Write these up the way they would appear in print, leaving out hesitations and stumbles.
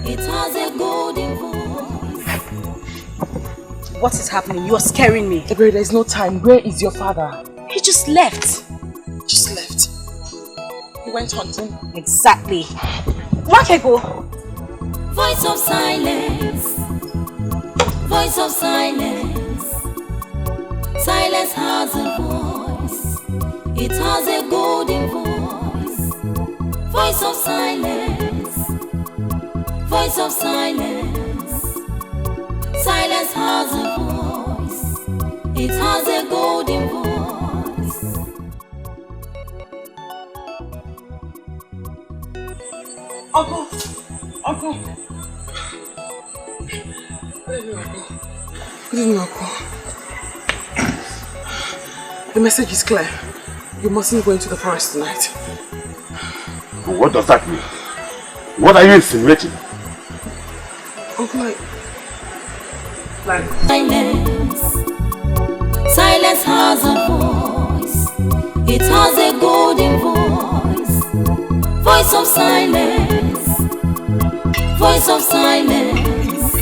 It has a golden voice. What is happening? You are scaring me. Ebere, there is no time. Where is your father? He just left. Just left. He went hunting. Exactly. Wakego. Voice of silence. Voice of silence. Silence has a voice. It has a golden voice. Voice of silence. Voice of silence. Silence has a voice. It has a golden voice. Uncle! Uncle! Good evening, Uncle. The message is clear. You mustn't go into the forest tonight. What does that mean? What are you insinuating? Uncle, Silence. Silence has a voice. It has a golden voice. Voice of silence. Voice of silence.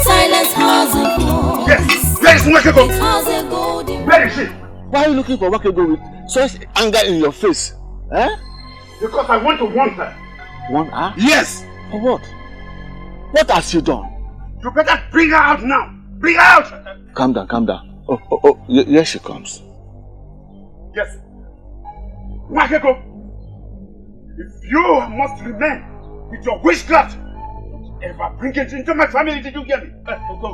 Silence has a voice. Yes! Where is Wakego? It has a golden voice. Where is she? Why are you looking for Wakego with such anger in your face? Eh? Because I want to warn her. Warn her? Yes! For what? What has she done? You better bring her out now! Bring her out! Calm down, calm down. Oh, here she comes. Yes. Wakego, if you must remain with your witchcraft, ever bring it into my family, did you hear me?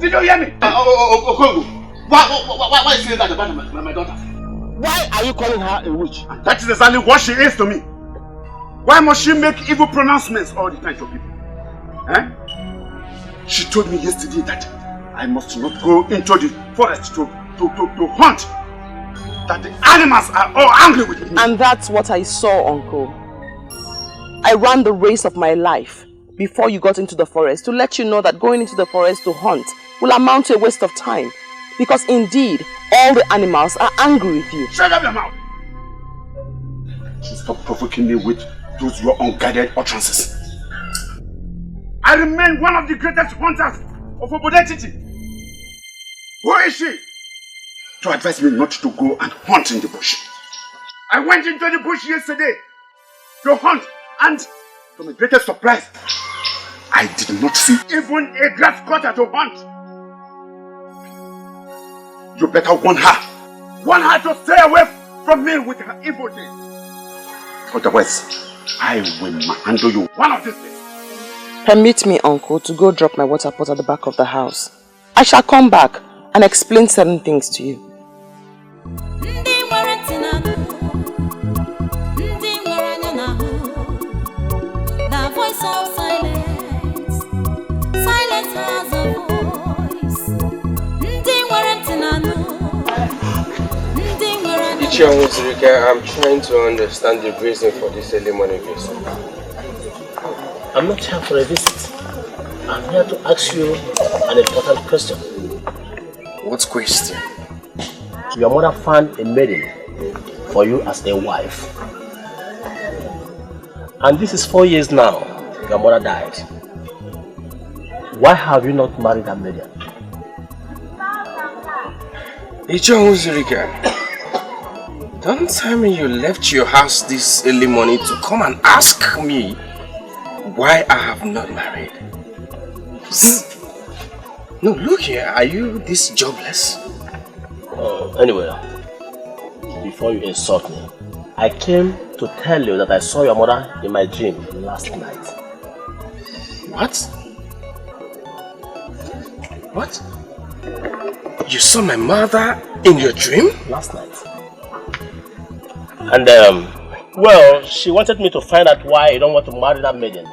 Did you hear me? Okoli, why is she that about my daughter? Why are you calling her a witch? And that is exactly what she is to me. Why must she make evil pronouncements all the time to people? Eh? She told me yesterday that I must not go into the forest to hunt. That the animals are all angry with me. and that's what I saw, Uncle. I ran the race of my life before you got into the forest to let you know that going into the forest to hunt will amount to a waste of time. Because indeed, all the animals are angry with you. Shut up your mouth! Stop provoking me with those your unguided utterances. I remain one of the greatest hunters of Obodetiti. Who is she? To advise me not to go and hunt in the bush. I went into the bush yesterday to hunt, and to my greatest surprise, I did not see even a grass cutter to hunt. You better warn her. Warn her to stay away from me with her evil deeds. Otherwise, I will handle you one of these days. Permit me, Uncle, to go drop my water pot at the back of the house. I shall come back and explain certain things to you. The voice of silence. Silence has a voice. I'm trying to understand the reason for this early morning visit. I'm not here for a visit. I'm here to ask you an important question. What question? Your mother found a maiden for you as a wife. And this is 4 years now. Your mother died. Why have you not married that maiden? Don't tell me you left your house this early morning to come and ask me why I have not married. No, look here, are you this jobless? Anyway, before you insult me, I came to tell you that I saw your mother in my dream last night. What? What? You saw my mother in your dream? Last night. And well, she wanted me to find out why you don't want to marry that maiden.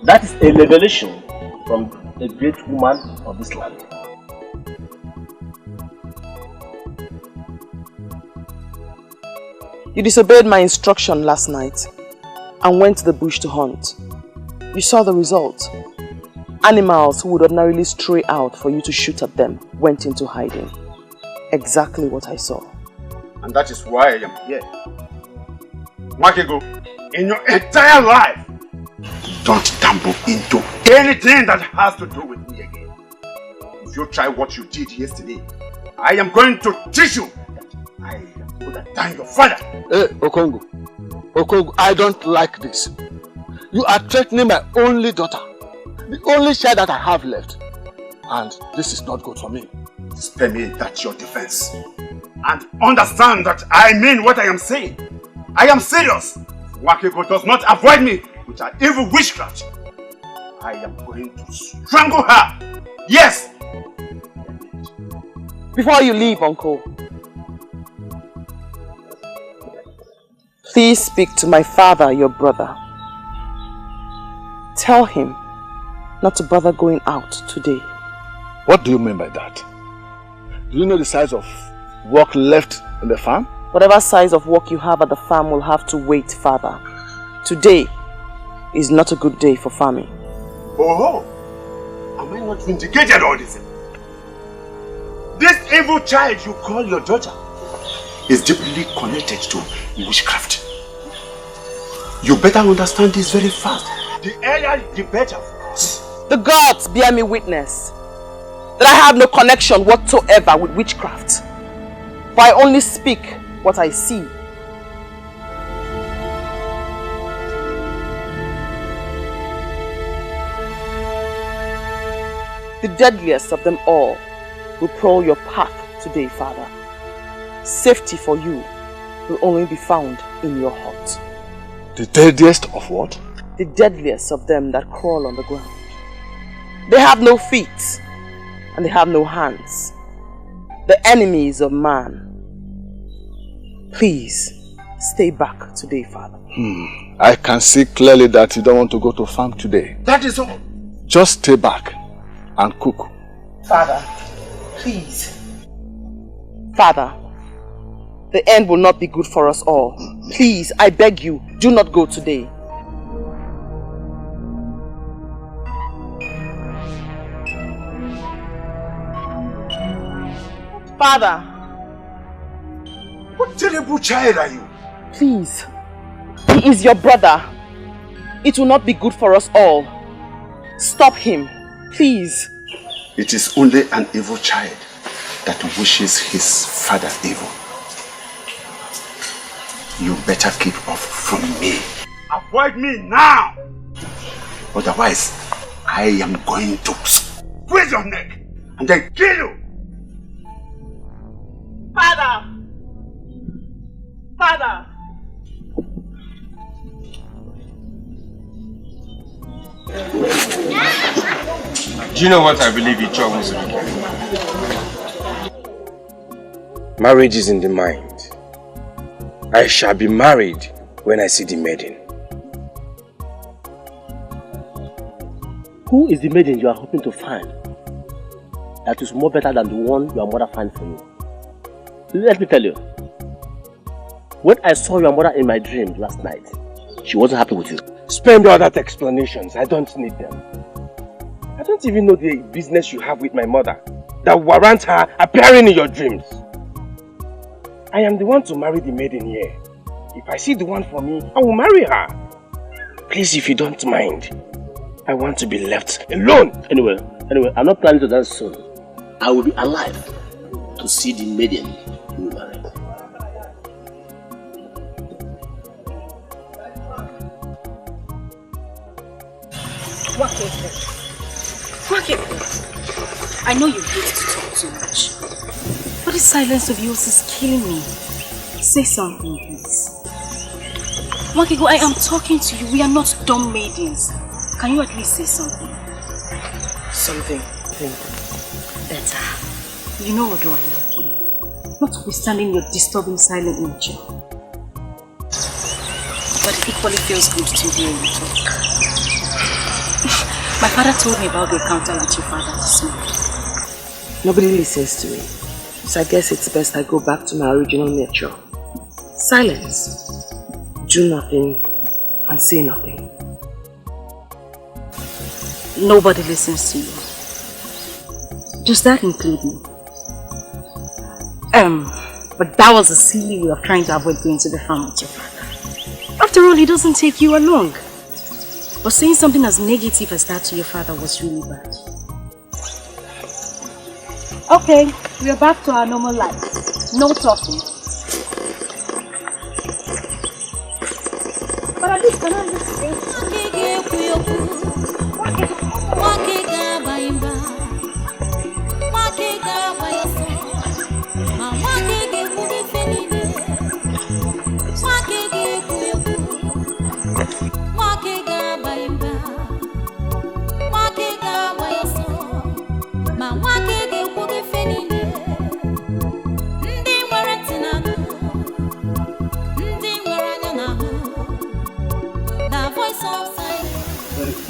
That is a revelation from a great woman of this land. You disobeyed my instruction last night and went to the bush to hunt. You saw the result. Animals who would ordinarily stray out for you to shoot at them went into hiding. Exactly what I saw. And that is why I am here. Wakego, in your entire life, don't tumble into anything that has to do with me again. If you try what you did yesterday, I am going to teach you that I would have done your father. Hey, Okongo. Okongo, I don't like this. You are threatening my only daughter, the only child that I have left. And this is not good for me. Spare me that your defense. And understand that I mean what I am saying. I am serious. Wakeko does not avoid me with her evil witchcraft. I am going to strangle her. Yes! Before you leave, Uncle, please speak to my father, your brother. Tell him not to bother going out today. What do you mean by that? Do you know the size of work left in the farm? Whatever size of work you have at the farm will have to wait, father. Today is not a good day for farming. Oh, am I not vindicated all this? This evil child you call your daughter is deeply connected to witchcraft. You better understand this very fast. The earlier the better for us. The gods bear me witness that I have no connection whatsoever with witchcraft. For I only speak what I see. The deadliest of them all will prowl your path today, Father. Safety for you will only be found in your heart. The deadliest of what? The deadliest of them that crawl on the ground. They have no feet and they have no hands. The enemies of man. Please, stay back today, Father. I can see clearly that you don't want to go to farm today. That is all. Just stay back and cook. Father, please. Father, the end will not be good for us all. Please, I beg you, do not go today. Father. What terrible child are you? Please. He is your brother. It will not be good for us all. Stop him. Please. It is only an evil child that wishes his father evil. You better keep off from me. Avoid me now! Otherwise, I am going to squeeze your neck and then kill you! Father! Father! Do you know what I believe each other was? Marriage is in the mind. I shall be married when I see the maiden. Who is the maiden you are hoping to find that is more better than the one your mother found for you? Let me tell you. When I saw your mother in my dream last night, she wasn't happy with you. Spend all that explanations. I don't need them. I don't even know the business you have with my mother that warrants her appearing in your dreams. I am the one to marry the maiden here. If I see the one for me, I will marry her. Please, if you don't mind, I want to be left alone. Anyway, I'm not planning to dance soon. I will be alive to see the maiden you will marry. Wakeko, I know you hate to talk too much, but this silence of yours is killing me. Say something, please. Wakeko, I am talking to you. We are not dumb maidens. Can you at least say something? Something. Better. You know what I love you. Notwithstanding your disturbing silent nature. But it equally feels good to hear you talk. My father told me about the encounter with your father this morning. Nobody listens to me, so I guess it's best I go back to my original nature. Silence. Do nothing and say nothing. Nobody listens to you. Does that include me? But that was a silly way of trying to avoid going to the farm with your father. After all, he doesn't take you along. But saying something as negative as that to your father was really bad. Okay, we are back to our normal life. No talking. But at least can I listen?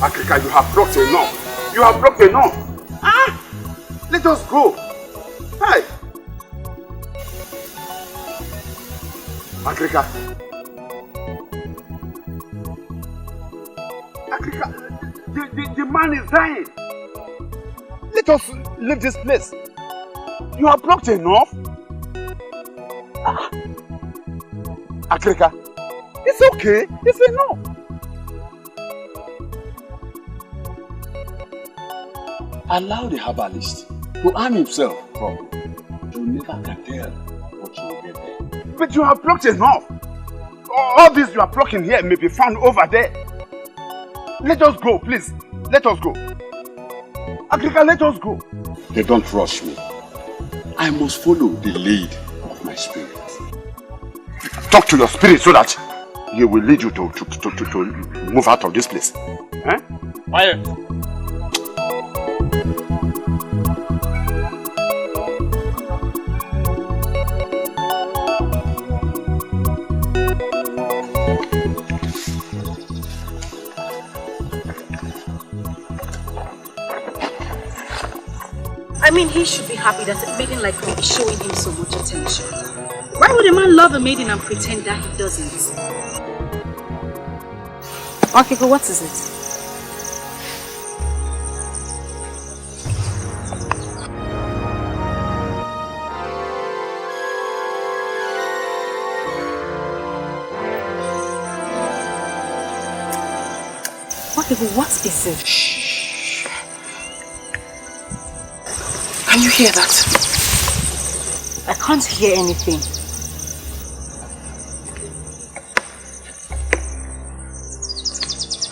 Africa, you have blocked enough. You have blocked enough. Ah! Let us go. Hi. Africa. Africa, the man is dying. Let us leave this place. You have blocked enough. Ah. Africa, it's okay. It's enough. Allow the herbalist to arm himself properly. You never can tell what you will get there. But you have blocked enough. All this you are blocking here may be found over there. Let us go, please. Let us go. Africa, let us go. They don't rush me. I must follow the lead of my spirit. Talk to your spirit so that he will lead you to move out of this place. Eh? Quiet. I mean, he should be happy that a maiden like me is showing him so much attention. Why would a man love a maiden and pretend that he doesn't? Okay, but what is it? Okay, but what is it? Shh. Can you hear that? I can't hear anything.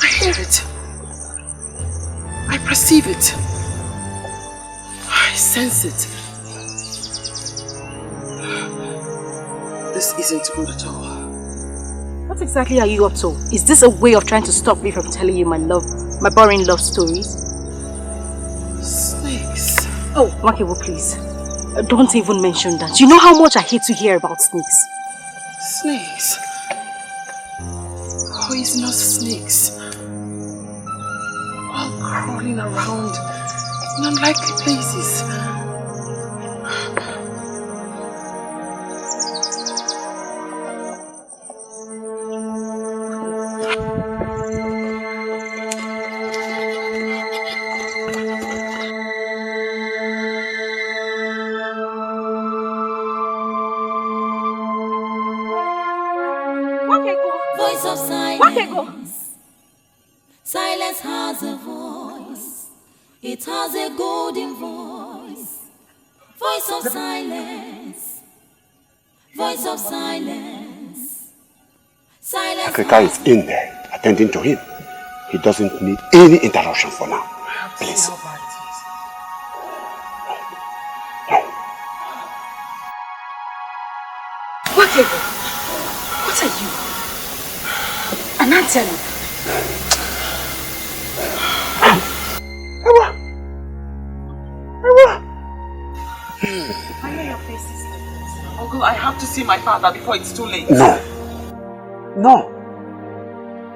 I hear it. I perceive it. I sense it. This isn't good at all. What exactly are you up to? Is this a way of trying to stop me from telling you my boring love stories? Snakes. Oh, Wakibo, please. Don't even mention that. You know how much I hate to hear about snakes. Snakes? Poisonous snakes. All crawling around in unlikely places. Voice of silence. Silence has a voice. It has a golden voice. Voice of silence. Voice of silence. Silence. Africa is in there, attending to him. He doesn't need any interruption for now. Please. What are you? An antenna? I know your face is Uncle, I have to see my father before it's too late. No. No.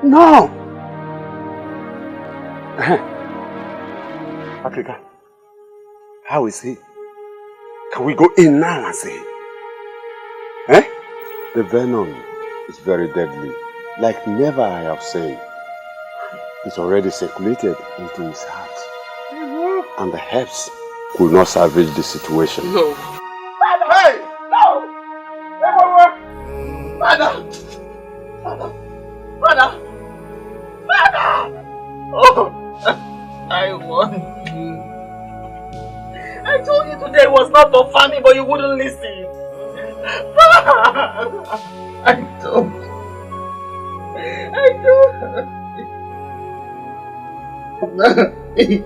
No. Africa, how is he? Can we go in now and see him? Eh? The venom is very deadly. Like never I have said. It's already circulated into his heart. And the herbs could not salvage the situation. No. Father! Hey! No! Father! Father! I told you today was not for family, but you wouldn't listen. I don't. Hey!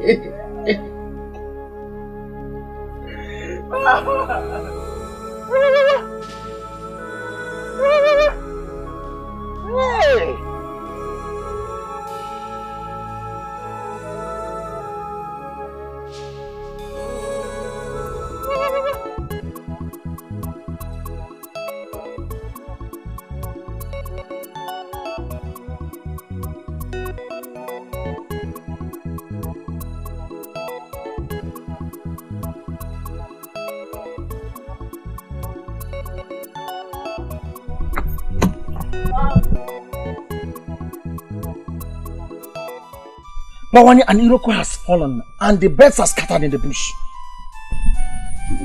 Bawani, an Iroko has fallen and the birds are scattered in the bush.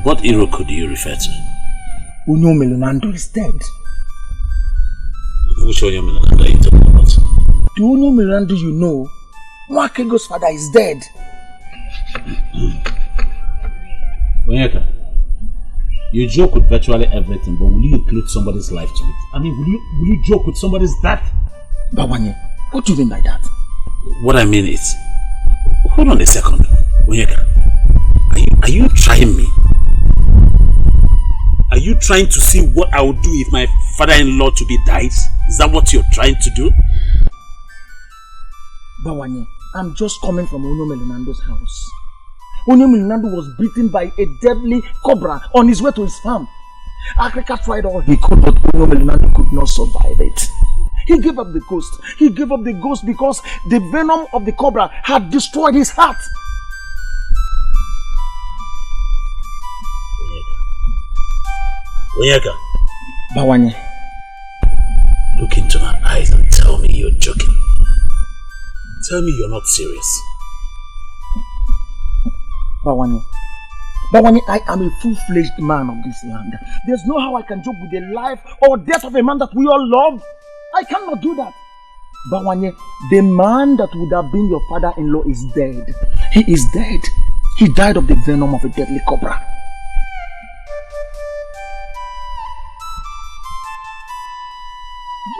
What Iroko do you refer to? Unyo Melonando is dead. Which Unyo Melonando are you talking about? The Unyo Melonando you know, Nwakego's father is dead. Onyeka, you joke with virtually everything, but will you include somebody's life to it? I mean, will you joke with somebody's death? Bawani, what do you mean by that? What I mean is, hold on a second, Onyeka. Are you trying me? Are you trying to see what I would do if my father-in-law to be dies? Is that what you're trying to do? Bawani, I'm just coming from Unyo Melonando's house. Unyo Melonando was beaten by a deadly cobra on his way to his farm. Africa tried all he could, but Unyo Melonando could not survive it. He gave up the ghost. He gave up the ghost because the venom of the cobra had destroyed his heart. Onyeka. Bawani. Look into my eyes and tell me you're joking. Tell me you're not serious. Bawani, I am a full-fledged man of this land. There's no how I can joke with the life or death of a man that we all love. I cannot do that. Bawani, the man that would have been your father-in-law is dead. He is dead. He died of the venom of a deadly cobra.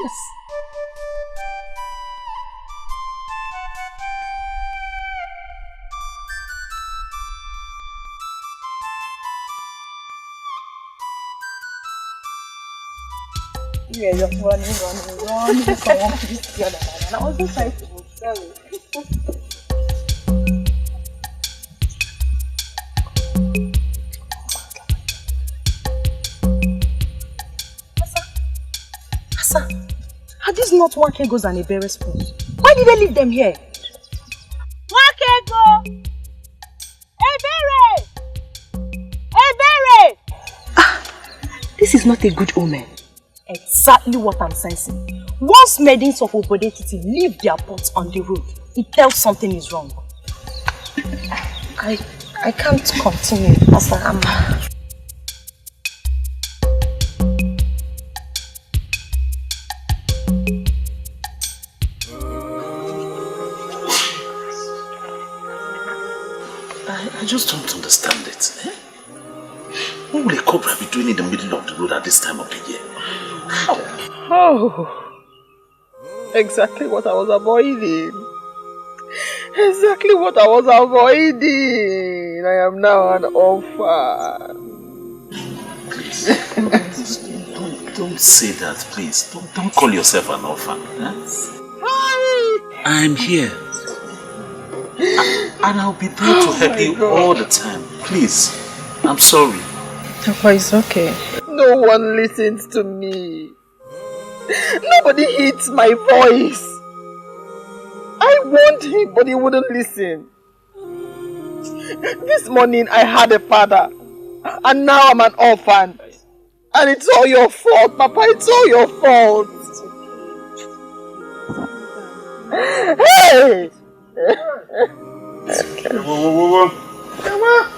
Yes. Yeah, you're running. Someone please the other man. And I wasn't trying to move, sorry. Asa, are these not Nwakego's and Ebere's pools? Why did they leave them here? Nwakego! Ebere! Ebere! This is not a good omen. Exactly what I'm sensing. Once maidens of Obodetiti leave their pots on the road, it tells something is wrong. I can't continue as I am. I just don't understand it. Eh? What will a cobra be doing in the middle of the road at this time of the year? Oh, exactly what I was avoiding. Exactly what I was avoiding. I am now an orphan. Please, don't say that, please. Don't call yourself an orphan. Eh? I'm here. And I'll be there to help you all the time. Please, I'm sorry. Papa, it's okay. No one listens to me. Nobody heeds my voice. I warned him, but he wouldn't listen. This morning I had a father, and now I'm an orphan. And it's all your fault, Papa. It's all your fault. Hey! Whoa. Come on.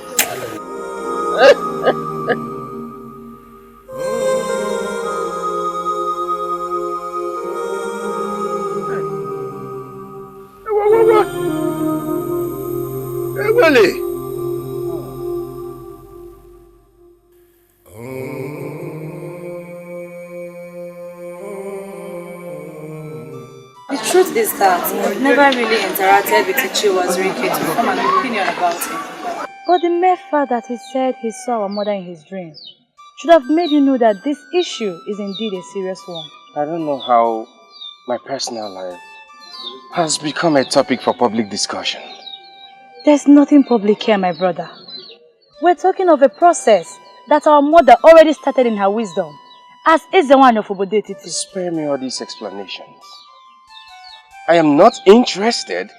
truth is that I've never really interacted with Ichiwa's Rike to form an opinion about him. But the mere fact that he said he saw our mother in his dream should have made you know that this issue is indeed a serious one. I don't know how my personal life has become a topic for public discussion. There's nothing public here, my brother. We're talking of a process that our mother already started in her wisdom, as is the one of Obodetiti. Spare me all these explanations. I am not interested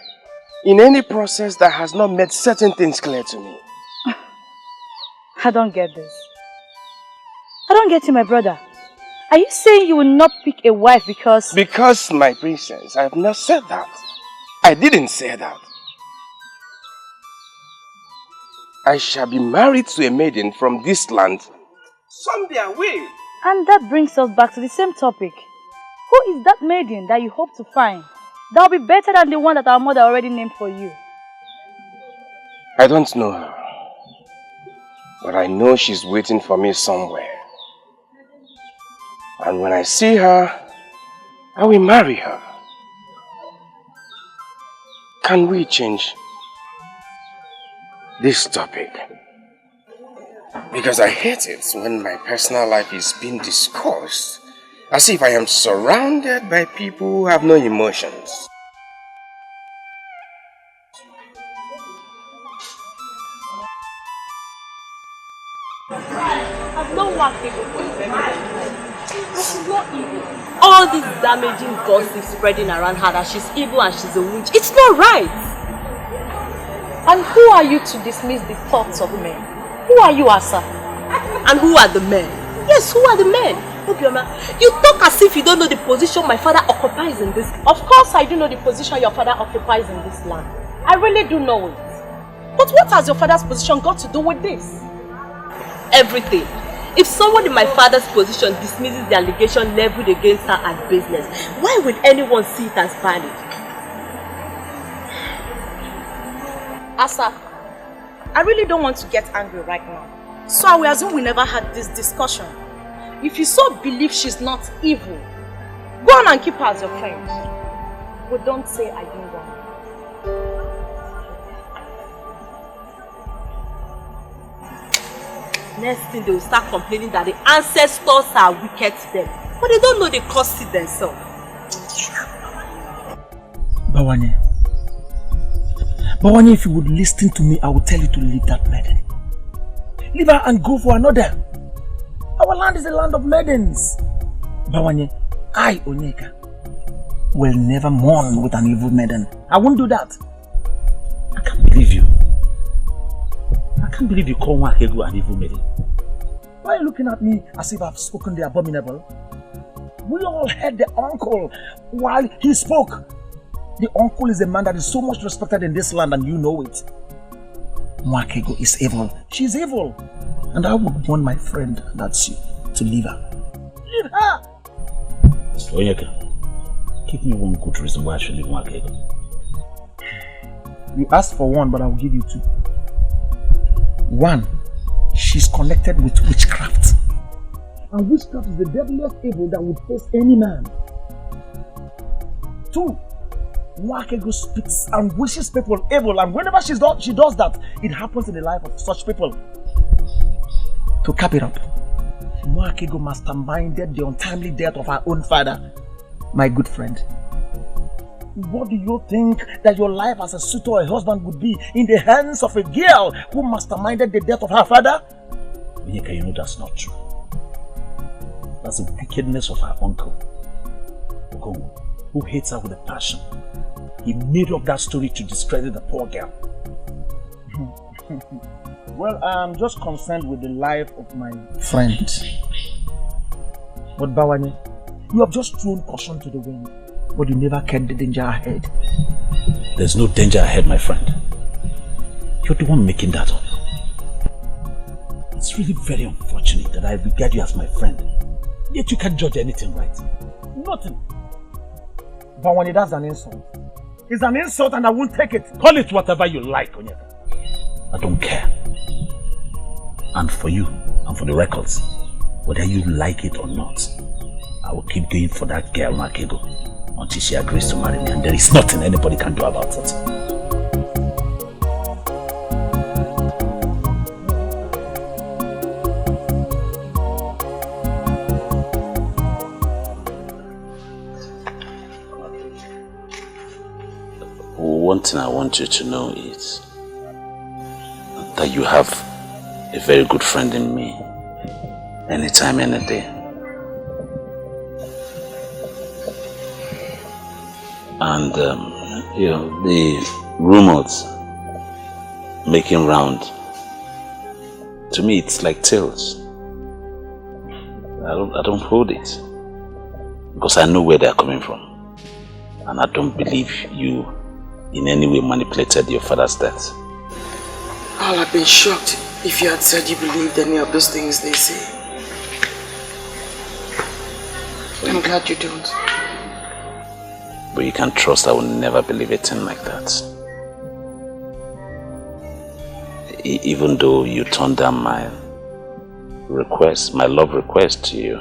in any process that has not made certain things clear to me. I don't get this. I don't get you, my brother. Are you saying you will not pick a wife because... Because, my princess, I have not said that. I didn't say that. I shall be married to a maiden from this land. Someday I will. And that brings us back to the same topic. Who is that maiden that you hope to find that will be better than the one that our mother already named for you? I don't know her. But I know she's waiting for me somewhere. And when I see her, I will marry her. Can we change this topic? Because I hate it when my personal life is being discussed as if I am surrounded by people who have no emotions. I've not worked people for a very long time. She's not evil. All this damaging gossip spreading around her that she's evil and she's a witch, it's not right. And who are you to dismiss the thoughts of men? Who are you, Asa? And who are the men? Yes, who are the men? You talk as if you don't know the position my father occupies in this. Of course I do know the position your father occupies in this land. I really do know it. But what has your father's position got to do with this? Everything. If someone in my father's position dismisses the allegation leveled against her as business, why would anyone see it as valid? Asa, I really don't want to get angry right now. So I will assume we never had this discussion. If you so believe she's not evil, go on and keep her as your friend. But don't say I didn't want her. Next thing they will start complaining that the ancestors are wicked to them. But they don't know they caused it themselves. Bawanye, if you would listen to me, I would tell you to leave that maiden. Leave her and go for another. Our land is a land of maidens. Bawanye, I, Onyeka, will never mourn with an evil maiden. I won't do that. I can't believe you. I can't believe you call Wakego an evil maiden. Why are you looking at me as if I've spoken the abominable? We all heard the uncle while he spoke. The uncle is a man that is so much respected in this land and you know it. Wakego is evil. She's evil. And I would want my friend, that's you, to leave her. Leave her! Oyeka, give me one good reason why I should leave Wakego. You asked for one, but I will give you two. One, she's connected with witchcraft. And witchcraft is the deadliest evil that would face any man. Two, Wakego speaks and wishes people evil, and whenever she does that, it happens in the life of such people. To cap it up, Wakego masterminded the untimely death of her own father, my good friend. What do you think that your life as a suitor or a husband would be in the hands of a girl who masterminded the death of her father? Onyeka, you know that's not true. That's the wickedness of her uncle, Okoli, who hates her with a passion. He made up that story to discredit the poor girl. Well, I'm just concerned with the life of my friend. But Bawanye, you have just thrown caution to the wind, but you never kept the danger ahead. There's no danger ahead, my friend. You're the one making that up. It's really very unfortunate that I regard you as my friend, yet you can't judge anything right. Nothing. Bawanye, that's an insult. It's an insult and I won't take it. Call it whatever you like, Onyeka. I don't care. And for you, and for the records, whether you like it or not, I will keep going for that girl, Wakego. until she agrees to marry me, and there is nothing anybody can do about it. One thing I want you to know is that you have a very good friend in me, anytime, any day. And, you know, the rumors making round, to me it's like tales. I don't hold it, because I know where they're coming from. And I don't believe you in any way manipulated your father's death. I'll have been shocked if you had said you believed any of those things they say. I'm glad you don't. But you can trust I will never believe a thing like that. Even though you turned down my request, my love request to you,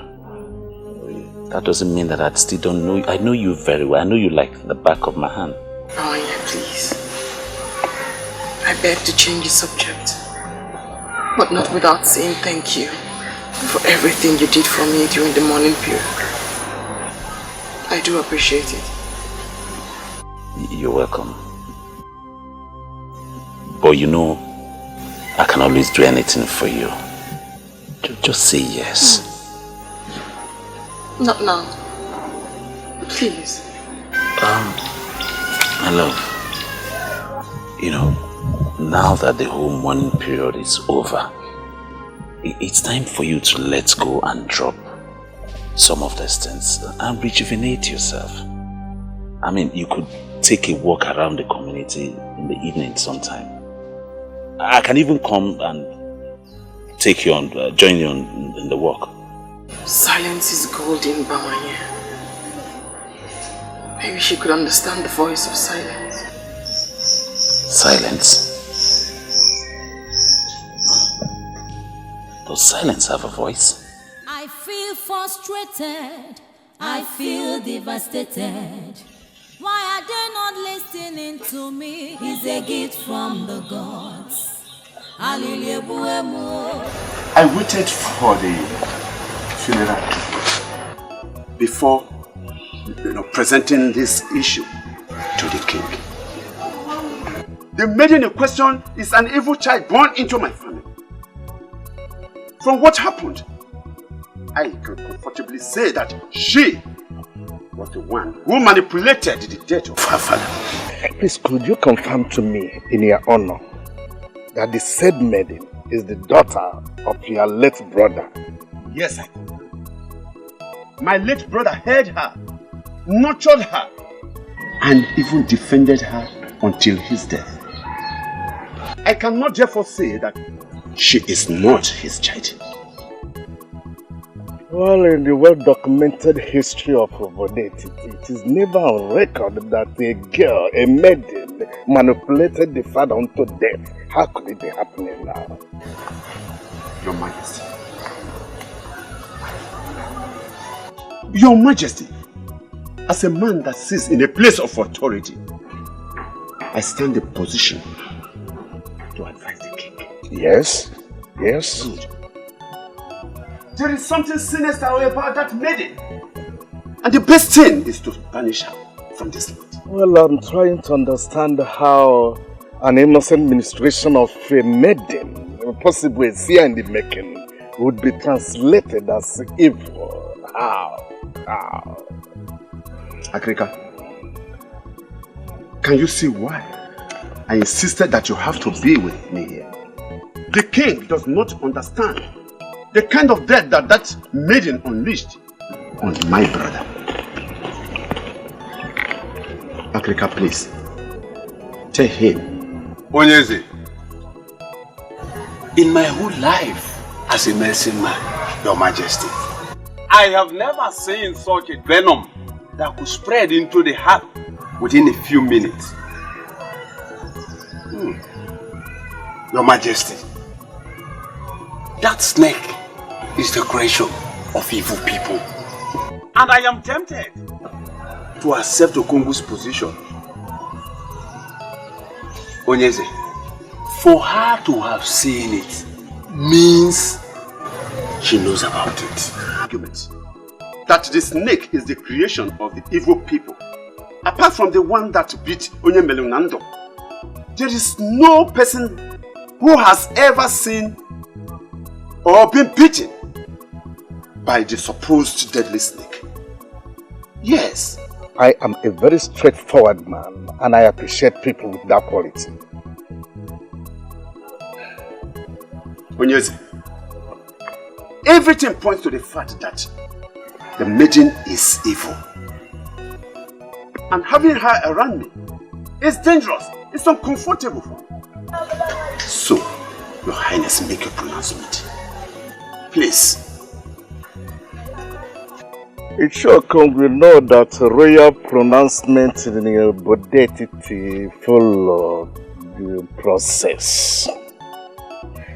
that doesn't mean that I still don't know you. I know you very well. I know you like the back of my hand. Oh yeah, please. I beg to change the subject, but not without saying thank you for everything you did for me during the mourning period. I do appreciate it. You're welcome. But you know, I can always do anything for you. Just say yes. Not now. Please. My love, you know, now that the whole mourning period is over, it's time for you to let go and drop some of these things and rejuvenate yourself. I mean, you could take a walk around the community in the evening sometime. I can even come and take you on, join you in the walk. Silence is golden, Bamanye. Maybe she could understand the voice of silence. Silence? Does silence have a voice? I feel frustrated. I feel devastated. Why are they not listening to me? It's a gift from the gods. I waited for the funeral before presenting this issue to the king. The maiden in question is an evil child born into my family. From what happened, I can comfortably say that she was the one who manipulated the death of her father. Please, could you confirm to me, in your honor, that the said maiden is the daughter of your late brother? Yes, I can. My late brother heard her, nurtured her, and even defended her until his death. I cannot therefore say that she is not his child. Well, in the well-documented history of Obodeti, it is never on record that a girl, a maiden, manipulated the father unto death. How could it be happening now? Your Majesty. Your Majesty, as a man that sits in a place of authority, I stand in position to advise the king. Yes, yes. Good. There is something sinister about that maiden. And the best thing is to banish her from this land. Well, I'm trying to understand how an innocent ministration of a maiden, possibly a seer in the making, would be translated as evil. How? Akrika, can you see why I insisted that you have to be with me here? The king does not understand the kind of death that maiden unleashed on my brother. Akrika, please, tell him. Onyeze, in my whole life as a medicine man, Your Majesty, I have never seen such a venom that could spread into the heart within a few minutes. Your Majesty, that snake is the creation of evil people. And I am tempted to accept Okongu's position. Onyeze, for her to have seen it means she knows about it. Argument that the snake is the creation of the evil people. Apart from the one that beat Onyemelunando, there is no person who has ever seen or been beaten by the supposed deadly snake. Yes. I am a very straightforward man, and I appreciate people with that quality. Onyeze, everything points to the fact that the maiden is evil. And having her around me is dangerous. It's uncomfortable for me. So, Your Highness, make a pronouncement. Please. It sure comes we know that royal pronouncement in the bodetity follow the process.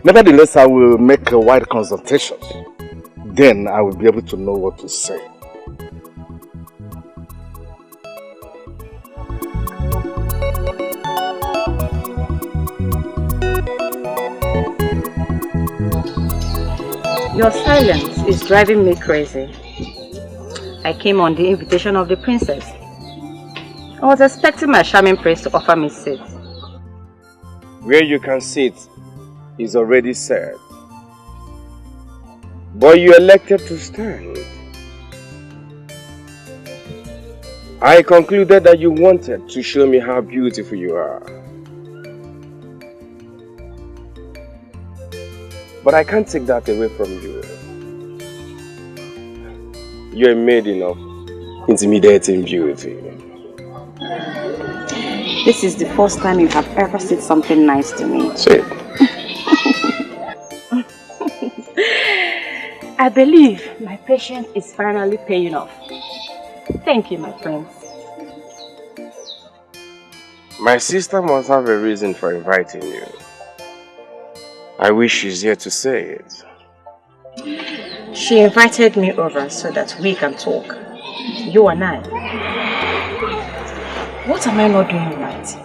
Nevertheless, I will make a wide consultation. Then I will be able to know what to say. Your silence is driving me crazy. I came on the invitation of the princess. I was expecting my charming prince to offer me seat. Where you can sit is already said. But you elected to stand. I concluded that you wanted to show me how beautiful you are. But I can't take that away from you. You're a maiden of intimidating beauty. This is the first time you have ever said something nice to me. Say it. I believe my patience is finally paying off. Thank you, my prince. My sister must have a reason for inviting you. I wish she's here to say it. She invited me over so that we can talk. You and I. What am I not doing right?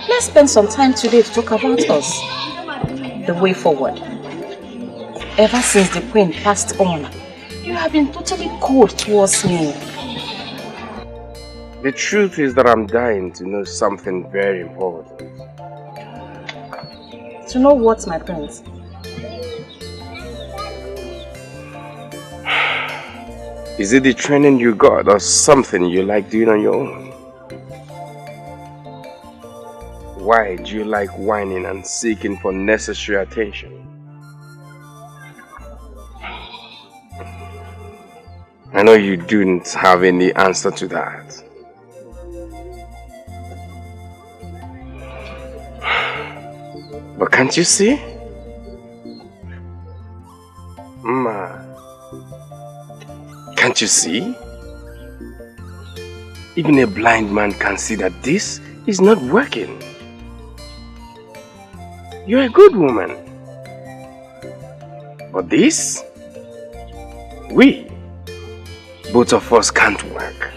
Let's spend some time today to talk about us. The way forward. Ever since the queen passed on, you have been totally cold towards me. The truth is that I'm dying to know something very important. To know what, my prince? Is it the training you got or something you like doing on your own? Why do you like whining and seeking for necessary attention? I know you don't have any answer to that. But can't you see? Ma, can't you see? Even a blind man can see that this is not working. You're a good woman. But this, both of us can't work.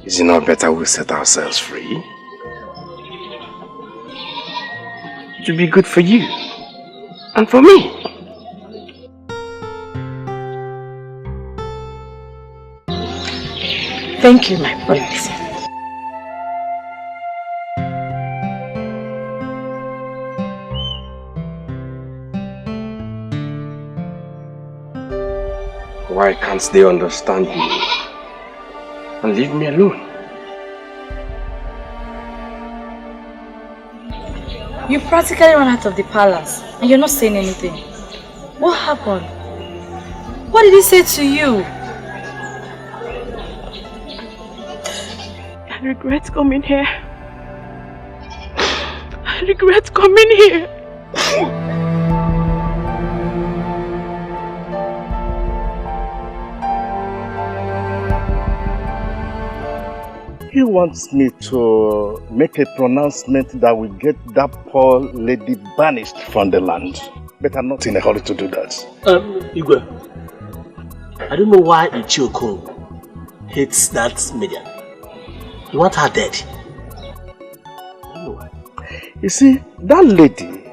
Is it not better we set ourselves free? It will be good for you and for me. Thank you, my prince. Why can't they understand me and leave me alone? You practically ran out of the palace and you're not saying anything. What happened? What did he say to you? I regret coming here. I regret coming here. He wants me to make a pronouncement that will get that poor lady banished from the land. But I'm not in a hurry to do that. Igwe, I don't know why Ichie Okoli hates that Median. He wants her dead. I don't know why. You see, that lady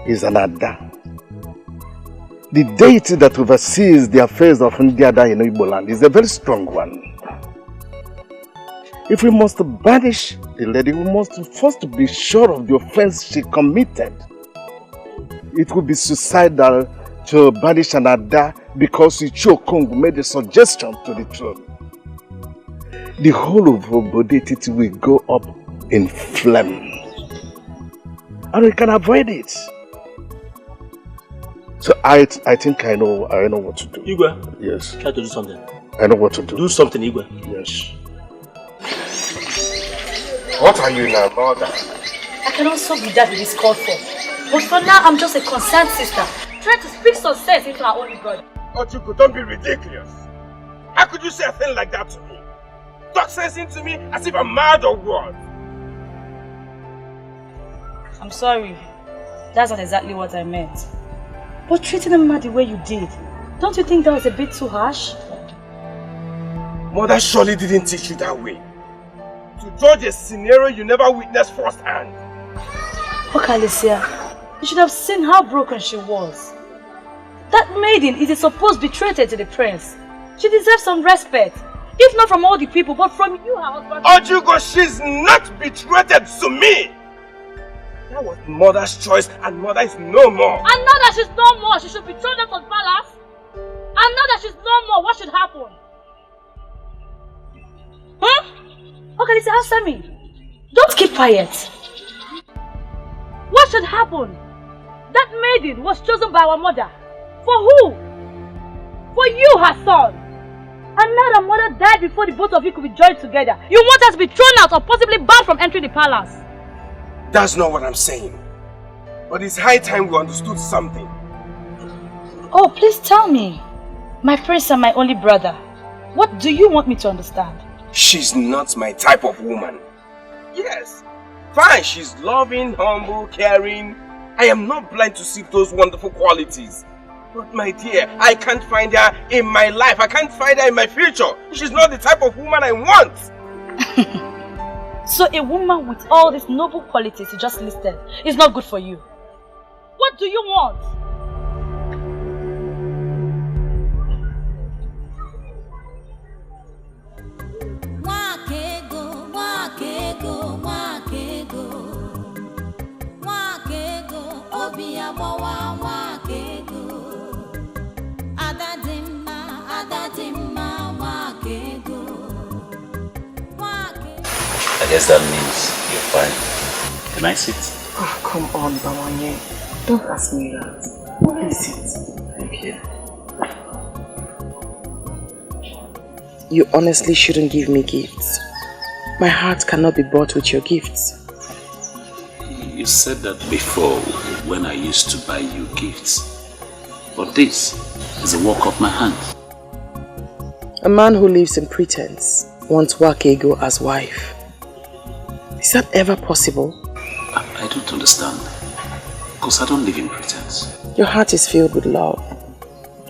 is an Ada. The deity that oversees the affairs of Ndiada in Igbo land is a very strong one. If we must banish the lady, we must first be sure of the offense she committed. It would be suicidal to banish an Ada because Ichie Okoli made a suggestion to the throne. The whole of Obodetiti will go up in flames. And we can avoid it. So I think I know what to do. Igwe? Yes. Try to do something. I know what to do. Do something, Igwe. Yes. What are you now, mother? I cannot solve with that it is called for. But for now, I'm just a concerned sister, trying to speak some sense into our only brother. Ochuku, don't be ridiculous. How could you say a thing like that to me? Talk sense into me as if I'm mad or what? I'm sorry. That's not exactly what I meant. But treating him mad the way you did, don't you think that was a bit too harsh? Mother surely didn't teach you that way. To judge a scenario you never witnessed firsthand. Look, Alicia, you should have seen how broken she was. That maiden is a supposed betrayal to the prince. She deserves some respect. If not from all the people, but from you, her husband. Ojugo, she's not betrayed to me! That was mother's choice, and mother is no more. And now that she's no more, she should be thrown out of the palace? And now that she's no more, what should happen? Huh? Okay, listen, answer me. Don't keep quiet. What should happen? That maiden was chosen by our mother. For who? For you, her son. And now that mother died before the both of you could be joined together, you want us to be thrown out or possibly banned from entering the palace? That's not what I'm saying. But it's high time we understood something. Oh, please tell me. My prince and my only brother. What do you want me to understand? She's not my type of woman. Yes, fine, she's loving, humble, caring. I am not blind to see those wonderful qualities. But my dear, I can't find her in my life. I can't find her in my future. She's not the type of woman I want. So a woman with all these noble qualities you just listed is not good for you. What do you want? I guess that means you're fine. Can I sit? Oh, come on, Bawanye. Don't ask me that. Please sit. Thank you. You honestly shouldn't give me gifts. My heart cannot be bought with your gifts. You said that before when I used to buy you gifts. But this is a work of my hand. A man who lives in pretense wants Wakego as wife. Is that ever possible? I don't understand. Because I don't live in pretense. Your heart is filled with love.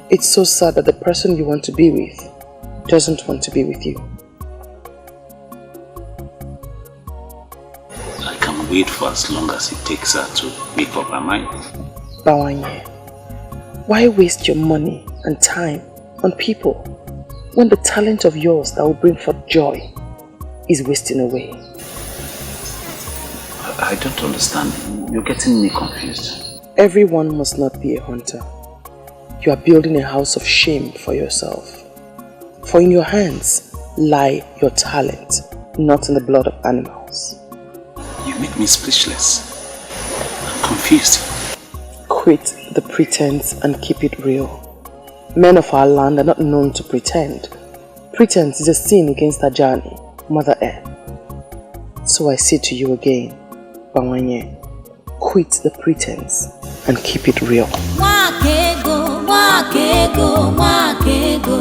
It's so sad that the person you want to be with doesn't want to be with you. I can wait for as long as it takes her to make up her mind. Bawanye, why waste your money and time on people when the talent of yours that will bring forth joy is wasting away? I don't understand. You're getting me confused. Everyone must not be a hunter. You are building a house of shame for yourself. For in your hands lie your talent, not in the blood of animals. You make me speechless. I'm confused. Quit the pretense and keep it real. Men of our land are not known to pretend. Pretense is a sin against Ajani, Mother Earth. So I say to you again, Bawanye, quit the pretense and keep it real. Wakego, wakego, wakego.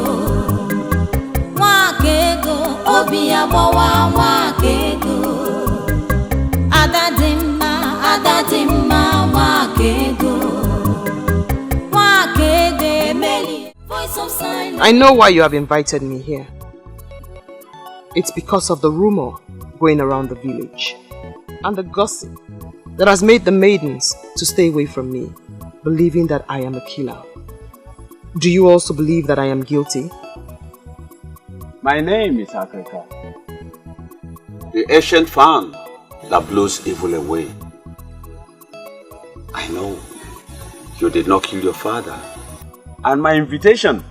Wakego, obiabawa, wakego. Adadimma, adadimma, wakego. Wakego, Emily, voice of silence. I know why you have invited me here. It's because of the rumor going around the village and the gossip that has made the maidens to stay away from me, believing that I am a killer. Do you also believe that I am guilty? My name is Africa, the ancient fan that blows evil away. I know you did not kill your father, and my invitation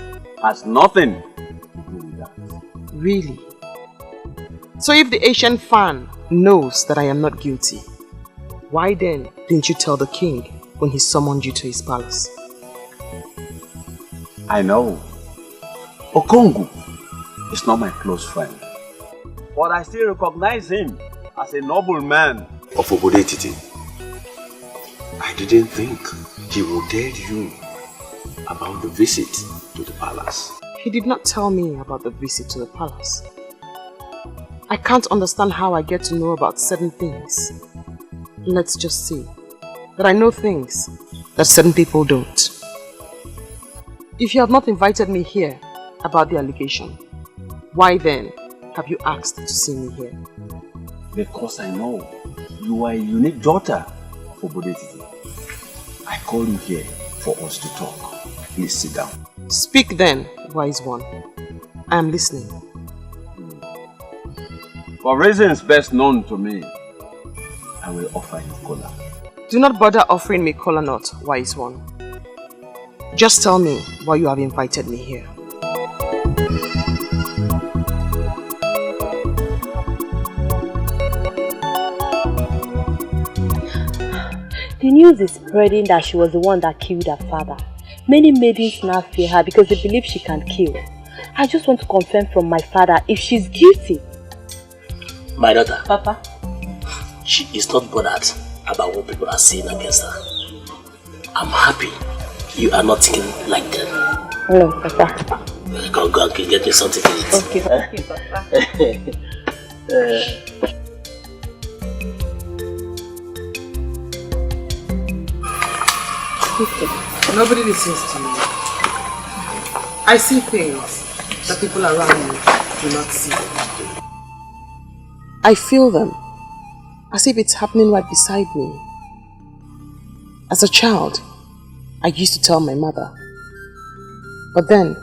has nothing to do with that. Really? So if the Asian fan knows that I am not guilty, why then didn't you tell the king when he summoned you to his palace? I know Okongu is not my close friend, but I still recognize him as a noble man of Obodetiti. I didn't think he would tell you about the visit to the palace. He did not tell me about the visit to the palace. I can't understand how I get to know about certain things. Let's just say that I know things that certain people don't. If you have not invited me here about the allegation, why then have you asked to see me here? Because I know you are a unique daughter of Obodetiti. I call you here for us to talk. Please sit down. Speak then, wise one. I am listening. For reasons best known to me, I will offer you kola. Do not bother offering me kola nut, wise one. Just tell me why you have invited me here. The news is spreading that she was the one that killed her father. Many maidens now fear her because they believe she can kill. I just want to confirm from my father if she's guilty. My daughter. Papa? She is not bothered about what people are saying against her. I'm happy you are not thinking like them. No, Papa. Go and get me something to eat. Okay, Papa. Nobody listens to me. I see things that people around me do not see. I feel them as if it's happening right beside me. As a child, I used to tell my mother, but then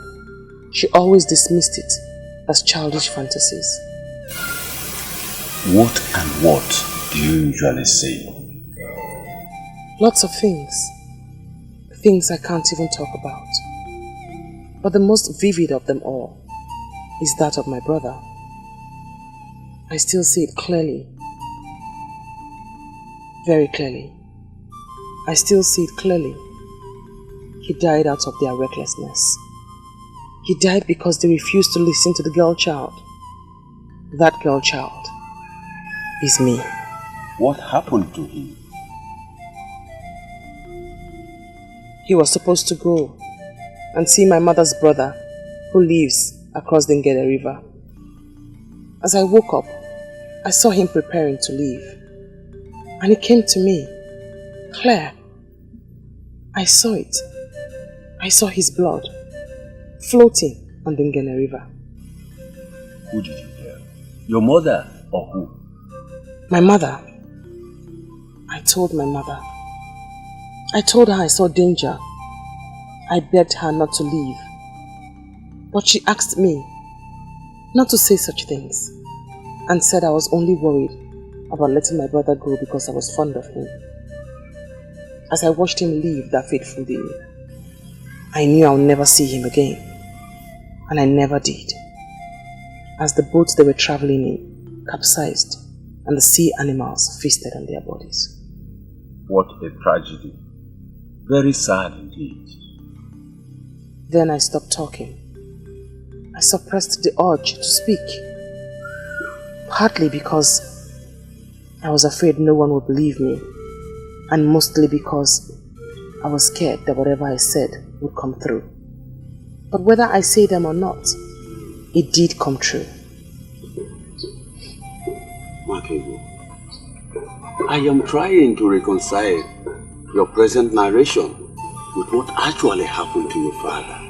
she always dismissed it as childish fantasies. What and what do you usually say? Lots of things. Things I can't even talk about. But the most vivid of them all is that of my brother. I still see it clearly. Very clearly. I still see it clearly. He died out of their recklessness. He died because they refused to listen to the girl child. That girl child is me. What happened to him? He was supposed to go and see my mother's brother who lives across the Ngede River. As I woke up, I saw him preparing to leave. And he came to me. Claire, I saw it. I saw his blood floating on the Ngede River. Who did you tell? Your mother or who? My mother. I told my mother. I told her I saw danger. I begged her not to leave. But she asked me not to say such things and said I was only worried about letting my brother go because I was fond of him. As I watched him leave that fateful day, I knew I would never see him again. And I never did. As the boat they were traveling in capsized and the sea animals feasted on their bodies. What a tragedy. Very sad indeed. Then I stopped talking. I suppressed the urge to speak. Partly because I was afraid no one would believe me, and mostly because I was scared that whatever I said would come through. But whether I say them or not, it did come true. Makego, I am trying to reconcile your present narration with what actually happened to your father.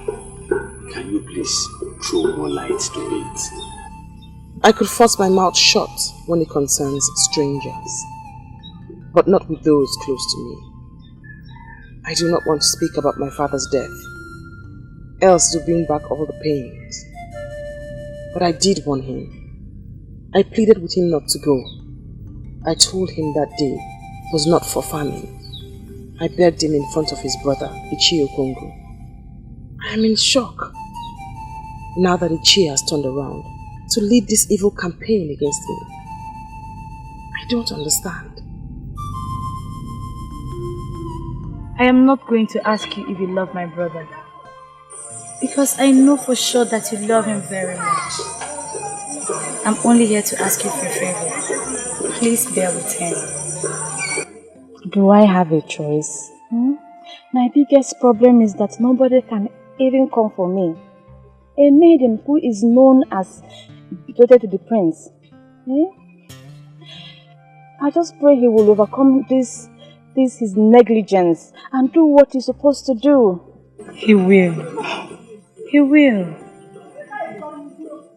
Can you please throw more light to it? I could force my mouth shut when it concerns strangers, but not with those close to me. I do not want to speak about my father's death, else it will bring back all the pains. But I did warn him. I pleaded with him not to go. I told him that day was not for famine. I begged him in front of his brother, Ichie Okongo. I am in shock now that Ichie has turned around to lead this evil campaign against me. I don't understand. I am not going to ask you if you love my brother, because I know for sure that you love him very much. I'm only here to ask you for a favor. Please bear with him. Do I have a choice? My biggest problem is that nobody can even come for me. A maiden who is known as devoted to the prince. I just pray he will overcome this his negligence and do what he's supposed to do. He will. He will.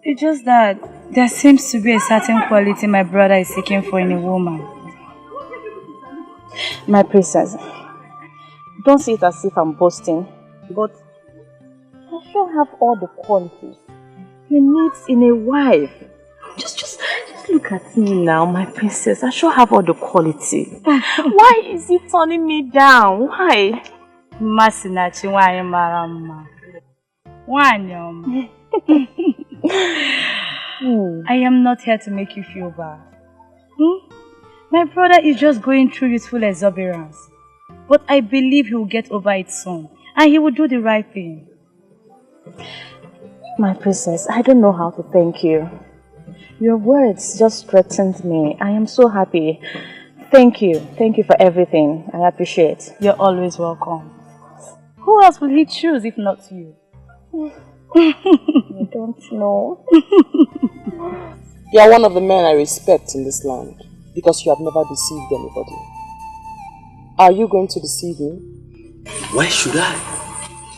It's just that there seems to be a certain quality my brother is seeking for in a woman. My princess, don't see it as if I'm boasting, but I sure have all the qualities he needs in a wife. Just look at me now, my princess. I sure have all the qualities. Why is he turning me down? Why? Masinachi, why marama? Why I am not here to make you feel bad. My brother is just going through youthful exuberance. But I believe he will get over it soon. And he will do the right thing. My princess, I don't know how to thank you. Your words just strengthened me. I am so happy. Thank you. Thank you for everything. I appreciate. You're always welcome. Who else will he choose if not you? I don't know. You are one of the men I respect in this land because you have never deceived anybody. Are you going to deceive me? Why should I?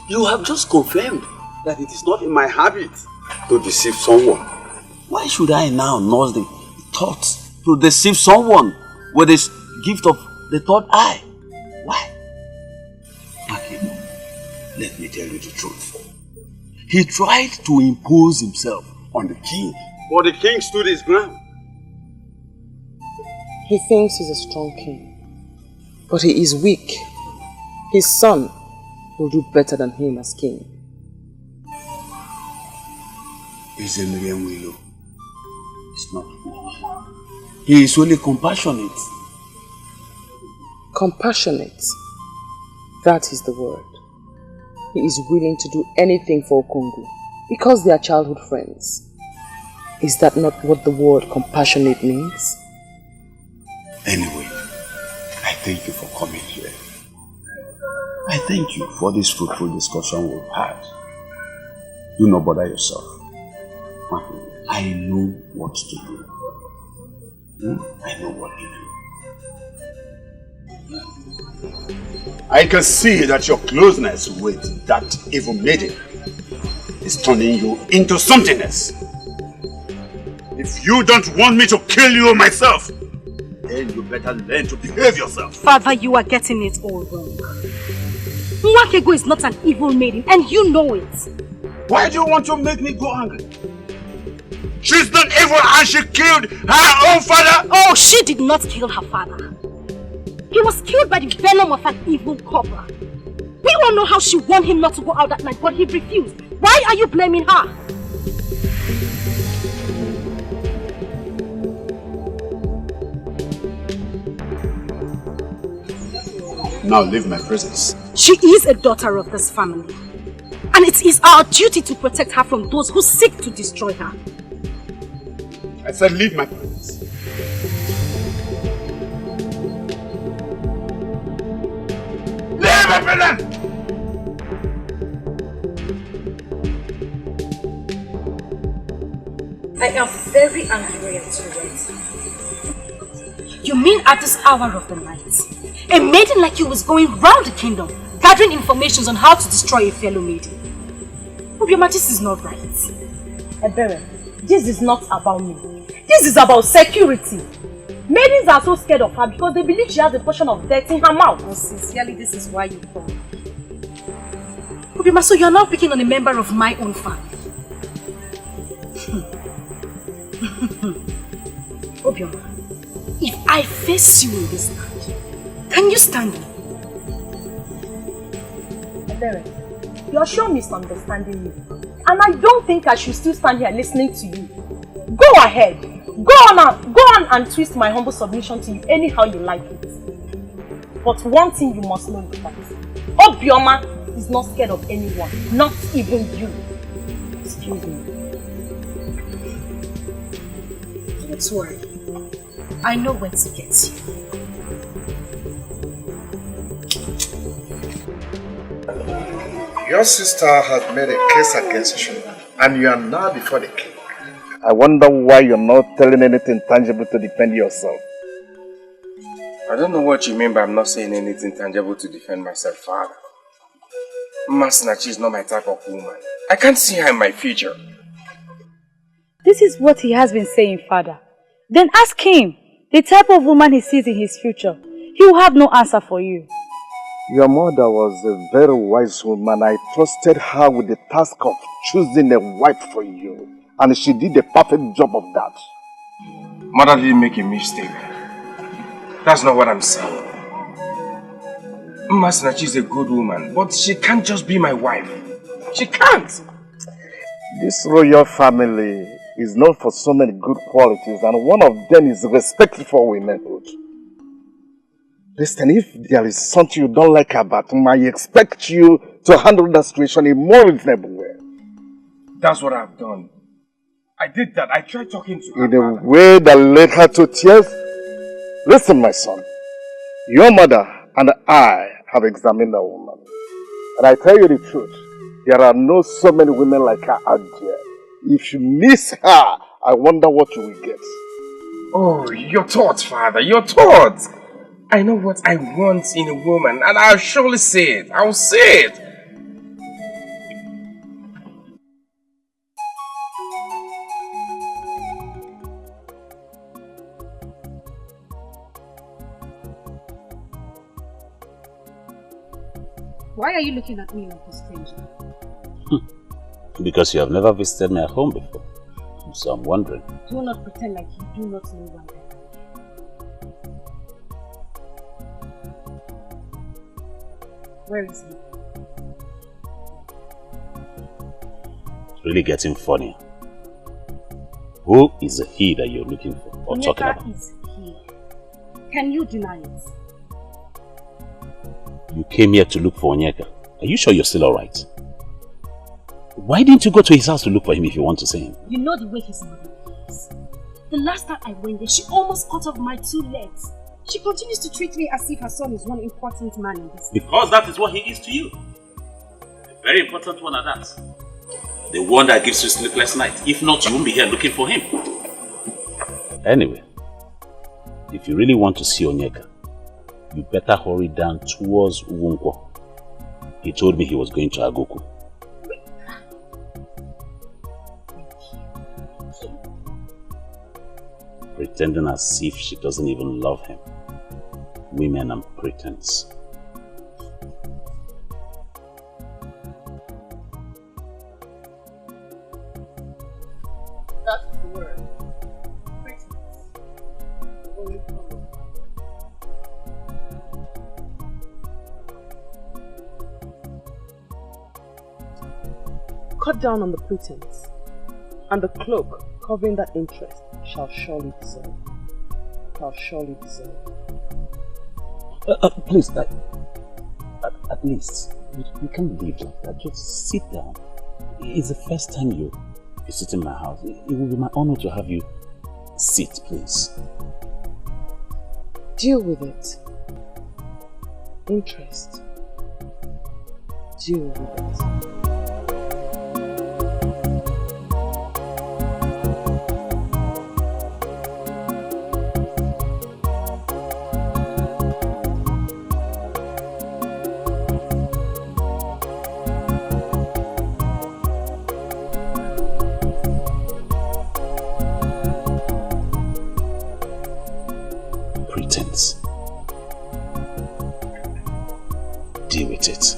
You have just confirmed that it is not in my habit to deceive someone. Why should I now nurse the thought to deceive someone with this gift of the third eye? Why? Okay, let me tell you the truth. He tried to impose himself on the king, but the king stood his ground. He thinks he's a strong king, but he is weak. His son will do better than him as king. He's a Miriam Willow. He's not weak. He is only compassionate. Compassionate. That is the word. He is willing to do anything for Okongo because they are childhood friends. Is that not what the word compassionate means? Anyway, I thank you for coming here. I thank you for this fruitful discussion we've had. Do not bother yourself. I know what to do. I know what to do. I can see that your closeness with that evil maiden is turning you into something else. If you don't want me to kill you myself, then you better learn to behave yourself. Father, you are getting it all wrong. Nwakego is not an evil maiden, and you know it. Why do you want to make me go angry? She's not evil and she killed her own father? Oh, she did not kill her father. He was killed by the venom of an evil cobra. We all know how she warned him not to go out that night, but he refused. Why are you blaming her? Now leave my presence. She is a daughter of this family. And it is our duty to protect her from those who seek to destroy her. I said leave my presence. Leave my presence! I am very angry at you, right? You mean at this hour of the night, a maiden like you was going round the kingdom, gathering information on how to destroy a fellow maiden? Obioma, this is not right. Ebere, this is not about me. This is about security. Maidens are so scared of her because they believe she has a portion of death in her mouth. Oh, sincerely, this is why you come. Obioma, so you are now picking on a member of my own family. Obioma, if I face you in this land, can you stand me? Ebere, you're sure misunderstanding me. And I don't think I should still stand here listening to you. Go ahead. Go on and twist my humble submission to you anyhow you like it. But one thing you must know is that Obioma is not scared of anyone, not even you. Excuse me. Don't worry. I know where to get you. Your sister has made a case against you, and you are now before the king. I wonder why you're not telling anything tangible to defend yourself. I don't know what you mean by I'm not saying anything tangible to defend myself, Father. Masinachi is not my type of woman. I can't see her in my future. This is what he has been saying, Father. Then ask him the type of woman he sees in his future. He will have no answer for you. Your mother was a very wise woman. I trusted her with the task of choosing a wife for you. And she did a perfect job of that. Mother didn't make a mistake. That's not what I'm saying. Masinachi is a good woman, but she can't just be my wife. She can't! This royal family is known for so many good qualities, and one of them is respect for womanhood. Listen, if there is something you don't like about him, I expect you to handle that situation in a more reasonable way. That's what I've done. I did that. I tried talking to her. In a way that led her to tears? Listen, my son. Your mother and I have examined that woman. And I tell you the truth, there are no so many women like her out there. If you miss her, I wonder what you will get. Oh, your thoughts, Father, your thoughts. I know what I want in a woman, and I'll surely say it. I'll say it. Why are you looking at me like a stranger? Because you have never visited my home before. So I'm wondering. Do not pretend like you do not know why I am. Where is he? It's really getting funnier. Who is the he that you're looking for or talking about? Onyeka is he. Can you deny it? You came here to look for Onyeka. Are you sure you're still alright? Why didn't you go to his house to look for him if you want to see him? You know the way his mother is. The last time I went there, she almost cut off my 2 legs. She continues to treat me as if her son is one important man in this. Because that is what he is to you. A very important one at that. The one that gives you sleepless night. If not, you won't be here looking for him. Anyway, if you really want to see Onyeka, you better hurry down towards Uwonkwo. He told me he was going to Agoku. Pretending as if she doesn't even love him. Women and pretense. That's the word. Pretense. Cut down on the pretense, and the cloak covering that interest shall surely dissolve. Please, at least, you can't leave like that. Just sit down. It's the first time you visit in my house. It will be my honor to have you sit, please. Deal with it. Interest. Deal with it. deal with it.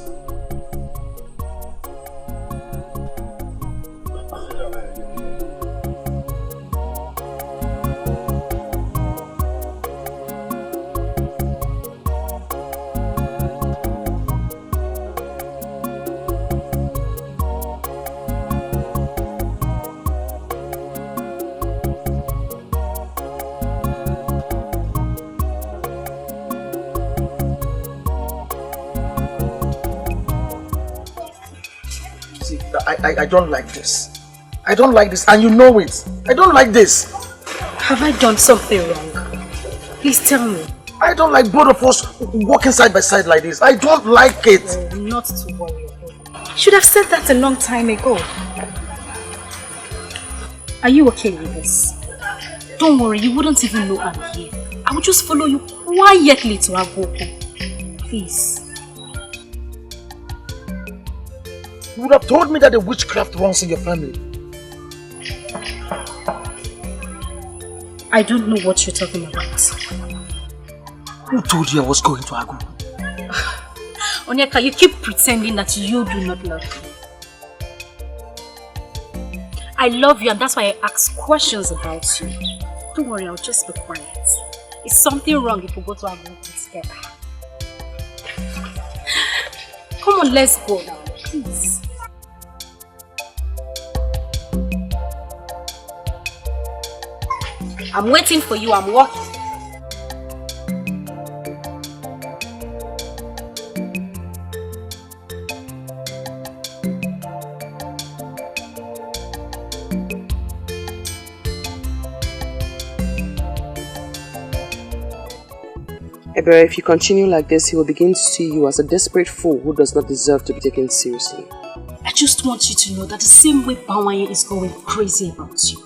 I don't like this. I don't like this, and you know it. I don't like this. Have I done something wrong? Please tell me. I don't like both of us walking side by side like this. I don't like it. Oh, not to worry. Should have said that a long time ago. Are you okay with this? Don't worry, you wouldn't even know I'm here. I would just follow you quietly to Agoko. Please. You would have told me that the witchcraft runs in your family. I don't know what you're talking about. Who told you I was going to Agu? Onyeka, you keep pretending that you do not love me. I love you, and that's why I ask questions about you. Don't worry, I'll just be quiet. Is something wrong if we go to Agu together? Come on, let's go now, please. I'm waiting for you, I'm walking. Ebere, if you continue like this, he will begin to see you as a desperate fool who does not deserve to be taken seriously. I just want you to know that the same way Bawaye is going crazy about you,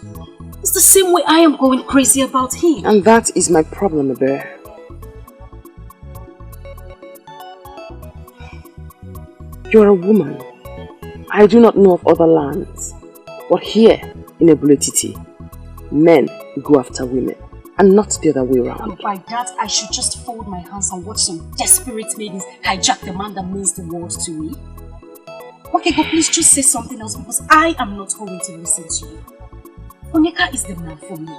it's the same way I am going crazy about him. And that is my problem, Ebere. You're a woman. I do not know of other lands. But here, in Ebuletiti, men go after women, and not the other way around. And by that, I should just fold my hands and watch some desperate maidens hijack the man that means the world to me? Okay, go, please just say something else, because I am not going to listen to you. Onyeka is the man for me,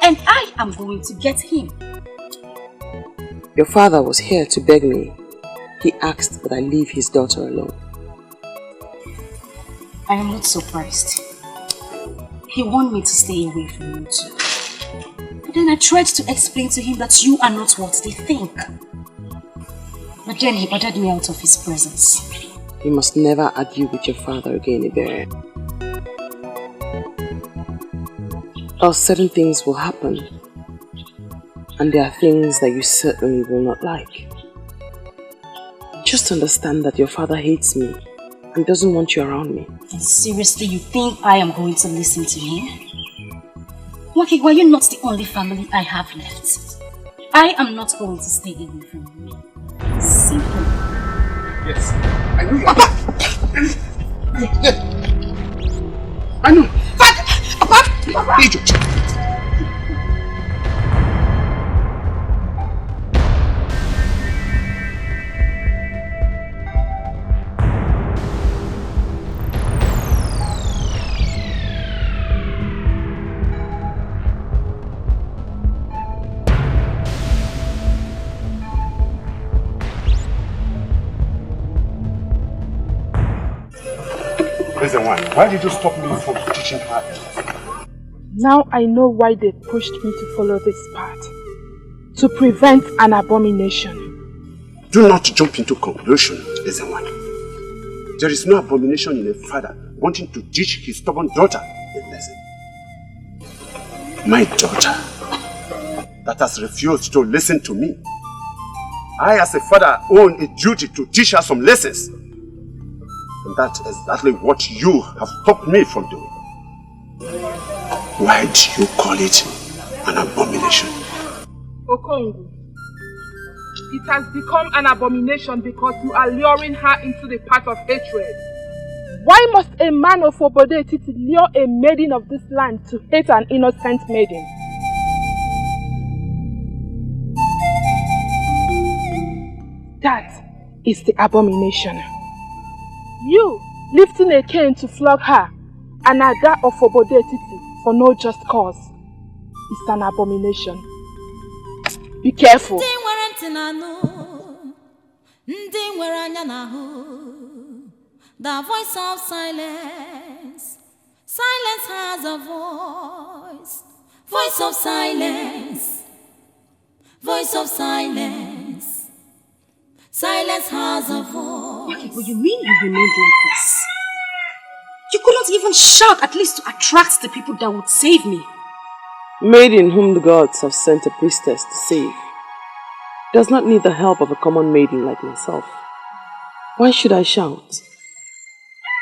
and I am going to get him. Your father was here to beg me. He asked that I leave his daughter alone. I am not surprised. He wanted me to stay away from you too. But then I tried to explain to him that you are not what they think. But then he ordered me out of his presence. You must never argue with your father again, Ebere. Or certain things will happen. And there are things that you certainly will not like. Just understand that your father hates me and doesn't want you around me. And seriously, you think I am going to listen to him? Waki, were you not the only family I have left? I am not going to stay away from you. Simple. Yes. I know. I know. Papa! Idiot! Listen, why did you stop me from teaching her? Now I know why they pushed me to follow this path. To prevent an abomination. Do not jump into conclusions, listen, There is no abomination in a father wanting to teach his stubborn daughter a lesson. My daughter, that has refused to listen to me. I, as a father, own a duty to teach her some lessons. And that's exactly what you have stopped me from doing. Why do you call it an abomination? Okongu, it has become an abomination because you are luring her into the path of hatred. Why must a man of Obodetiti lure a maiden of this land to hate an innocent maiden? That is the abomination. You lifting a cane to flog her and Ada of Obodetiti for no just cause is an abomination. Be careful. The voice of silence. Silence has a voice. Voice of silence. Voice of silence. Silence has a voice. Okay, but you mean you remained like this? You couldn't even shout, at least to attract the people that would save me. Maiden whom the gods have sent a priestess to save does not need the help of a common maiden like myself. Why should I shout?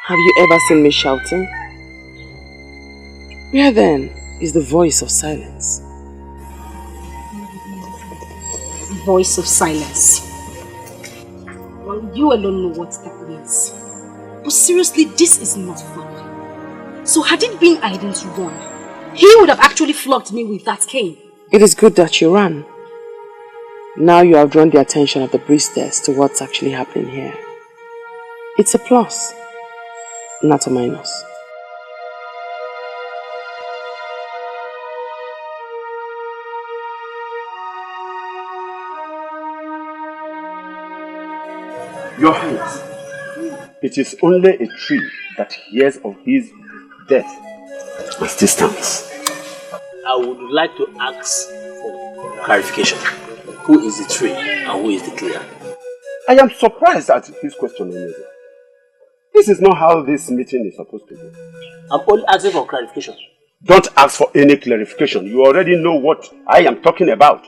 Have you ever seen me shouting? Where then is the voice of silence? Voice of silence. Well, you alone know what that means. But seriously, this is not fun. So had it been I didn't run, he would have actually flogged me with that cane. It is good that you ran. Now you have drawn the attention of the priestess to what's actually happening here. It's a plus, not a minus. Your Highness, it is only a tree that hears of his death and still stands. I would like to ask for clarification. Who is the tree and who is the clear? I am surprised at his question, Onyego. This is not how this meeting is supposed to go. I'm only asking for clarification. Don't ask for any clarification. You already know what I am talking about.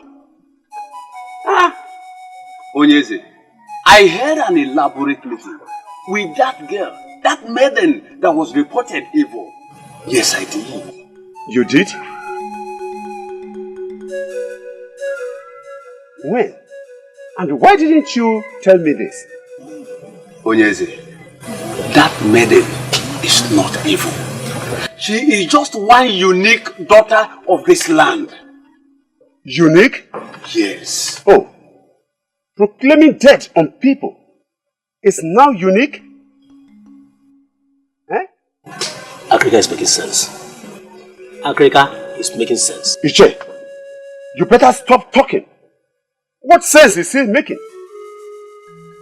Onyeze, I had an elaborate meeting with that girl, that maiden that was reported evil. Yes, I did. You did? When? And why didn't you tell me this? Onyeze, that maiden is not evil. She is just one unique daughter of this land. Unique? Yes. Oh, proclaiming death on people is now unique? Eh? Akrika is making sense. Akrika is making sense. Iche, you better stop talking. What sense is he making?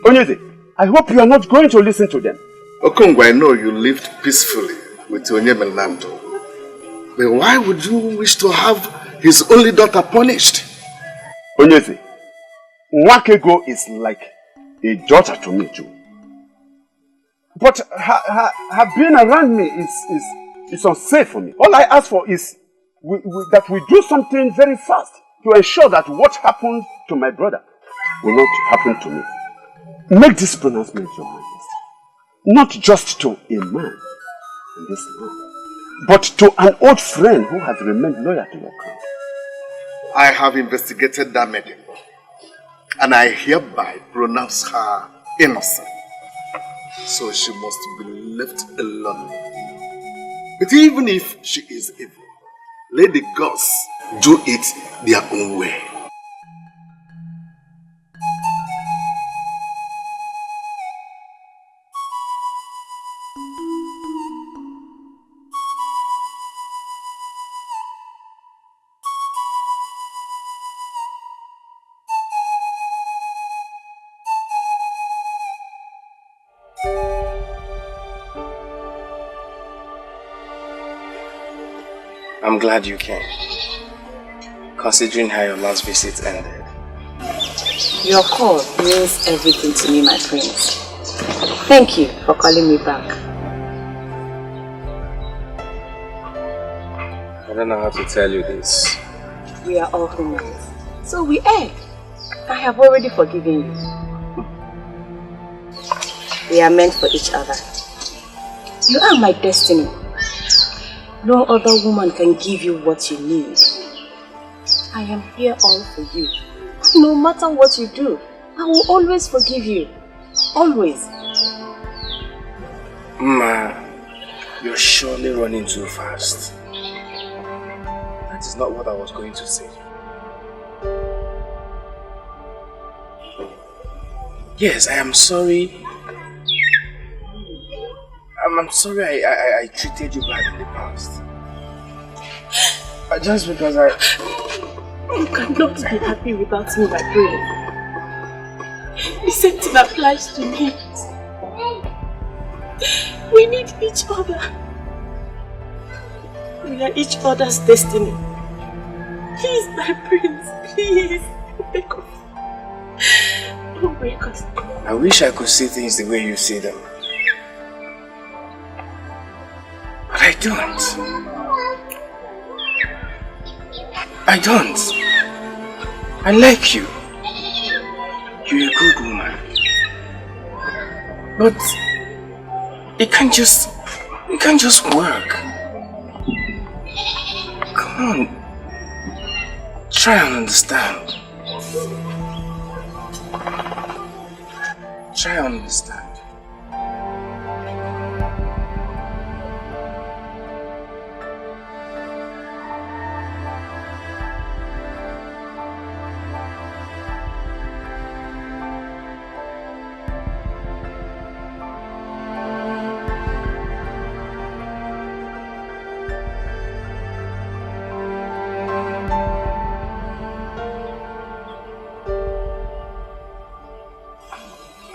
Onyeze, I hope you are not going to listen to them. Okongwu, I know you lived peacefully with Onyemilando. But why would you wish to have his only daughter punished? Onyeze, Nwakego is like a daughter to me too. But her being around me is unsafe for me. All I ask for is that we do something very fast to ensure that what happened to my brother will not happen to me. Make this pronouncement, Your Highness. Not just to a man in this land, but to an old friend who has remained loyal to your crown. I have investigated that maiden, and I hereby pronounce her innocent. So she must be left alone. But even if she is evil, let the gods do it their own way. I'm glad you came, considering how your last visit ended. Your call means everything to me, my prince. Thank you for calling me back. I don't know how to tell you this. We are all humans, so we err. I have already forgiven you. We are meant for each other. You are my destiny. No other woman can give you what you need. I am here all for you. No matter what you do, I will always forgive you. Always. Ma, you're surely running too fast. That is not what I was going to say. Yes, I am sorry. I'm sorry I treated you bad in the past. Just because You cannot be happy without me, my brain. The same thing applies to me. We need each other. We are each other's destiny. Please, my prince, please. Wake up. Don't wake us. I wish I could see things the way you see them. But I don't. I don't. I like you. You're a good woman. But it can't just work. Come on. Try and understand. Try and understand.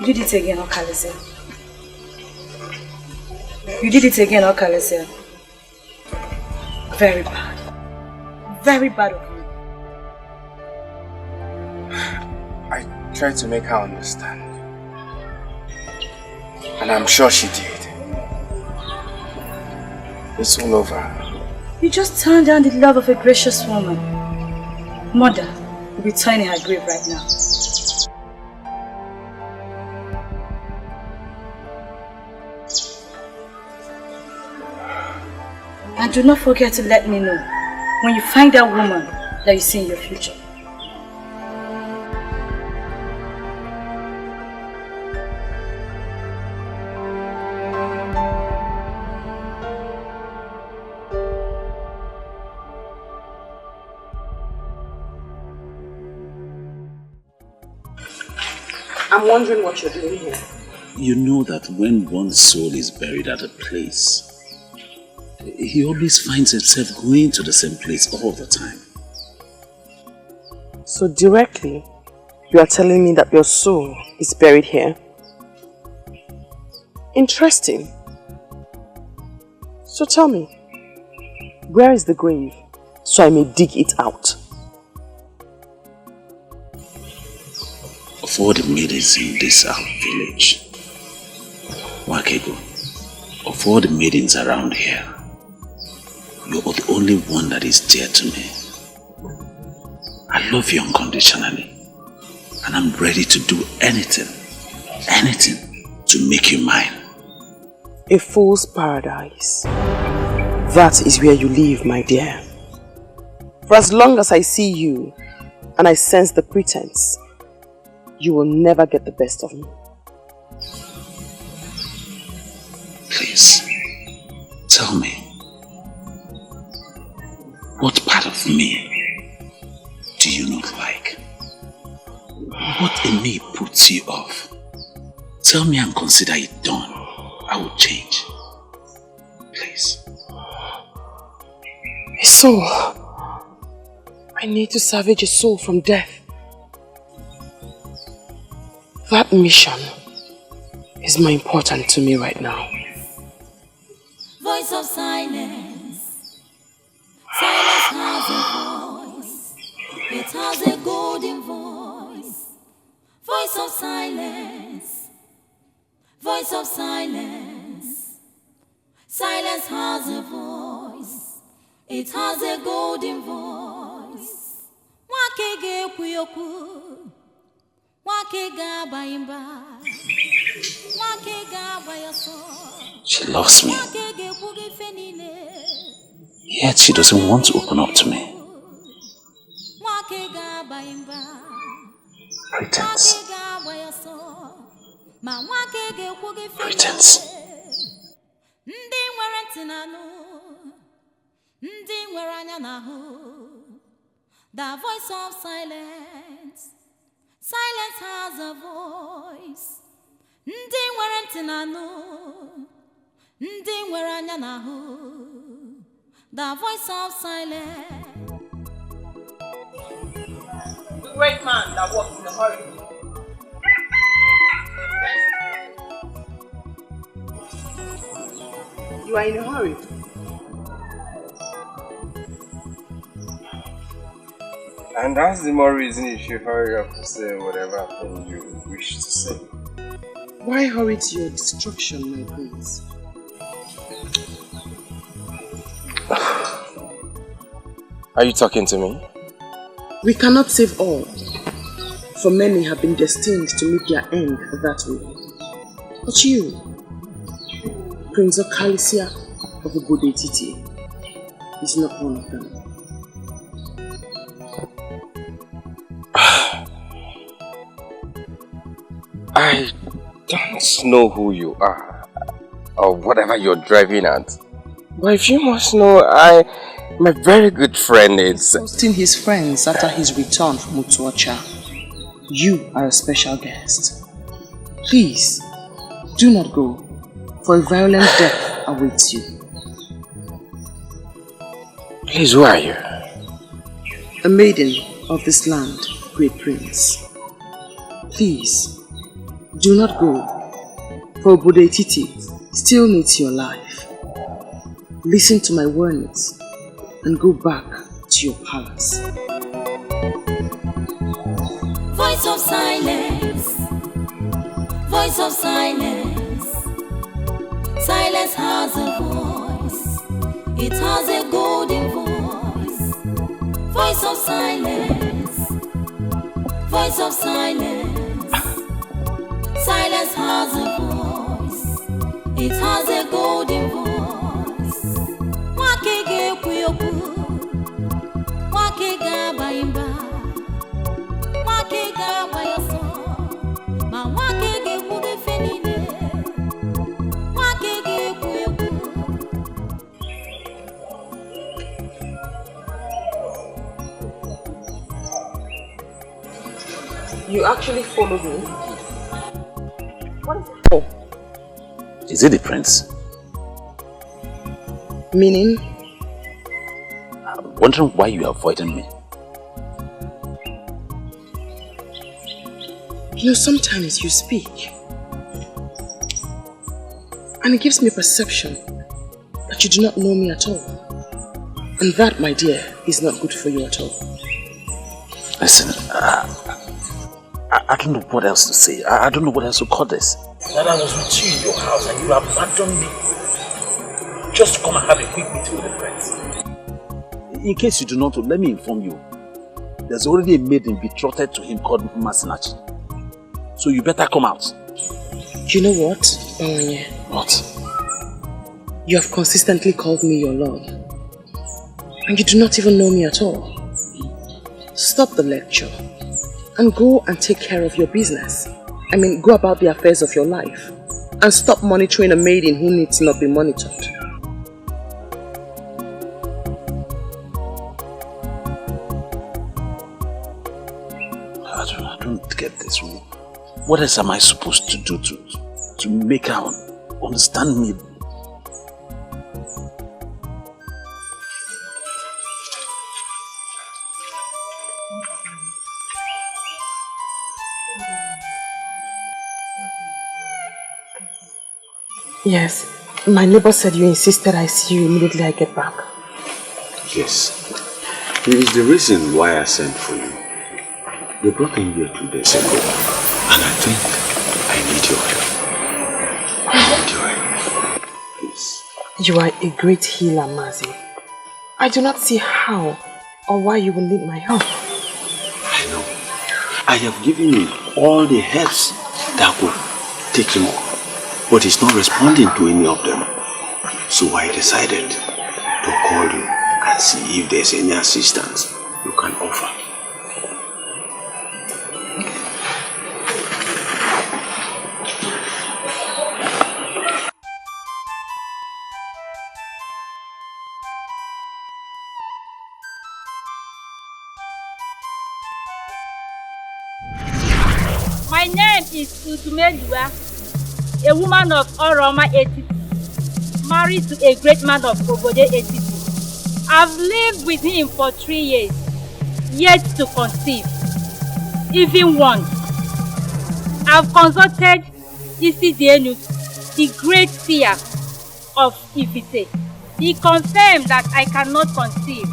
You did it again, Okali. You did it again, Okali. Very bad. Very bad of you. I tried to make her understand. And I'm sure she did. It's all over. You just turned down the love of a gracious woman. Mother will be turning her grave right now. And do not forget to let me know when you find that woman that you see in your future. I'm wondering what you're doing here. You know that when one's soul is buried at a place, he always finds himself going to the same place all the time. So directly, you are telling me that your soul is buried here? Interesting. So tell me, where is the grave so I may dig it out? Of all the maidens in this our village, Wakego, of all the maidens around here, you're the only one that is dear to me. I love you unconditionally, and I'm ready to do anything to make you mine. A fool's paradise. That is where you live, my dear. For as long as I see you and I sense the pretense, you will never get the best of me. Please, tell me, what part of me do you not like? What in me puts you off? Tell me and consider it done. I will change. Please. A soul. I need to salvage a soul from death. That mission is more important to me right now. Voice of silence. Silence has a voice. It has a golden voice. Voice of silence. Voice of silence. Silence has a voice. It has a golden voice. Wakege kuyoku. Wakega bayimba. Wakega bayaso. She loves me, yet she doesn't want to open up to me. Pretense. Pretense. The voice of silence. Silence has a voice. Ndị nwere ntị na-anụ, ndị nwere anya na-ahụ, the voice of silence. The great man that walks in a hurry. You are in a hurry. And that's the more reason you should hurry up to say whatever thing you wish to say. Why hurry to your destruction, my prince? Are you talking to me? We cannot save all, for many have been destined to meet their end that way. But you, Prince Okoli of Obodetiti, is not one of them. I don't know who you are, or whatever you're driving at. But if you must know, my very good friend is... Hosting his friends after his return from Utuacha. You are a special guest. Please, do not go, for a violent death awaits you. Please, who are you? A maiden of this land, great prince. Please, do not go, for Obodetiti still needs your life. Listen to my words and go back to your palace. Voice of silence, voice of silence. Silence has a voice, it has a golden voice. Voice of silence, voice of silence. Silence has a voice, it has a golden voice. Wakege kuyoku, wakega baimba, wakega bayoso, ma wakege kude fenine, wakege kuyoku. You actually followed me? What is it for? Is it the prince? Meaning? I'm wondering why you are avoiding me. You know, sometimes you speak and it gives me a perception that you do not know me at all. And that, my dear, is not good for you at all. Listen, I don't know what else to say. I don't know what else to call this. That I was with you in your house and you abandoned me just to come and have a quick meeting with the prince. In case you do not know, let me inform you. There's already a maiden betrothed to him called Masinachi. So you better come out. You know what, Bawanye? What? You have consistently called me your love. And you do not even know me at all. Stop the lecture and go and take care of your business. I mean, go about the affairs of your life and stop monitoring a maiden who needs not be monitored. I don't get this. What else am I supposed to do to make her understand me? Yes, my neighbor said you insisted I see you immediately I get back. Yes. It is the reason why I sent for you. They brought him here 2 days ago, and I think I need your help. I need your help. Please. You are a great healer, Mazi. I do not see how or why you will need my help. I know. I have given him all the helps that could take him off, but he's not responding to any of them. So I decided to call you and see if there's any assistance you can offer. My name is Utumeliwa. a woman of Oroma Etiti, married to a great man of Obode Etiti. I've lived with him for 3 years, yet to conceive, even once. I've consulted Isi Dienu, the great seer of Ifite. He confirmed that I cannot conceive,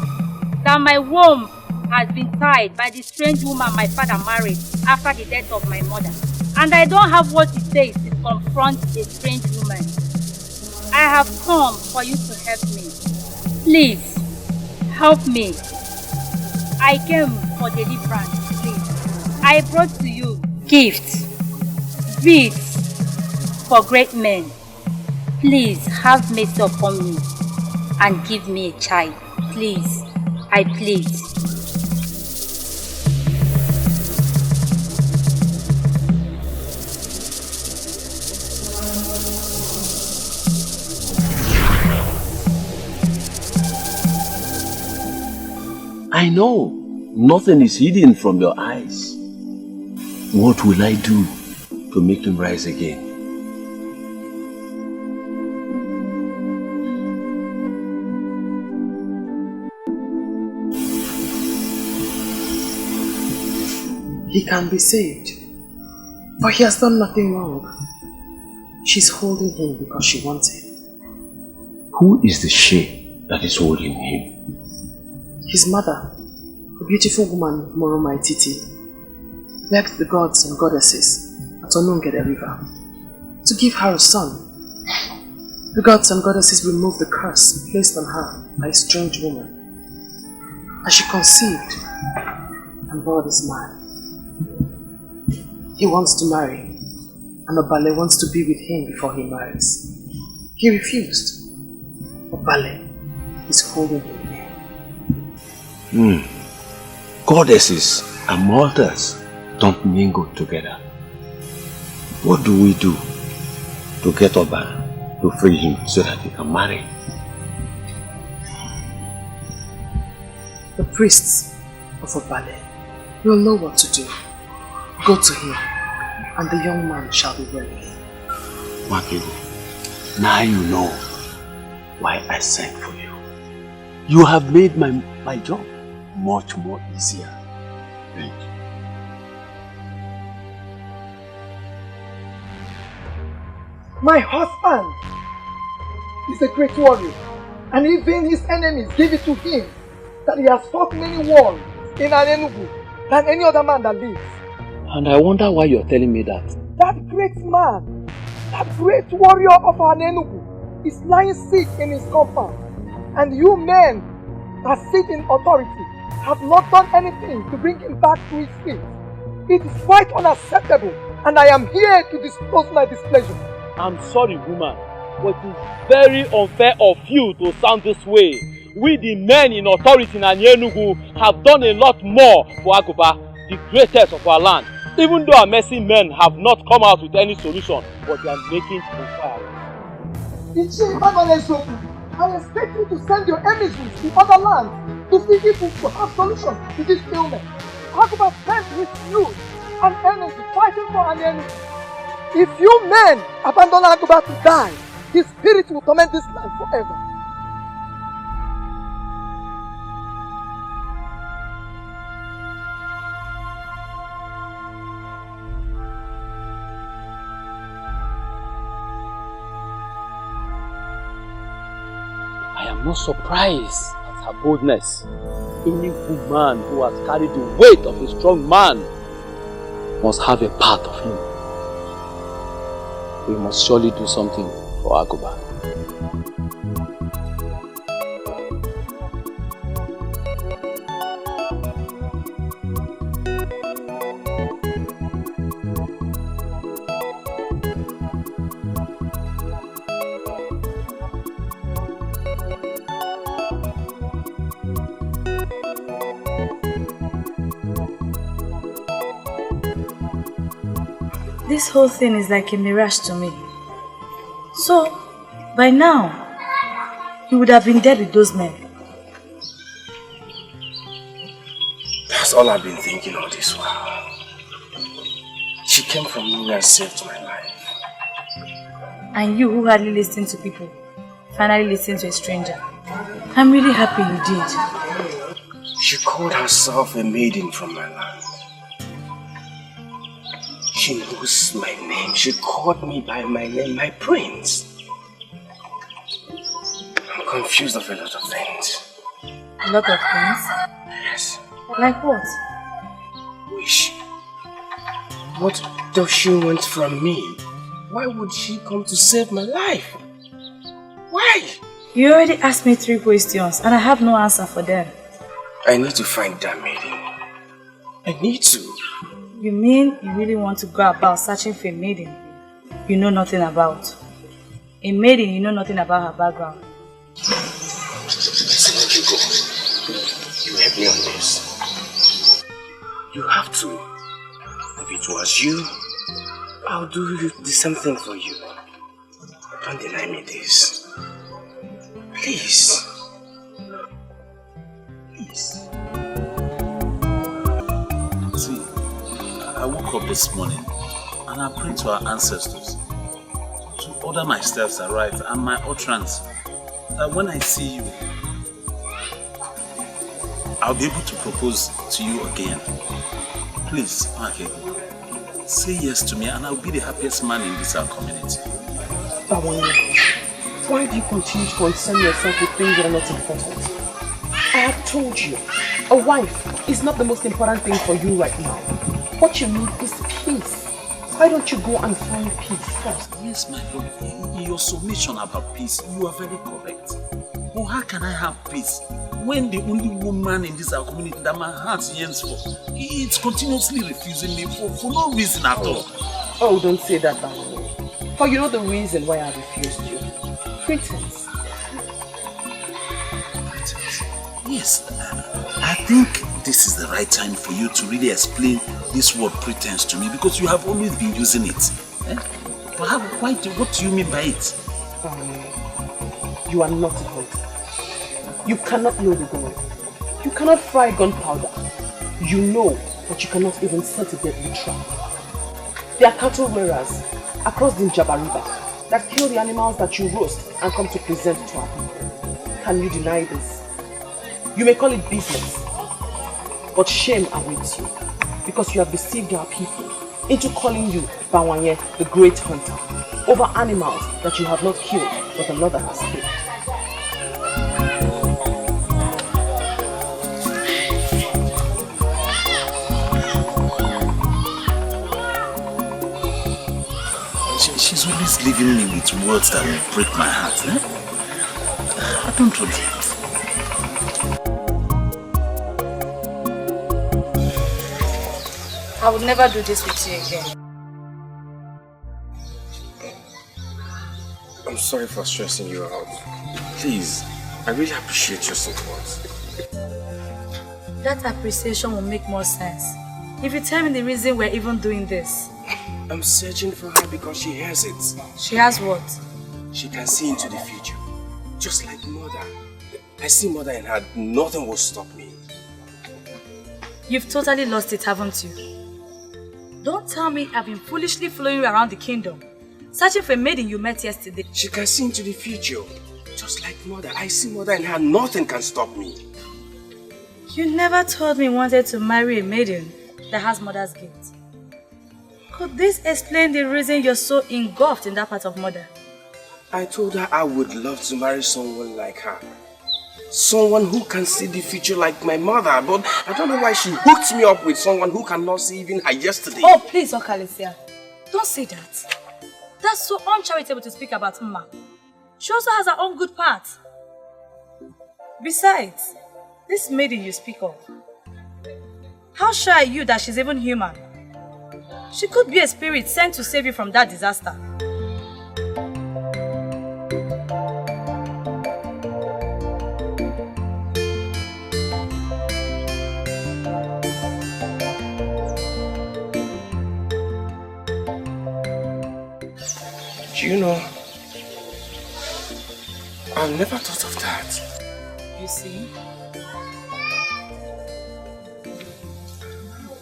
that my womb has been tied by the strange woman my father married after the death of my mother. And I don't have what it takes to confront a strange woman. I have come for you to help me. Please, help me. I came for deliverance, please. I brought to you gifts, beads for great men. Please have mercy upon me and give me a child. Please, I plead. I know nothing is hidden from your eyes. What will I do to make him rise again? He can be saved, but he has done nothing wrong. She's holding him because she wants him. Who is the she that is holding him? His mother, a beautiful woman, Moroma Etiti, begged the gods and goddesses at Onungede River to give her a son. The gods and goddesses removed the curse placed on her by a strange woman. As she conceived and bore this man, he wants to marry, and Obale wants to be with him before he marries. He refused. Obale is holding him. Goddesses and mortals don't mingle together. What do we do to get Oba to free him so that he can marry? The priests of Obale will know what to do. Go to him, and the young man shall be well again. Makigo, now you know why I sent for you. You have made my job much more easier. Thank you. My husband is a great warrior, and even his enemies give it to him that he has fought many wars in Anenugu than any other man that lives. And I wonder why you're telling me that. That great man, that great warrior of Anenugu is lying sick in his compound, and you men that sit in authority have not done anything to bring him back to his feet. It is quite unacceptable, and I am here to disclose my displeasure. I'm sorry, woman, but it's very unfair of you to sound this way. We, the men in authority in Anenugu, have done a lot more for Aguba, the greatest of our land. Even though our mercy men have not come out with any solution, but they are making inquiries. I expect you to send your emissaries to other lands to see if we could have solutions to this ailment. Aguba spent his youth and energy fighting for an enemy. If you men abandon Aguba to die, his spirit will torment this land forever. I am not surprised at her boldness. Any woman who has carried the weight of a strong man must have a part of him. We must surely do something for Aguba. This whole thing is like a mirage to me. So, by now, he would have been dead with those men. That's all I've been thinking all this while. She came from nowhere and saved my life. And you who hardly listen to people, finally listen to a stranger. I'm really happy you did. She called herself a maiden from my land. She knows my name. She called me by my name, my prince. I'm confused of a lot of things. A lot of things? Yes. Like what? Wish. What does she want from me? Why would she come to save my life? Why? You already asked me 3 questions and I have no answer for them. I need to find that maiden. I need to. You mean you really want to go about searching for a maiden you know nothing about? A maiden you know nothing about her background? Listen, let you go. You help me on this. You have to. If it was you, I'll do the same thing for you. Don't deny me this. Please. Please. See, I woke up this morning and I prayed to our ancestors to order my steps aright and my utterance, that when I see you, I'll be able to propose to you again. Please, okay, say yes to me and I'll be the happiest man in this our community. Why do you continue to concern yourself with things that are not important? I have told you, a wife is not the most important thing for you right now. What you need is peace. Why don't you go and find peace first? Yes, my lord, in your submission about peace, you are very correct. But how can I have peace when the only woman in this our community that my heart yearns for, it's continuously refusing me for no reason at all? Oh, don't say that, Baron. For you know the reason why I refused you. Pretense. Pretense? Yes, I think this is the right time for you to really explain this word pretense to me, because you have always been using it. But what do you mean by it? You are not a hunter. You cannot know the gun. You cannot fry gunpowder. You know, but you cannot even set a deadly trap. There are cattle rearers across the Njaba River that kill the animals that you roast and come to present to our people. Can you deny this? You may call it business, but shame awaits you, because you have deceived our people into calling you Bawanye, the great hunter, over animals that you have not killed, but another has killed. She's always leaving me with words that will break my heart. I don't want it. I would never do this with you again. I'm sorry for stressing you out. Please, I really appreciate your support. That appreciation will make more sense if you tell me the reason we're even doing this. I'm searching for her because she has it. She has what? She can see into the future. Just like mother. I see mother in her. Nothing will stop me. You've totally lost it, haven't you? Don't tell me I've been foolishly following you around the kingdom, searching for a maiden you met yesterday. She can see into the future. Just like mother. I see mother in her. Nothing can stop me. You never told me you wanted to marry a maiden that has mother's guilt. Could this explain the reason you're so engulfed in that part of mother? I told her I would love to marry someone like her. Someone who can see the future like my mother, but I don't know why she hooked me up with someone who cannot see even her yesterday. Oh, please, Okali, don't say that. That's so uncharitable to speak about Mma. She also has her own good part. Besides, this maiden you speak of, how sure are you that she's even human? She could be a spirit sent to save you from that disaster. Do you know, I've never thought of that. You see?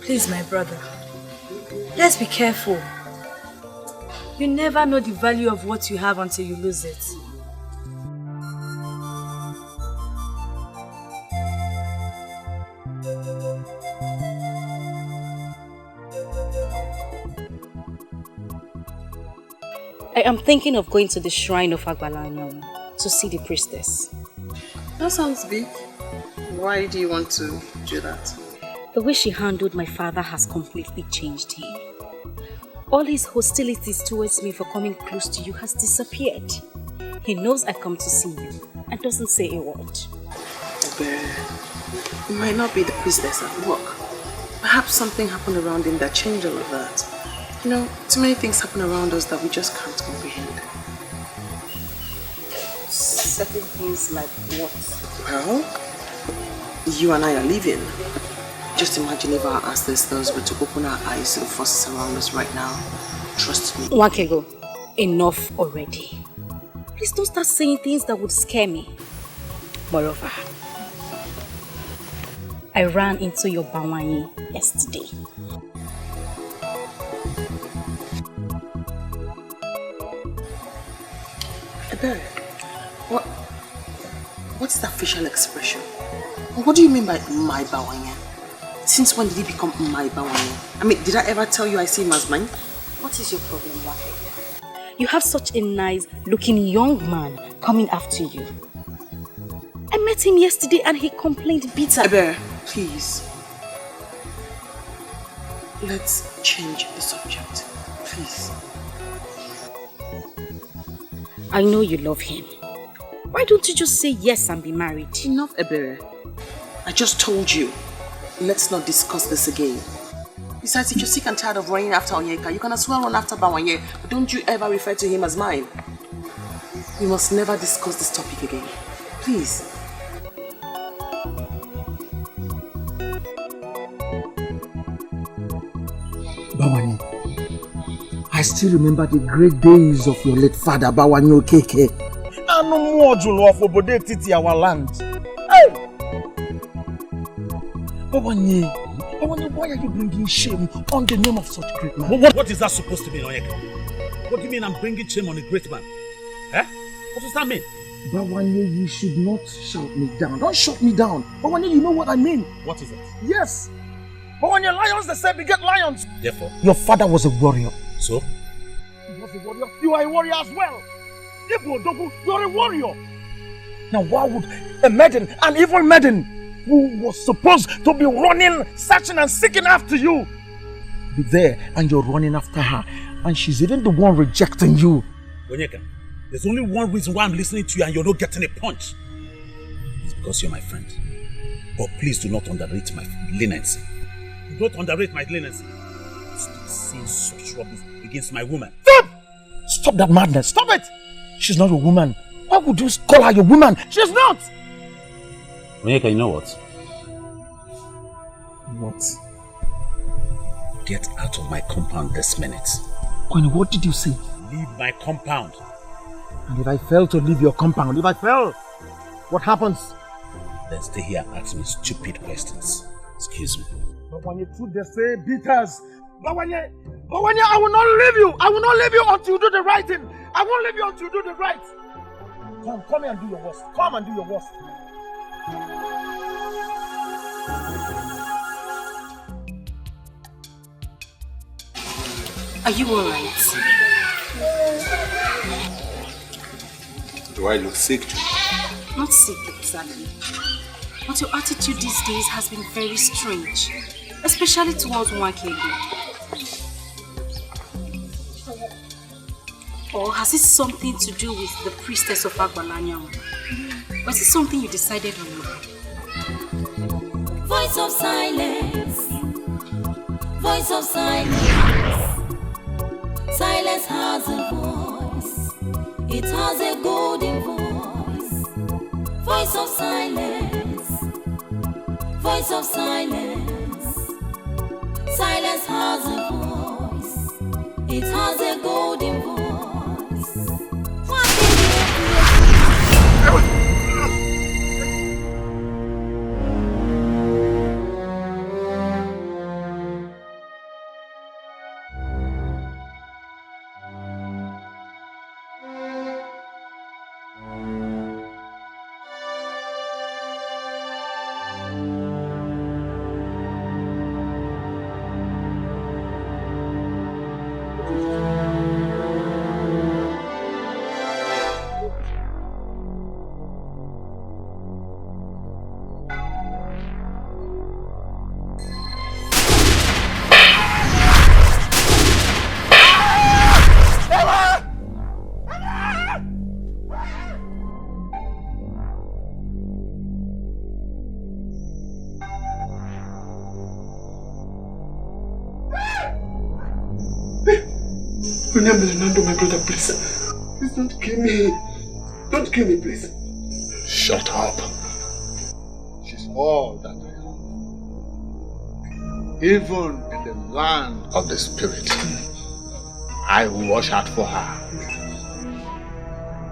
Please, my brother, let's be careful. You never know the value of what you have until you lose it. I am thinking of going to the shrine of Agbalanyam to see the priestess. That sounds big. Why do you want to do that? The way she handled my father has completely changed him. All his hostilities towards me for coming close to you has disappeared. He knows I come to see you and doesn't say a word. But it might not be the priestess at work. Perhaps something happened around him that changed all of that. You know, too many things happen around us that we just can't comprehend. Certain things like what? Well, you and I are leaving. Just imagine if our ancestors were to open our eyes to the forces around us right now. Trust me. Wakego, enough already. Please don't start saying things that would scare me. Moreover, I ran into your Bawanye yesterday. Ebere, what's that facial expression? What do you mean by my Bawanye? Since when did he become my Bawanye? I mean, did I ever tell you I see him as mine? What is your problem, Wake? You have such a nice looking young man coming after you. I met him yesterday and he complained bitter. Ebere, please. Let's change the subject, please. I know you love him. Why don't you just say yes and be married? Enough, Ebere. I just told you. Let's not discuss this again. Besides, if you're sick and tired of running after Onyeka, you can as well run after Bawanye, but don't you ever refer to him as mine. We must never discuss this topic again. Please. Bawanye, I still remember the great days of your late father, Bawanye Okeke. And no more Julu of Obode Titi, our land. Hey! Bawanye, why are you bringing shame on the name of such great man? What is that supposed to mean, Onyeka? What do you mean I'm bringing shame on a great man? Eh? What does that mean? Bawanye, you should not shout me down. Don't shout me down. Bawanye, you know what I mean. What is it? Yes. Bawanye, lions, they say, beget lions. Therefore? Your father was a warrior. So? He was a warrior. You are a warrior as well. Igbo Dogu, you are a warrior. Now why would a maiden, an evil maiden, who was supposed to be running, searching and seeking after you, be there and you're running after her, and she's even the one rejecting you? Onyeka, there's only one reason why I'm listening to you and you're not getting a punch. It's because you're my friend. But please do not underrate my leniency. Do not underrate my leniency. Stop saying such rubbish against my woman. Stop! Stop that madness. Stop it! She's not a woman. Why would you call her your woman? She's not! Onyeka, you know what? What? Get out of my compound this minute. Kwani, what did you say? Leave my compound. And if I fail to leave your compound, if I fail, what happens? Then stay here and ask me stupid questions. Excuse me. But when you two they say beaters, Bawanye, I will not leave you. I will not leave you until you do the right thing. I won't leave you until you do the right. Come here and do your worst. Come and do your worst. Are you alright? Do I look sick? Not sick exactly. But your attitude these days has been very strange. Especially towards Wakego. Or has it something to do with the priestess of Agbalanyam? Or is it something you decided on? Voice of silence. Voice of silence. Silence has a voice. It has a golden voice. Voice of silence. Voice of silence. Silence has a voice. It has a golden voice. Fernando, my brother, please. Please don't kill me. Don't kill me, please. Shut up. She's all that I am. Even in the land of the spirit, I will watch out for her.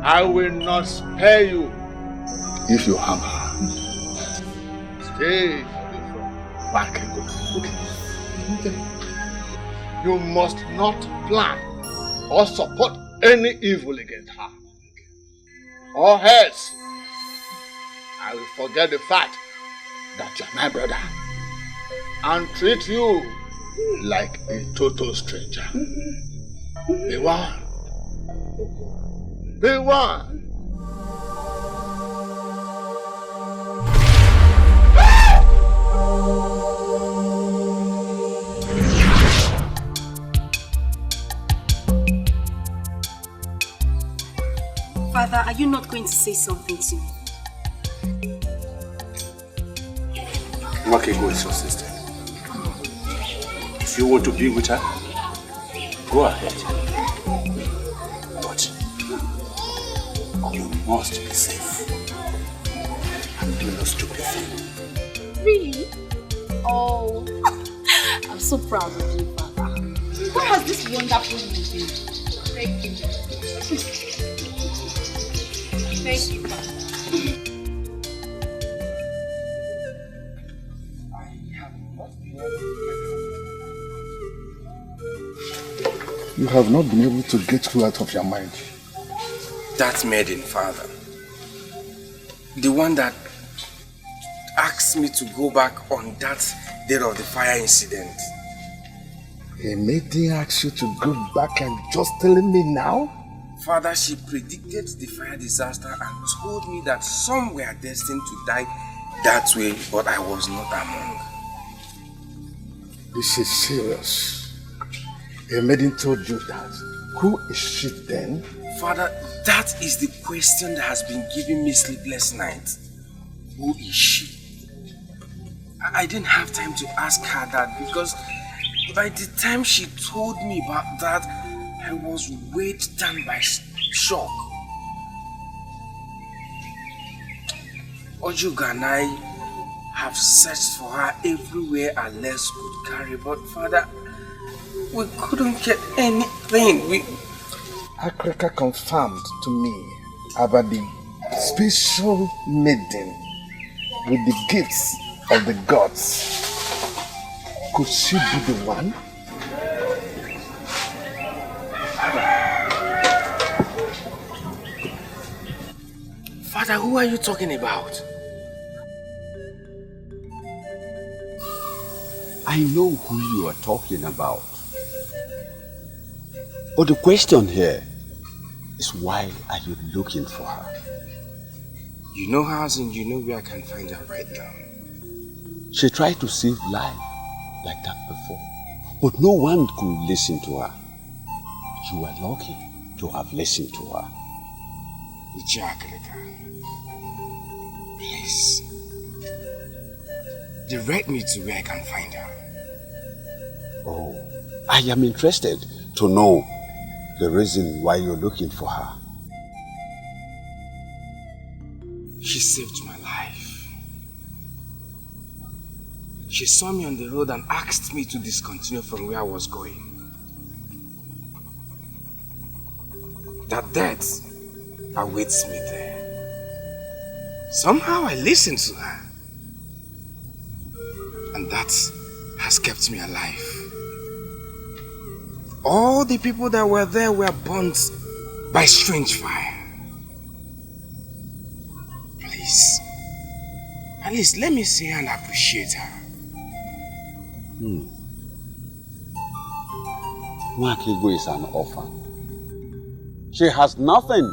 I will not spare you if you harm her. Stay away from back. Okay. You must not plan or support any evil against her. Or else, I will forget the fact that you're my brother and treat you like a total stranger. Be one. Be one. Father, are you not going to say something to me? Maki, go with your sister. If you want to be with her, go ahead. But you must be safe. And do no stupid thing. Really? Oh, I'm so proud of you, Father. What has this wonderful news been? Thank you. Thank you, Father. You have not been able to get her out of your mind. That maiden, Father. The one that asked me to go back on that day of the fire incident. A maiden asked you to go back and just telling me now? Father, she predicted the fire disaster and told me that some were destined to die that way, but I was not among. This is serious. A maiden told you that. Who is she then? Father, that is the question that has been giving me sleepless nights. Who is she? I didn't have time to ask her that because by the time she told me about that, I was weighed down by shock. Ojuga and I have searched for her everywhere our legs could carry, but Father, we couldn't get anything. Akreka confirmed to me about the special maiden with the gifts of the gods. Could she be the one? Father, who are you talking about? I know who you are talking about. But the question here is, why are you looking for her? You know her, and you know where I can find her right now. She tried to save life like that before, but no one could listen to her. You were lucky to have listened to her. Please, direct me to where I can find her. Oh, I am interested to know the reason why you're looking for her. She saved my life. She saw me on the road and asked me to discontinue from where I was going. That death awaits me there. Somehow I listened to her. And that has kept me alive. All the people that were there were burnt by strange fire. Please, at least let me see her and appreciate her. Nwakigo is an orphan. She has nothing.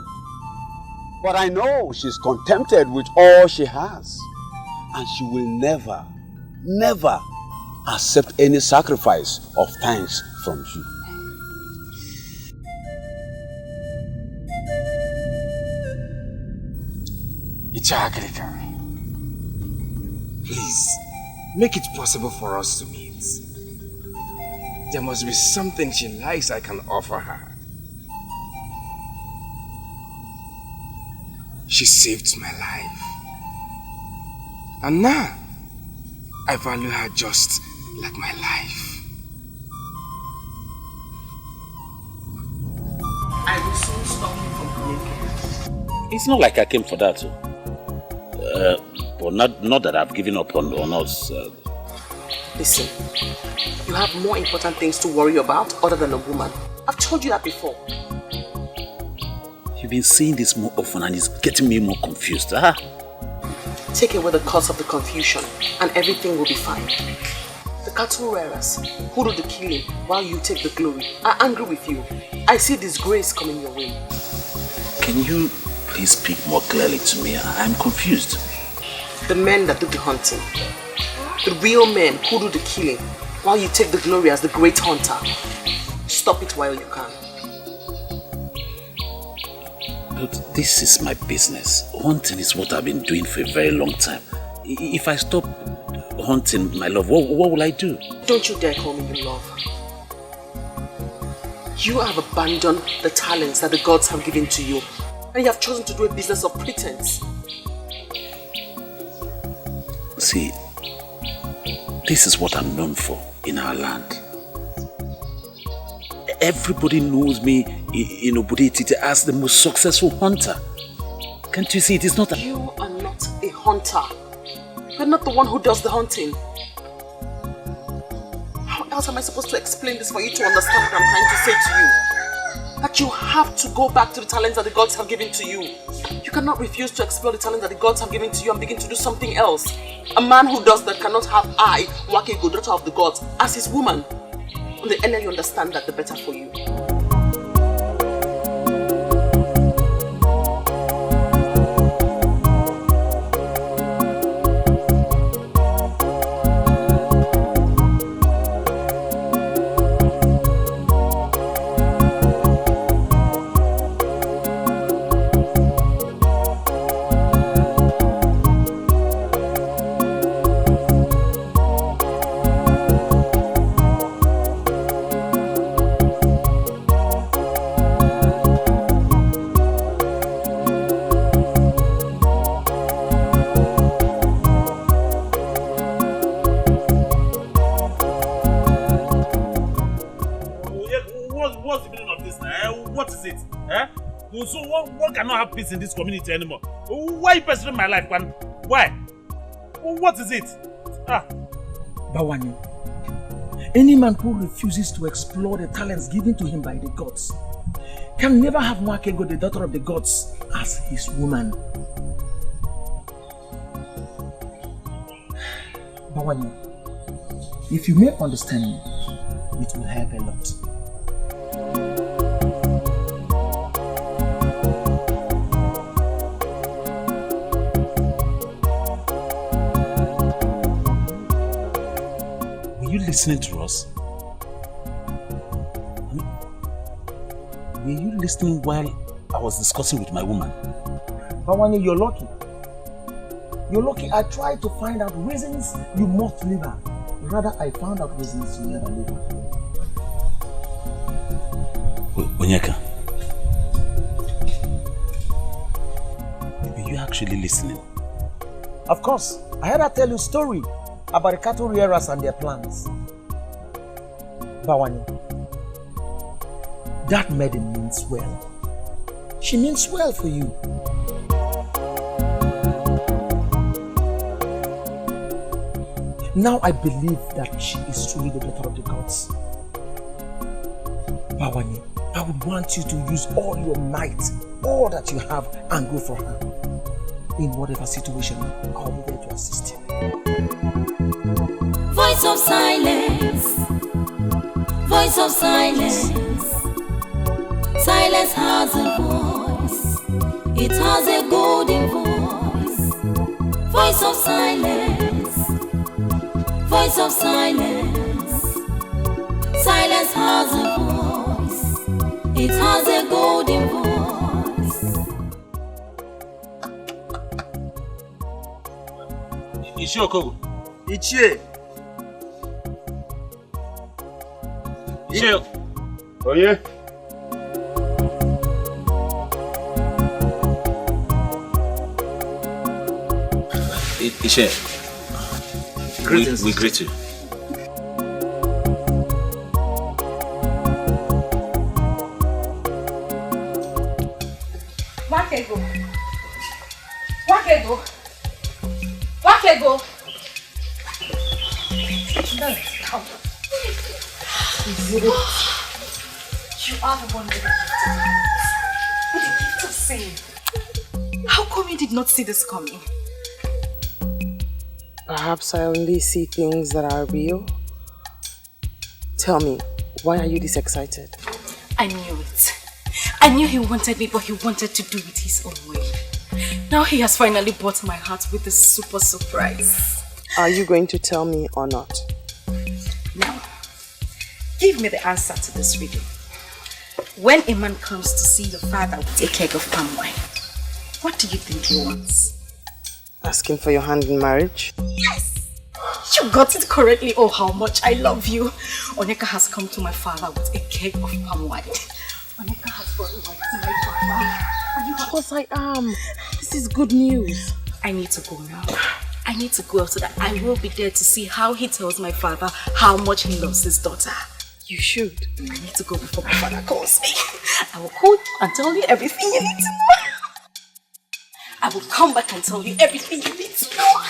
But I know she's contented with all she has. And she will never, never accept any sacrifice of thanks from you. Ichakrika, please, make it possible for us to meet. There must be something she likes I can offer her. She saved my life. And now, I value her just like my life. I will soon stop you from coming. It's not like I came for that. But not that I've given up on us. Listen, you have more important things to worry about other than a woman. I've told you that before. You've been saying this more often and it's getting me more confused. Huh? Take away the cause of the confusion and everything will be fine. The cattle rearers who do the killing while you take the glory are angry with you. I see disgrace coming your way. Can you please speak more clearly to me? I'm confused. The men that do the hunting. The real men who do the killing while you take the glory as the great hunter. Stop it while you can. But this is my business. Hunting is what I've been doing for a very long time. If I stop hunting, my love, what will I do? Don't you dare call me your love. You have abandoned the talents that the gods have given to you, and you have chosen to do a business of pretense. See, this is what I'm known for in our land. Everybody knows me in Obodetiti as the most successful hunter. Can't you see it is not You are not a hunter. You're not the one who does the hunting. How else am I supposed to explain this for you to understand what I'm trying to say to you? That you have to go back to the talents that the gods have given to you. You cannot refuse to explore the talents that the gods have given to you and begin to do something else. A man who does that cannot have I, Wakego, daughter of the gods, as his woman. And the earlier you understand that, the better for you. So one cannot have peace in this community anymore. Why are you pursuing my life, man? Why? What is it? Bawani, any man who refuses to explore the talents given to him by the gods can never have Mwakego, the daughter of the gods, as his woman. Bawani, if you may understand me, it will help a lot. Listening to us? Were you listening while I was discussing with my woman? Bawani, you're lucky. You're lucky. I tried to find out reasons you must leave her. Rather, I found out reasons you never leave her. Onyeka, were you actually listening? Of course. I heard her tell you a story about the cattle rearers and their plans. Bawani, that maiden means well. She means well for you. Now I believe that she is truly the daughter of the gods. Bawani, I would want you to use all your might, all that you have, and go for her. In whatever situation, I'll be there to assist you. Voice of silence. Voice of silence. Silence has a voice. It has a golden voice. Voice of silence. Voice of silence. Silence has a voice. It has a golden voice. Ishi Okogo. Ichie. Ichie. Oh yeah. Ishe, we greet you. Wakego. You are the one with the gift. With the gift of saying. How come you did not see this coming? Perhaps I only see things that are real. Tell me, why are you this excited? I knew it. I knew he wanted me, but he wanted to do it his own way. Now he has finally bought my heart with a super surprise. Are you going to tell me or not? Now, give me the answer to this riddle. When a man comes to see your father with a keg of palm wine, what do you think he wants? Asking for your hand in marriage? Yes! You got it correctly. Oh, how much I love you. Onyeka has come to my father with a keg of palm wine. Onyeka has brought wine to my father. Of course I am. This is good news. I need to go now. I need to go so that I will be there to see how he tells my father how much he loves his daughter. You should. I need to go before my father calls me. I will call you and tell you everything you need to know. I will come back and tell you everything you need to know.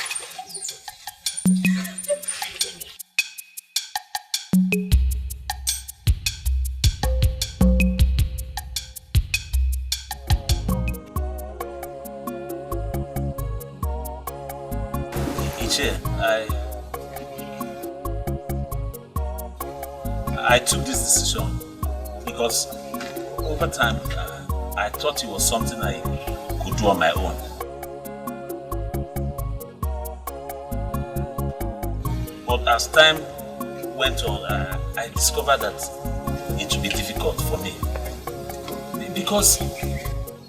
I took this decision because over time I thought it was something I could do on my own. But as time went on, I discovered that it would be difficult for me because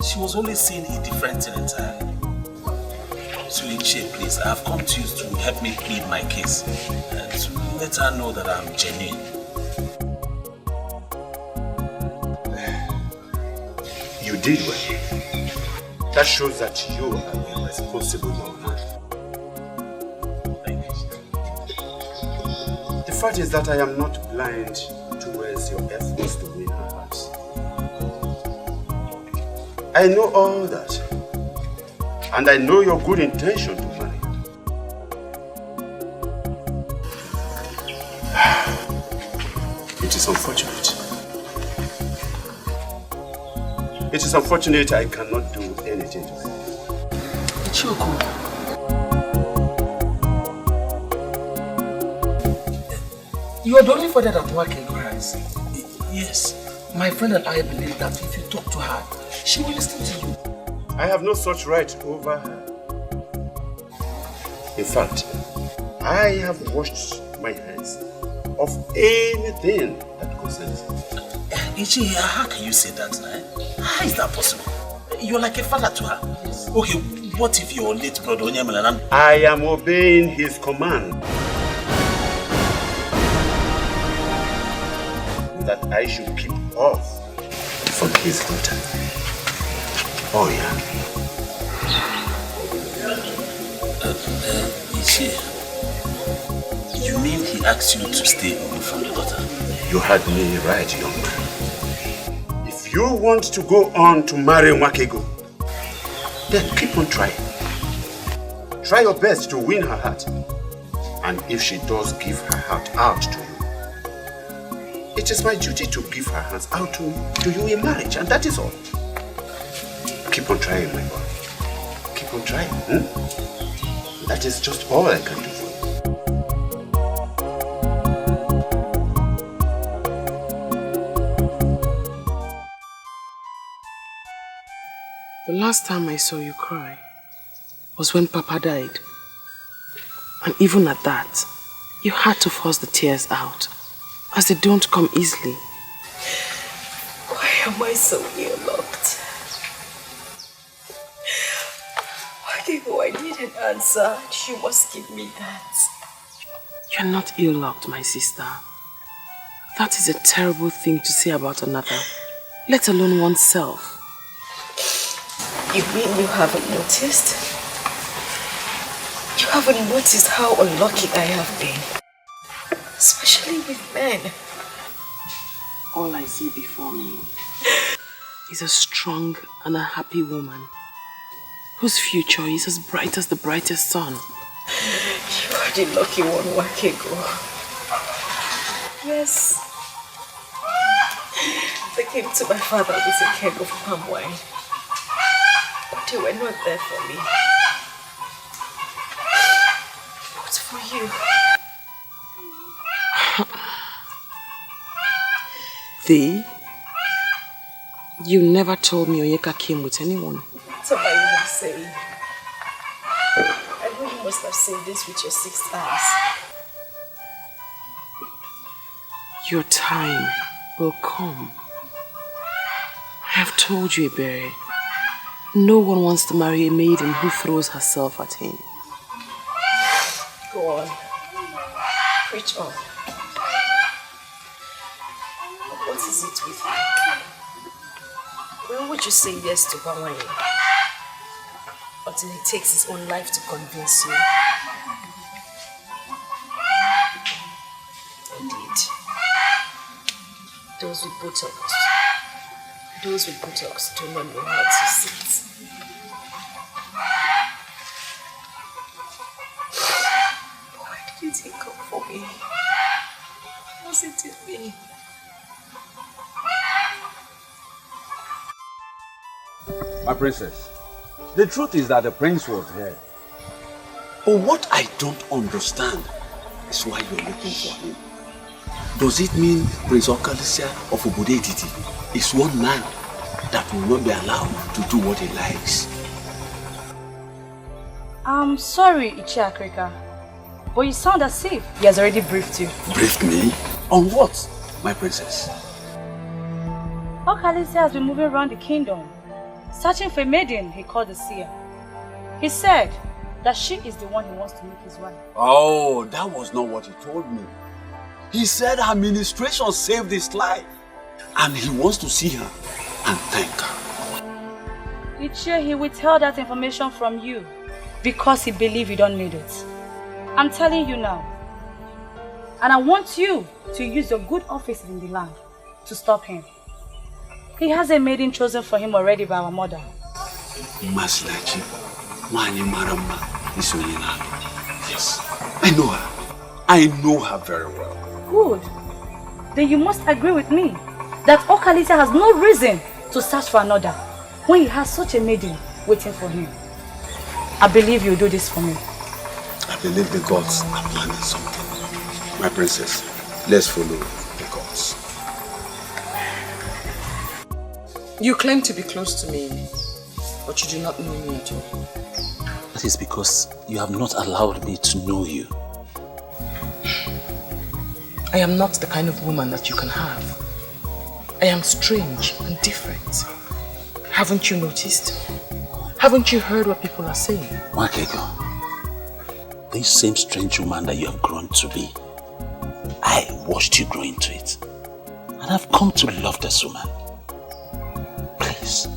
she was always seeing a different thing entirely. So Ichie, please, I have come to you to help me plead my case and to let her know that I'm genuine. You did well. That shows that you are a responsible young man. Thank you. The fact is that I am not blind towards your efforts to win her heart. I know all that. And I know your good intention to marry. It is unfortunate. It is unfortunate I cannot do anything to help. Choko. You are the only father that Wakego has. Yes. My friend and I believe that if you talk to her, she will listen to you. I have no such right over her. In fact, I have washed my hands of anything that concerns her. Ichie, how can you say that now? How is that possible? You're like a father to her. Yes. Okay, what if your late brother Onyemelanan? I am obeying his command. That I should keep off from his daughter. Oh yeah. Ichie, you mean he asked you to stay away from your daughter? You had me right, young man. If you want to go on to marry Wakego, then keep on trying. Try your best to win her heart. And if she does give her heart out to you, it is my duty to give her hands out to you in marriage, and that is all. Keep on trying, my boy. Keep on trying. That is just all I can do for you. The last time I saw you cry was when Papa died. And even at that, you had to force the tears out, as they don't come easily. Why am I so ear-locked? Wakego, I need an answer. You must give me that. You're not ear-locked, my sister. That is a terrible thing to say about another, let alone oneself. You mean you haven't noticed? You You haven't noticed how unlucky I have been. Especially with men. All I see before me is a strong and a happy woman whose future is as bright as the brightest sun. You are the lucky one, Wakego. Yes. They came to my father with a keg of palm wine. But they were not there for me. But for you. Thee? You never told me Onyeka came with anyone. That's what I would say. I know you must have seen this with your 6 eyes. Your time will come. I have told you, Ebere. No one wants to marry a maiden who throws herself at him. Go on. Preach on. What is it with you? When would you say yes to Bawanye? Until he takes his own life to convince you. Indeed. Those with buttocks do not know how to sit. Why did he come for me? Wasn't it me? My princess, the truth is that the prince was here. But what I don't understand is why you're looking for him. Does it mean Prince Okali of Obodo Etiti is one man that will not be allowed to do what he likes? I'm sorry, Ichi Akrika, but you sound as if he has already briefed you. Briefed me? On what, my princess? Okali has been moving around the kingdom, searching for a maiden he called the seer. He said that she is the one he wants to make his wife. Oh, that was not what he told me. He said her ministration saved his life and he wants to see her and thank her. Ichi, he withheld that information from you because he believed you don't need it. I'm telling you now. And I want you to use your good offices in the land to stop him. He has a maiden chosen for him already by our mother. Maslachi, Wani Marama, yes, I know her. I know her very well. Good. Then you must agree with me that Okali has no reason to search for another when he has such a maiden waiting for him. I believe you'll do this for me. I believe the gods are planning something. My princess, let's follow the gods. You claim to be close to me, but you do not know me at all. That is because you have not allowed me to know you. I am not the kind of woman that you can have. I am strange and different. Haven't you noticed? Haven't you heard what people are saying? Wakego, this same strange woman that you have grown to be, I watched you grow into it. And I've come to love this woman. Please,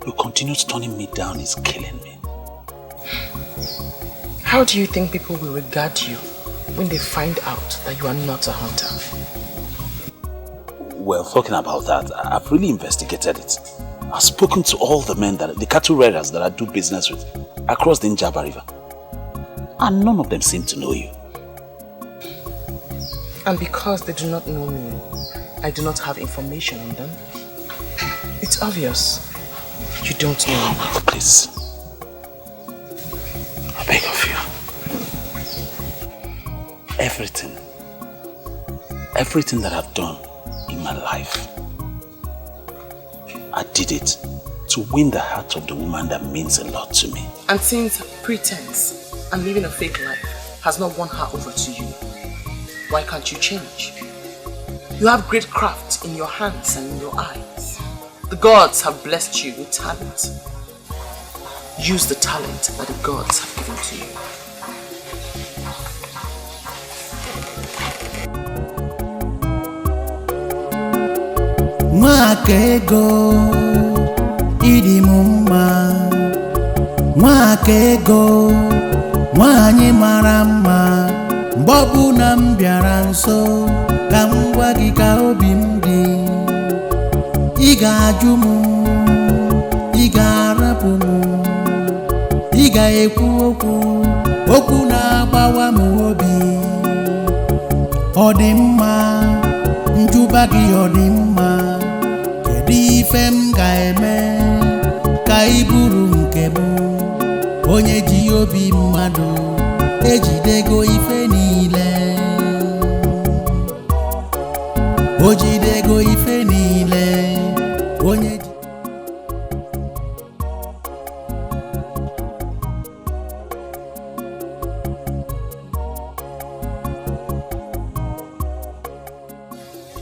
your continued turning me down is killing me. How do you think people will regard you when they find out that you are not a hunter? Well, talking about that, I've really investigated it. I've spoken to all the men, the cattle raiders that I do business with across the Njaba River. And none of them seem to know you. And because they do not know me, I do not have information on them. It's obvious. You don't know me. Please. I beg of you. Everything that I've done in my life, I did it to win the heart of the woman that means a lot to me. And since pretense and living a fake life has not won her over to you, why can't you change? You have great craft in your hands and in your eyes. The gods have blessed you with talent. Use the talent that the gods have given to you. Mwakego idi mumma, mwakego Nwanyị mara mma mgbe ọbụla m bịara nso ka m gwa gị ka obi m dị ị ga-ajụ m ị ga-arapụ m ị ga-ekwu okwu na-agbawa m obi ọ dị mma njụba gị ọ dị mma kedu ife m ga-eme ka ị bụrụ nke m onye ji obi mmadụ ejidego ife niile o jidego ife niile onye ji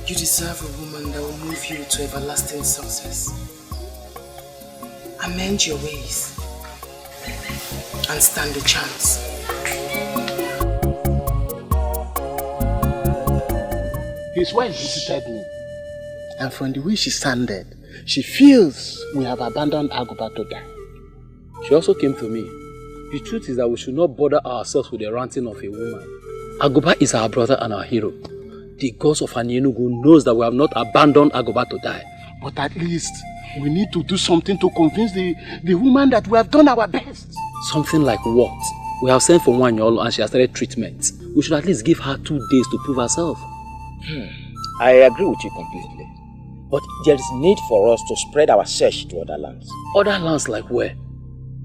You deserve a woman that will move you to everlasting success. Amend your ways and stand a chance. His wife visited me, and from the way she sounded, she feels we have abandoned Agoba to die. She also came to me. The truth is that we should not bother ourselves with the ranting of a woman. Agoba is our brother and our hero. The gods of Enugu knows that we have not abandoned Agoba to die. But at least we need to do something to convince the woman that we have done our best. Something like what? We have sent for Nwanyolo and she has started treatment. We should at least give her 2 days to prove herself. I agree with you completely. But there is need for us to spread our search to other lands. Other lands like where?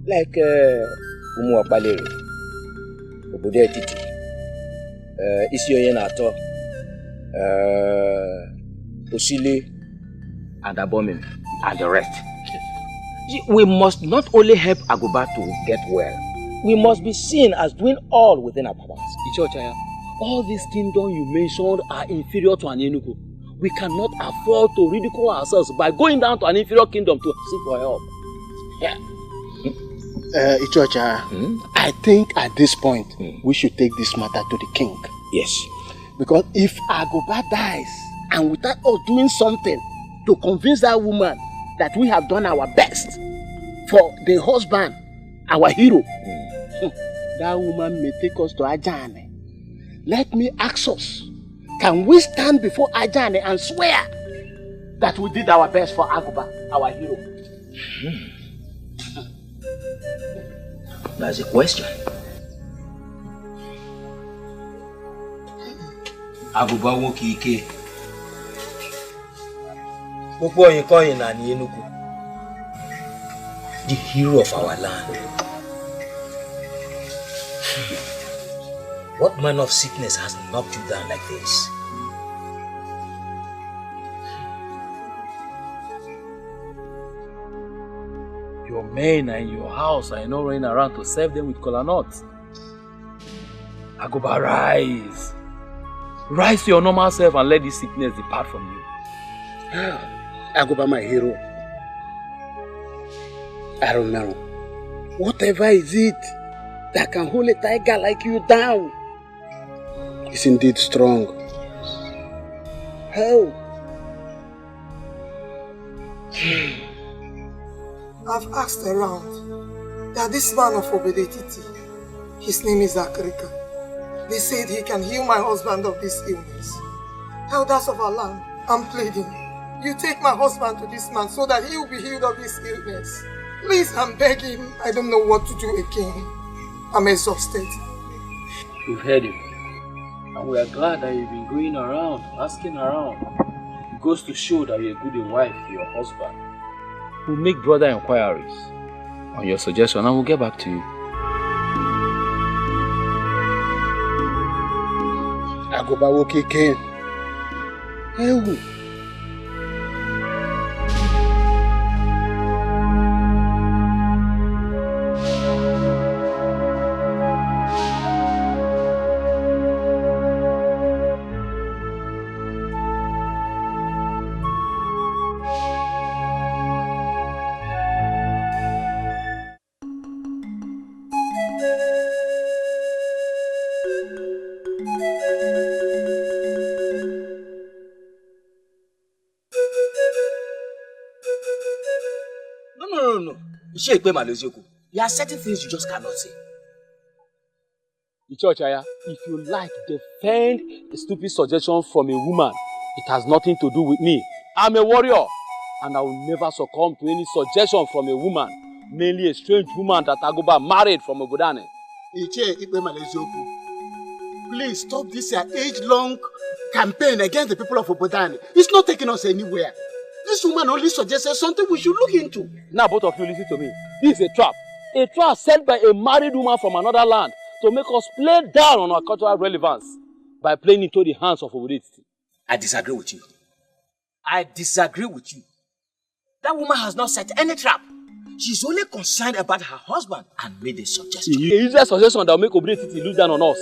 Like Umuapaleri, Obodo Etiti, Isioye Nato, Osile, and Abomim, and the rest. See, we must not only help Agoba to get well, we must be seen as doing all within our powers. Ichochaya, all these kingdoms you mentioned are inferior to Enugu. We cannot afford to ridicule ourselves by going down to an inferior kingdom to seek for help. Yeah. Ichocha, I think at this point we should take this matter to the king. Yes. Because if Agoba dies and without us doing something to convince that woman that we have done our best for the husband, our hero, that woman may take us to Ajane. Let me ask us, can we stand before Ajane and swear that we did our best for Agoba, our hero? That's a question. Agoba Wokike. The hero of our land. What manner of sickness has knocked you down like this? Your men are in your house and you're not running around to serve them with kola nuts. Agoba, rise. Rise to your normal self and let this sickness depart from you. Agoba, my hero. I don't know. Whatever is it that can hold a tiger like you down is indeed strong. How? I've asked around that this man of Obedetiti, his name is Akrika. They said he can heal my husband of this illness. Elders of our land, I'm pleading. You take my husband to this man so that he will be healed of his illness. Please, I'm begging. I don't know what to do again. I'm exhausted. We've heard you. And we are glad that you've been going around, asking around. It goes to show that you're a good wife to your husband. We'll make broader inquiries on your suggestion and we'll get back to you. Agoba Wokike. Hey. No. There are certain things you just cannot say. Ichochaya, if you like, defend a stupid suggestion from a woman. It has nothing to do with me. I'm a warrior, and I will never succumb to any suggestion from a woman, mainly a strange woman that Agoba married from Obodane. Please stop this age-long campaign against the people of Obodane. It's not taking us anywhere. This woman only suggested something we should look into. Now both of you listen to me. This is a trap. A trap set by a married woman from another land to make us play down on our cultural relevance by playing into the hands of Obodane. I disagree with you. I disagree with you. That woman has not set any trap. She's only concerned about her husband and made a suggestion. A useless suggestion that will make Obodane lose down on us.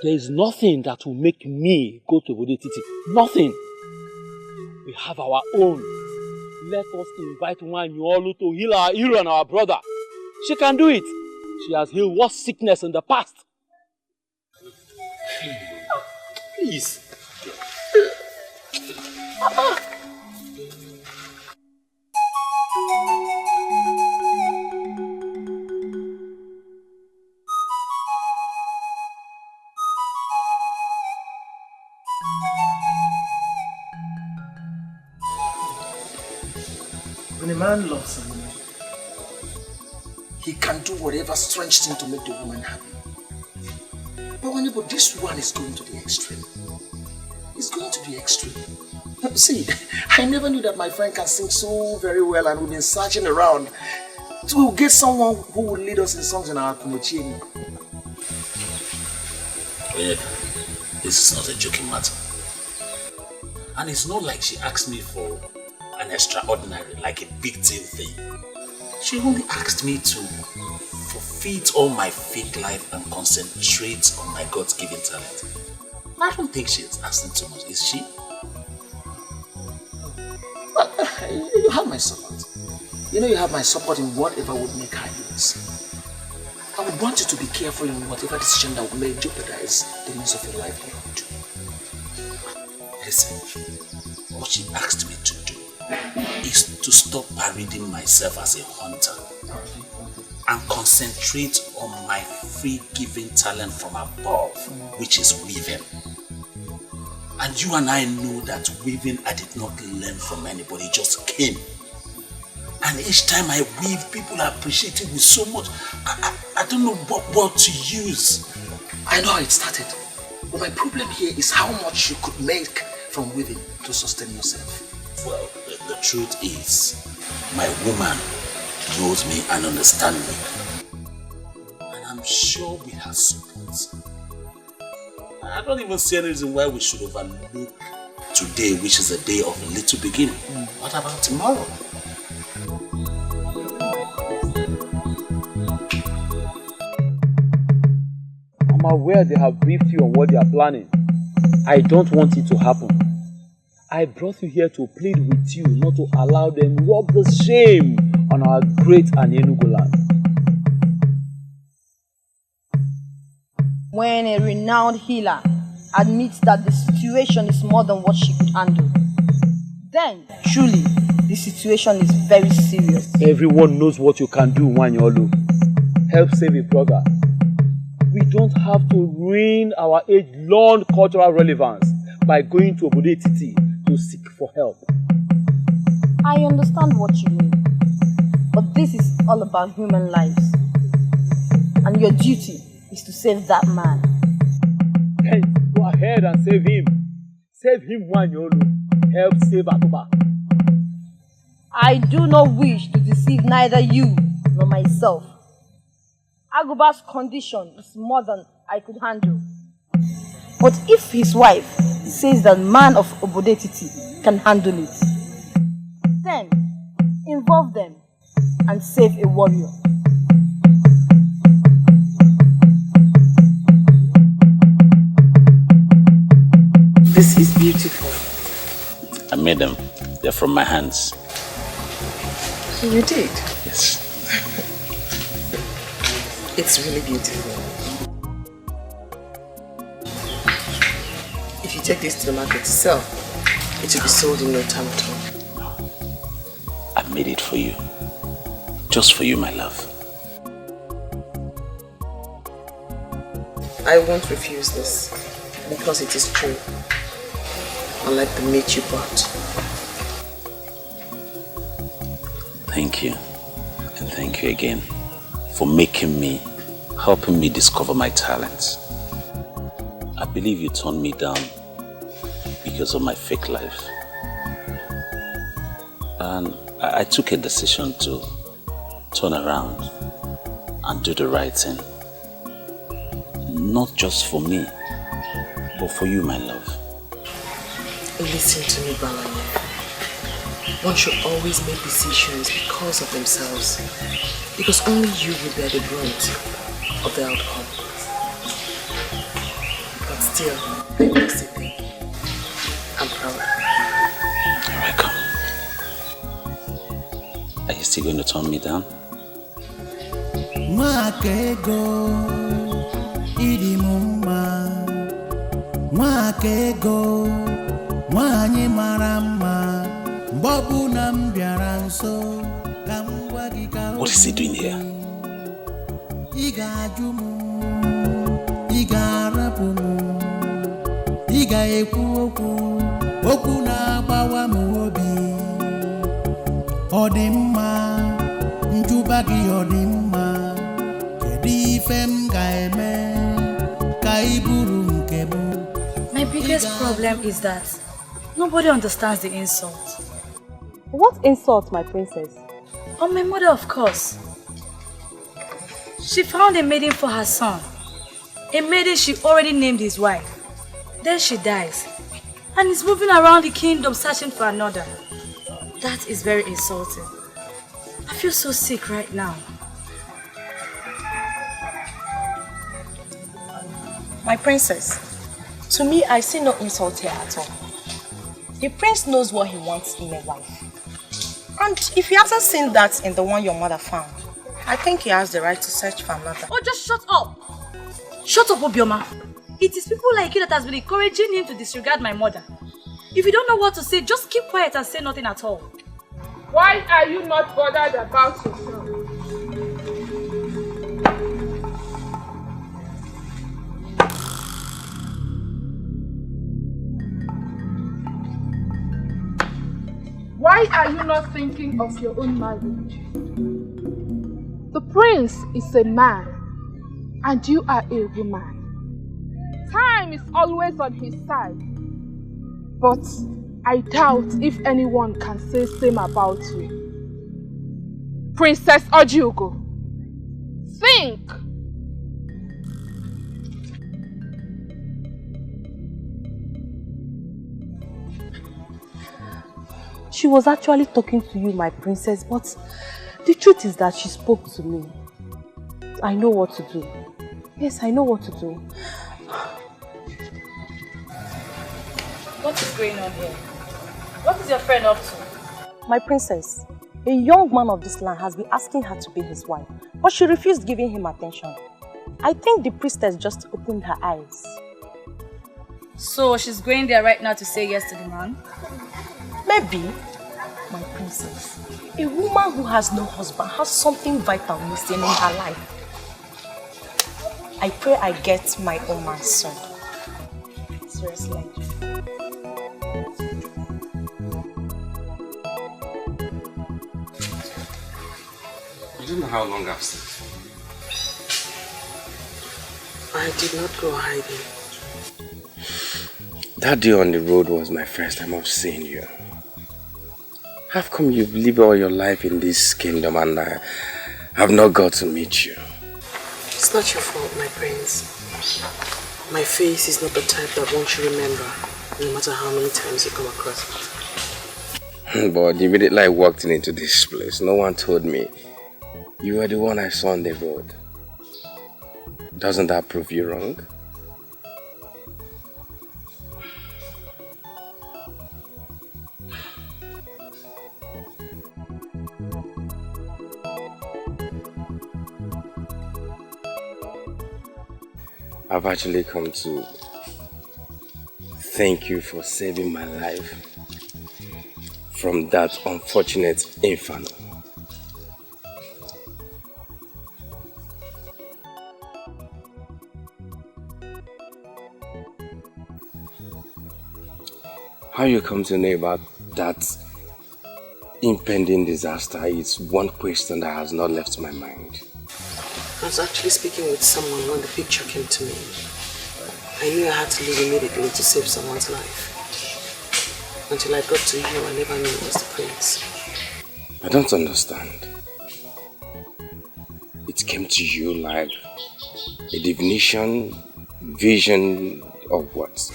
There is nothing that will make me go to Obodane. Nothing. We have our own. Let us invite Nwanyolu to heal our hero and our brother. She can do it. She has healed what sickness in the past. Please. When a man loves a woman, he can do whatever strange thing to make the woman happy. But this one is going to the extreme. It's going to the extreme. See, I never knew that my friend can sing so very well, and we've been searching around to get someone who will lead us in songs in our Kumochini. This is not a joking matter. And it's not like she asked me for an extraordinary, like a big deal thing. She only asked me to forfeit all my fake life and concentrate on my God-given talent. I don't think she's asking too much, is she? Well, you have my support. You know you have my support in whatever would make her use. I would want you to be careful in whatever decision that may jeopardize the means of your livelihood. Listen, what she asked me to do is to stop parading myself as a hunter and concentrate on my free-giving talent from above, which is weaving. And you and I know that weaving I did not learn from anybody, it just came. And each time I weave, people appreciate it with so much. I don't know what word to use. I know how it started. But my problem here is how much you could make from weaving to sustain yourself. Well, the truth is, my woman knows me and understands me. And I'm sure with her support, I don't even see any reason why we should overlook today, which is a day of a little beginning. What about tomorrow? I'm aware they have briefed you on what they are planning. I don't want it to happen. I brought you here to plead with you not to allow them rub the shame on our great Enugu land. When a renowned healer admits that the situation is more than what she could handle, then truly the situation is very serious. Everyone knows what you can do, Nwanyolu. Help save a brother. We don't have to ruin our age-long cultural relevance by going to Obodo Etiti to seek for help. I understand what you mean, but this is all about human lives, and your duty is to save that man. Hey, go ahead and save him. Save him, Nwanyolu. Help save Akuba. I do not wish to deceive neither you nor myself. Aguba's condition is more than I could handle. But if his wife says that man of Obodo Etiti can handle it, then involve them and save a warrior. This is beautiful. I made them. They're from my hands. You did? Yes. It's really beautiful. If you take this to the market to sell, it will be sold in no time at all. I made it for you. Just for you, my love. I won't refuse this because it is true. Unlike the meat you bought. Thank you. And thank you again for helping me discover my talents. I believe you turned me down because of my fake life. And I took a decision to turn around and do the right thing. Not just for me, but for you, my love. Listen to me, Balanye. One should always make decisions because of themselves. Because only you will bear the brunt of the outcome. But still, I must say thank you. I'm proud. You're welcome. Are you still going to turn me down? Mwakego idi mumma Mwakego Mwanye marama Bobu nambiaranso What is he doing here? Iga jumu Iga rapumu Iga ekwu okwu na agbawa mu obi Odimma Njubagi odimma My biggest problem is that nobody understands the insult. What insult, my princess? On my mother, of course. She found a maiden for her son. A maiden she already named his wife. Then she dies. And is moving around the kingdom searching for another. That is very insulting. I feel so sick right now. My princess, to me, I see no insult here at all. The prince knows what he wants in a wife. And if he hasn't seen that in the one your mother found, I think he has the right to search for another. Oh, just shut up! Shut up, Obioma. It is people like you that has been encouraging him to disregard my mother. If you don't know what to say, just keep quiet and say nothing at all. Why are you not bothered about yourself? Why are you not thinking of your own marriage? The prince is a man and you are a woman. Time is always on his side. But I doubt if anyone can say same about you. Princess Ojugo, think! She was actually talking to you, my princess, but the truth is that she spoke to me. I know what to do. Yes, I know what to do. What is going on here? What is your friend up to? My princess, a young man of this land has been asking her to be his wife, but she refused giving him attention. I think the priestess just opened her eyes. So she's going there right now to say yes to the man? Maybe, my princess, a woman who has no husband has something vital missing in her life. I pray I get my own man soon. Seriously. You don't know how long I've stayed. I did not go hiding. That day on the road was my first time of seeing you. How come you've lived all your life in this kingdom and I have not got to meet you? It's not your fault, my prince. My face is not the type that one should remember, no matter how many times you come across it. But the minute I walked into this place, no one told me you were the one I saw on the road. Doesn't that prove you wrong? I've actually come to thank you for saving my life from that unfortunate inferno. How you come to know about that impending disaster is one question that has not left my mind. I was actually speaking with someone when the picture came to me. I knew I had to leave immediately to save someone's life. Until I got to you, I never knew it was the prince. I don't understand. It came to you like a divination, vision, or what?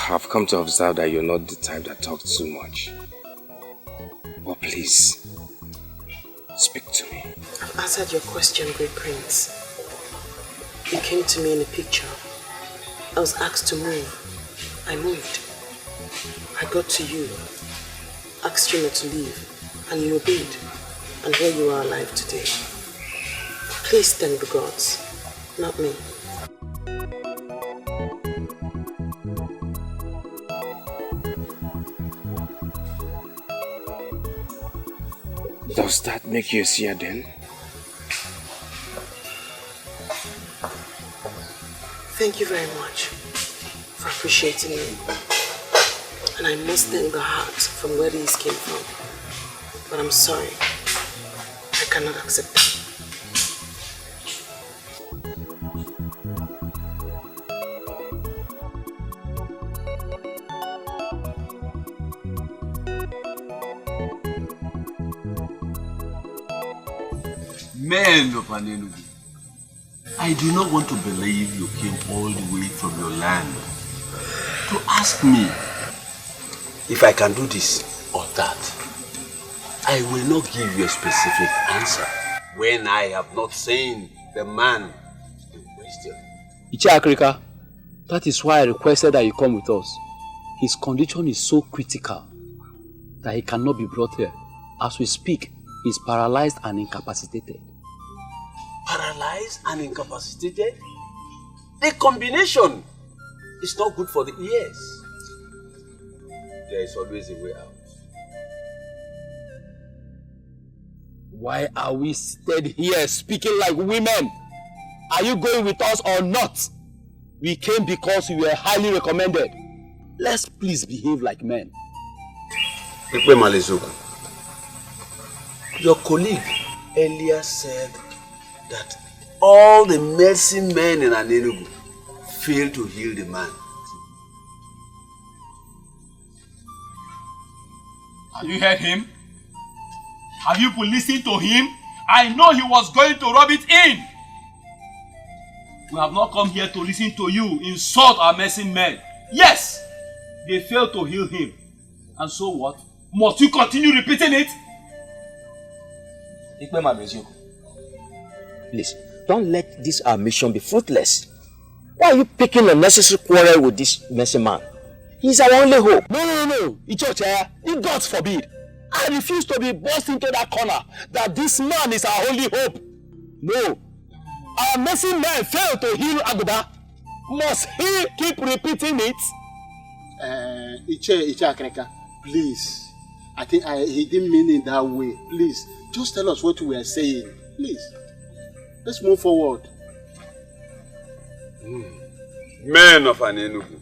I've come to observe that you're not the type that talks too much. But please, speak to me. I've answered your question, Great Prince. You came to me in a picture. I was asked to move. I moved. I got to you, asked you not to leave, and you obeyed. And here you are alive today. Please thank the gods, not me. Does that make you a seer then? Thank you very much for appreciating me. And I must thank the heart from where these came from. But I'm sorry, I cannot accept that. Men of Anenugu, I do not want to believe you came all the way from your land to ask me if I can do this or that. I will not give you a specific answer when I have not seen the man in question. Iche Akrika, that is why I requested that you come with us. His condition is so critical that he cannot be brought here. As we speak, he is paralyzed and incapacitated. Paralyzed and incapacitated? The combination is not good for the ears. There is always a way out. Why are we seated here speaking like women? Are you going with us or not? We came because we were highly recommended. Let's please behave like men. Your colleague earlier said that all the medicine men in Anenugu failed to heal the man. Have you heard him? Have you listened to him? I know he was going to rub it in. We have not come here to listen to you insult our medicine men. Yes, they failed to heal him. And so what? Must you continue repeating it? Please, don't let this our mission be fruitless. Why are you picking unnecessary quarrel with this messy man? He's our only hope. No. Ichocha, if God forbid, I refuse to be forced into that corner that this man is our only hope. No. Our messy man failed to heal Aguda. Must he keep repeating it? Iche Akreka, please. I think he didn't mean it that way. Please, just tell us what we are saying. Please. Let's move forward. Men of Anenugu,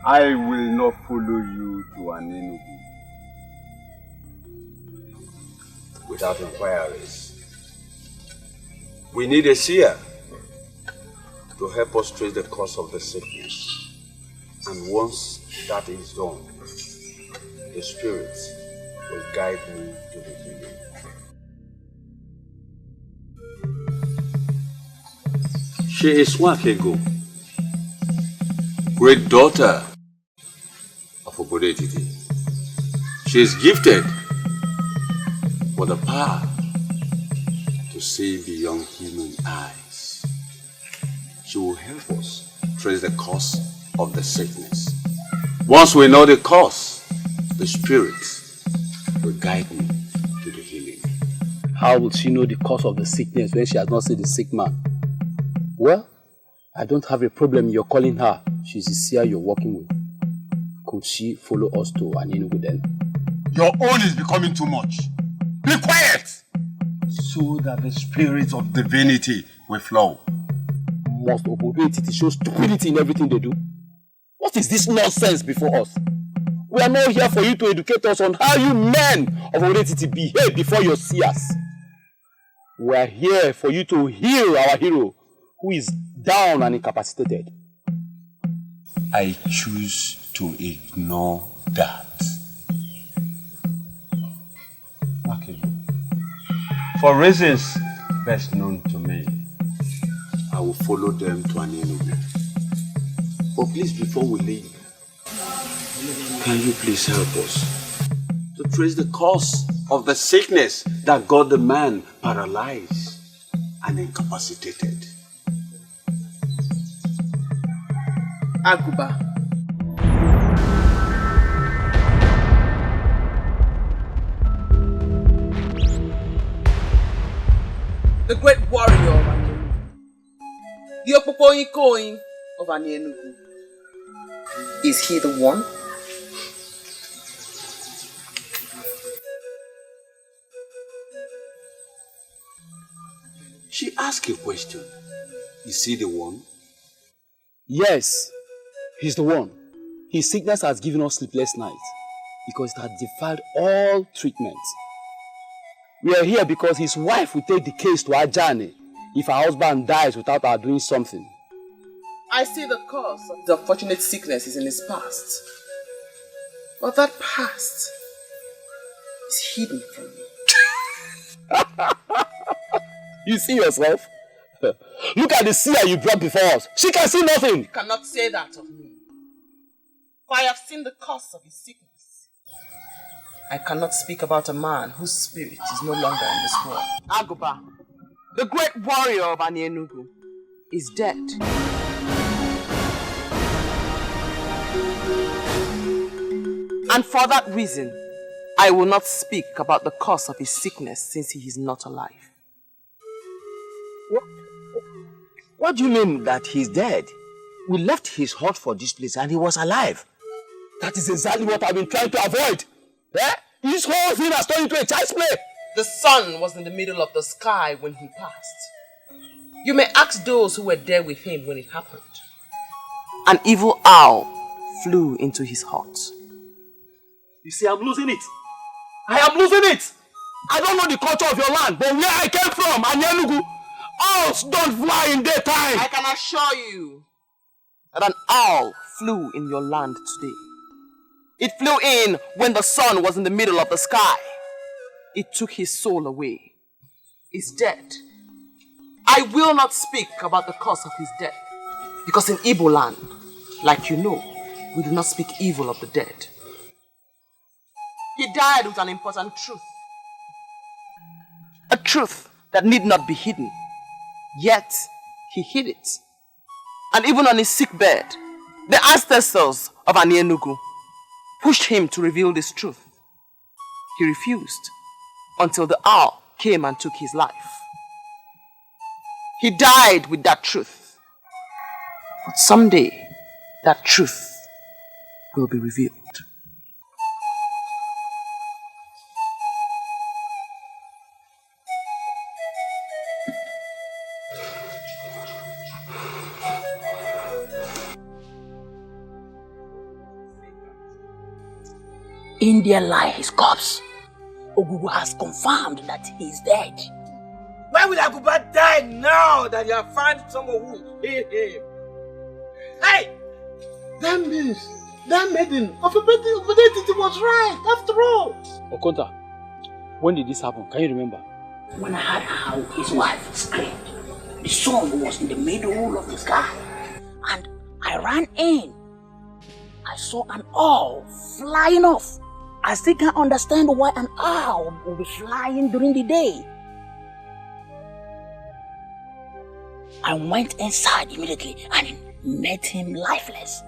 I will not follow you to Anenugu without inquiries. We need a seer to help us trace the cause of the sickness. And once that is done, the Spirit will guide me to the healing. She is Wakego, great daughter of Obodetiti. She is gifted with the power to see beyond human eyes. She will help us trace the cause of the sickness. Once we know the cause, the Spirit will guide me to the healing. How will she know the cause of the sickness when she has not seen the sick man? Well, I don't have a problem you're calling her. She's the seer you're working with. Could she follow us to Anenugu then? Your own is becoming too much. Be quiet! So that the spirit of divinity will flow. Must Obodetiti show stupidity in everything they do? What is this nonsense before us? We are not here for you to educate us on how you men of Obodetiti behave before your seers. We are here for you to heal our hero, who is down and incapacitated. I choose to ignore that. Okay. For reasons best known to me, I will follow them to Ini Edo. But please, before we leave, can you please help us to trace the cause of the sickness that got the man paralyzed and incapacitated? Aguba. The great warrior of Ini Edo. The Opopoikoin of Ini Edo. Is he the one? She asked a question. Is he the one? Yes, he's the one. His sickness has given us sleepless nights because it has defied all treatment. We are here because his wife will take the case to Ajani if her husband dies without her doing something. I see the cause of the unfortunate sickness is in his past. But that past is hidden from me. You see yourself? Look at the seer you brought before us. She can see nothing. You cannot say that of me. For I have seen the cause of his sickness. I cannot speak about a man whose spirit is no longer in this world. Aguba, the great warrior of Ini Edo, is dead. And for that reason, I will not speak about the cause of his sickness since he is not alive. What do you mean that he's dead? We left his hut for this place and he was alive. That is exactly what I've been trying to avoid. Eh? This whole thing has turned into a child's play. The sun was in the middle of the sky when he passed. You may ask those who were there with him when it happened. An evil owl flew into his hut. You see, I'm losing it. I am losing it. I don't know the culture of your land, but where I came from, Ini Edo, owls don't fly in daytime. I can assure you that an owl flew in your land today. It flew in when the sun was in the middle of the sky. It took his soul away. He's dead. I will not speak about the cause of his death, because in Igbo land, like you know, we do not speak evil of the dead. He died with an important truth. A truth that need not be hidden. Yet, he hid it. And even on his sick bed, the ancestors of Ini Edo pushed him to reveal this truth. He refused until the owl came and took his life. He died with that truth. But someday, that truth will be revealed. In there lie his corpse. Ogugu has confirmed that he is dead. Why will Aguba die now that you have found someone who will heal him? Hey! That means that maiden of Obodetiti was right, after all. Okonta, when did this happen? Can you remember? When I heard how his wife screamed, the sun was in the middle of the sky. And I ran in. I saw an owl flying off. I still can't understand why an owl will be flying during the day. I went inside immediately and met him lifeless.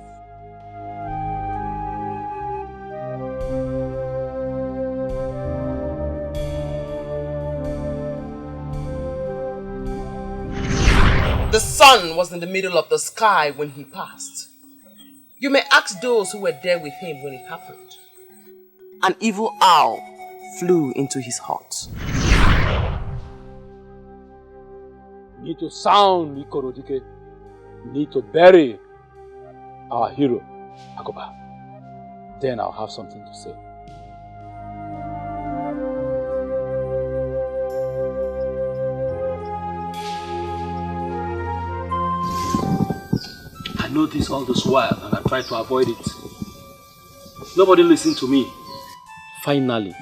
The sun was in the middle of the sky when he passed. You may ask those who were there with him when it happened. an evil owl flew into his heart. We need to sound Dikeh. We need to bury our hero, Agoba. Then I'll have something to say. I know this all this while and I try to avoid it. Nobody listened to me. Finally,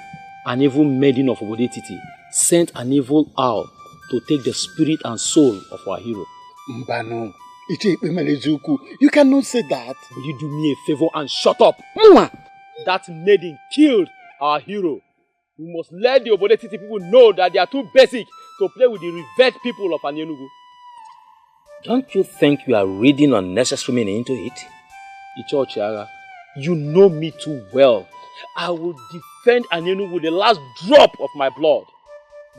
an evil maiden of Obodetiti sent an evil owl to take the spirit and soul of our hero. Mbano, you cannot say that. Will you do me a favor and shut up? That maiden killed our hero. We must let the Obodetiti people know that they are too basic to play with the revered people of Anienugu. Don't you think you are reading unnecessary meaning into it? Icho Chiaga, you know me too well. I will defend Anienugu with the last drop of my blood.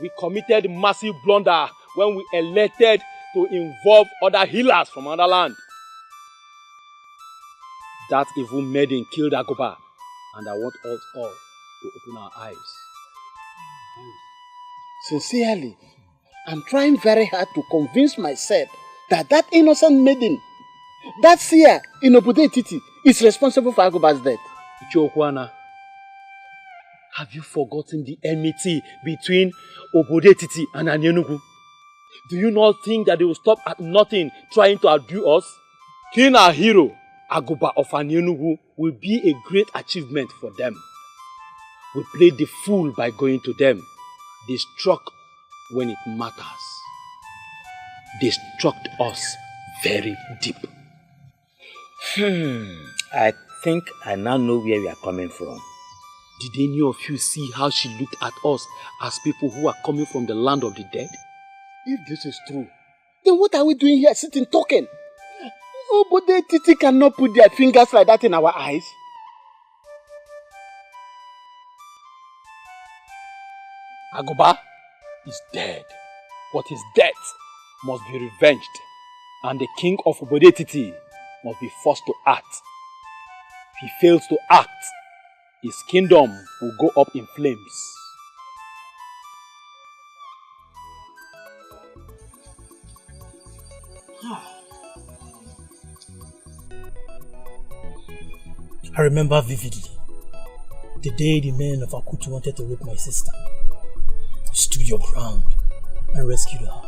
We committed massive blunder when we elected to involve other healers from another land. That evil maiden killed Agoba, and I want us all to open our eyes. Sincerely, I'm trying very hard to convince myself that innocent maiden, that seer in Obodetiti, is responsible for Agoba's death. Ichokwana, have you forgotten the enmity between Obodetiti and Anienugu? Do you not think that they will stop at nothing trying to outdo us? Killing our hero, Agoba of Anienugu, will be a great achievement for them. We played the fool by going to them. They struck when it matters. They struck us very deep. I think I now know where we are coming from. Did any of you see how she looked at us as people who are coming from the land of the dead? If this is true, then what are we doing here sitting talking? Obodetiti cannot put their fingers like that in our eyes. Agoba is dead, but his death must be revenged, and the king of Obodetiti must be forced to act. If he fails to act, his kingdom will go up in flames. I remember vividly the day the men of Akutu wanted to rape my sister. You stood your ground and rescued her.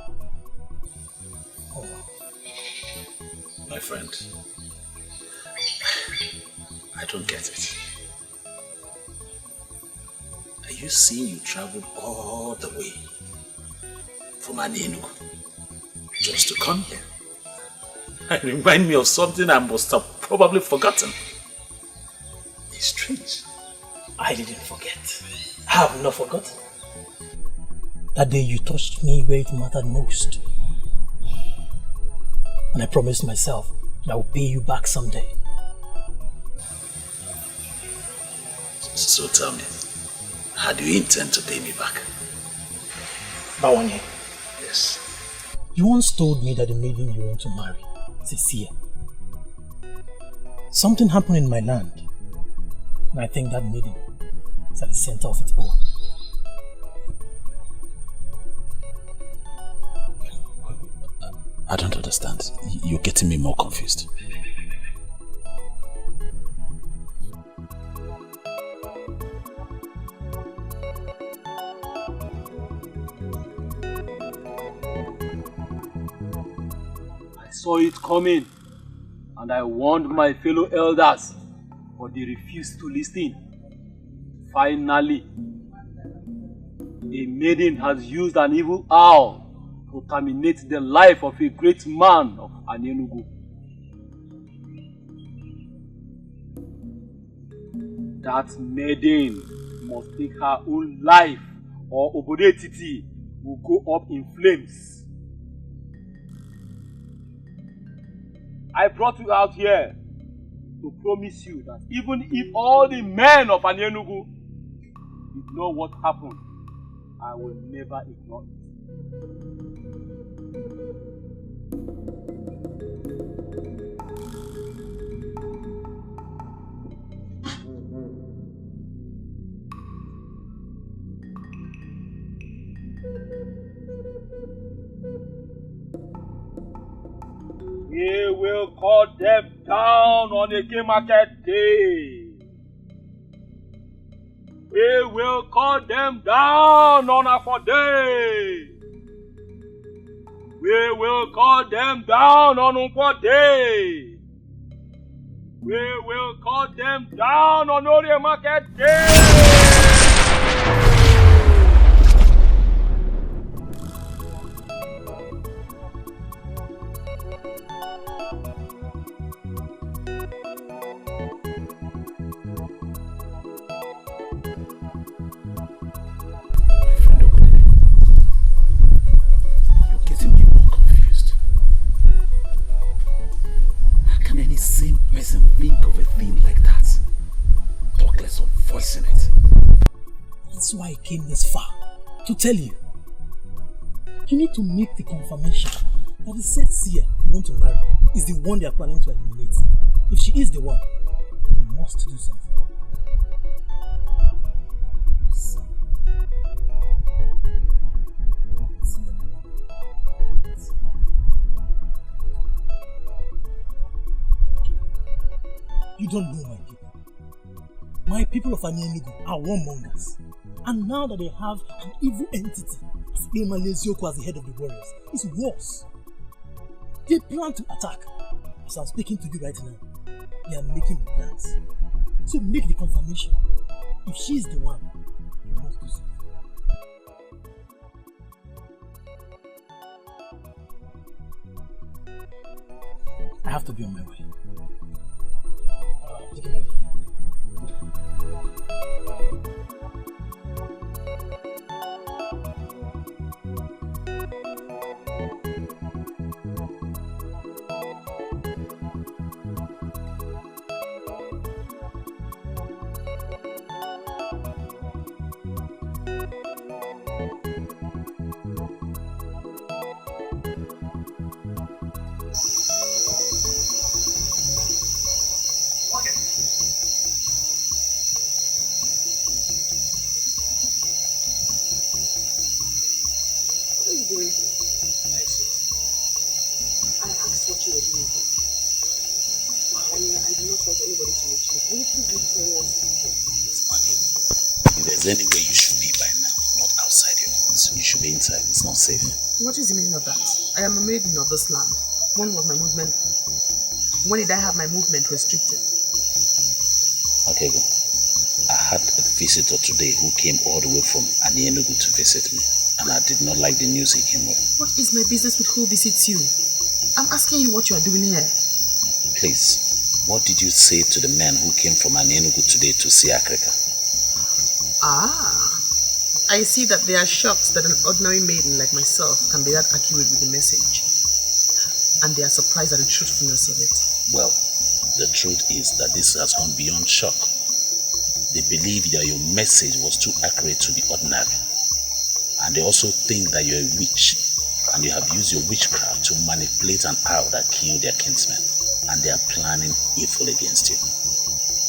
Oh. My friend, I don't get it. Are you saying you traveled all the way from Anienugu just to come here? It reminds me of something I must have probably forgotten. It's strange. I didn't forget. I have not forgotten. That day you touched me where it mattered most. And I promised myself that I will pay you back someday. So tell me, how do you intend to pay me back? Bawanye. Yes. You once told me that the maiden you want to marry is a seer. Something happened in my land, and I think that maiden is at the center of it all. I don't understand. You're getting me more confused. I saw it coming, and I warned my fellow elders, but they refused to listen. Finally, a maiden has used an evil owl to terminate the life of a great man of Anienugu. That maiden must take her own life, or Obodetiti will go up in flames. I brought you out here to promise you that even if all the men of Anienugu ignore what happened, I will never ignore it. We will cut them down on a game market day. We will cut them down on a day. We will cut them down on a day. We will cut them down on a market day. Same person think of a thing like that. Talk less of voicing it. That's why I came this far. To tell you. You need to make the confirmation that the said seer you want to marry is the one they are planning to eliminate. If she is the one, you must do something. You don't know my people. My people of Ini Edo are warmongers. And now that they have an evil entity, Malezioku as the head of the warriors, it's worse. They plan to attack. As I'm speaking to you right now, they are making the plans. So make the confirmation. If she is the one, you must do something. I have to be on my way. Take it. If there's any way you should be by now, not outside your house, you should be inside. It's not safe. What is the meaning of that? I am a maiden of this land. When was my movement? When did I have my movement restricted? Okay, go. I had a visitor today who came all the way from Ini Edo to visit me, and I did not like the news he came with. What is my business with who visits you? I'm asking you what you are doing here. Please, what did you say to the man who came from Ini Edo today to see Africa? Ah, I see that they are shocked that an ordinary maiden like myself can be that accurate with the message. And they are surprised at the truthfulness of it. Well, the truth is that this has gone beyond shock. They believe that your message was too accurate to the ordinary. And they also think that you're a witch, and you have used your witchcraft to manipulate an owl that killed their kinsmen. And they are planning evil against you.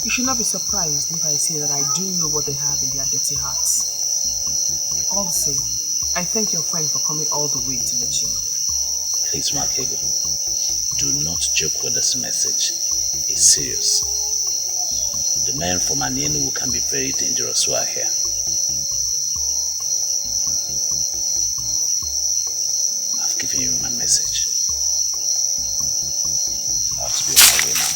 You should not be surprised if I say that I do know what they have in their dirty hearts. All the same, I thank your friend for coming all the way to let you know. Please, Makego, do not joke with this message. It's serious. The men from Ini Edo can be very dangerous who are here. I've given you my message. I have to be on my way now.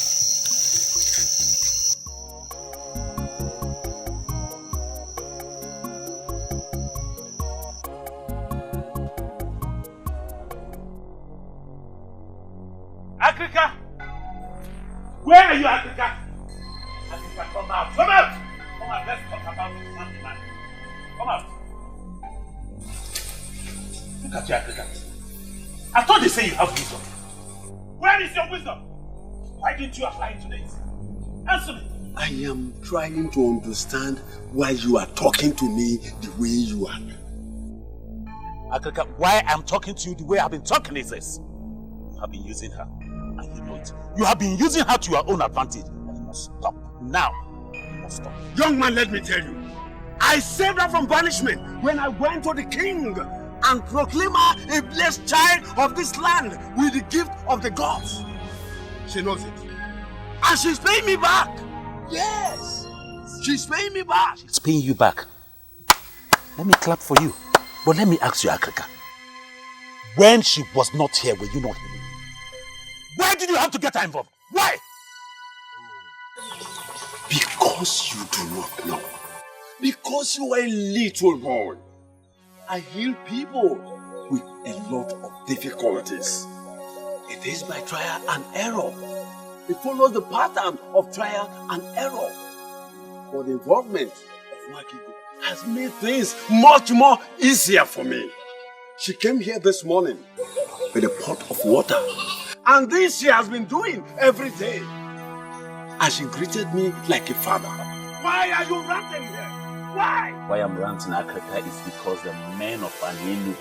Africa! Where are you, Africa? Africa, come out! Come out! Come out, let's talk about this man. Come out! Look at you, Africa. I thought they say you have wisdom. Where is your wisdom? Why didn't you apply it to this? Answer me! I am trying to understand why you are talking to me the way you are. Africa, why I'm talking to you the way I've been talking is this. You have been using her. And you know it. You have been using her to your own advantage. And you must stop. Now, you must stop. Young man, let me tell you. I saved her from banishment when I went to the king and proclaim her a blessed child of this land with the gift of the gods. She knows it. And she's paying me back. Yes. She's paying me back. She's paying you back. Let me clap for you. But let me ask you, Akrika. When she was not here, were you not here? Why did you have to get her involved? Why? Because you do not know. Because you are a little boy. I heal people with a lot of difficulties. It is by trial and error. It follows the pattern of trial and error. But the involvement of Makigo has made things much more easier for me. She came here this morning with a pot of water. And this she has been doing every day. And she greeted me like a father. Why are you ranting here? Why? Why I'm ranting, Akrika, is because the men of Anienu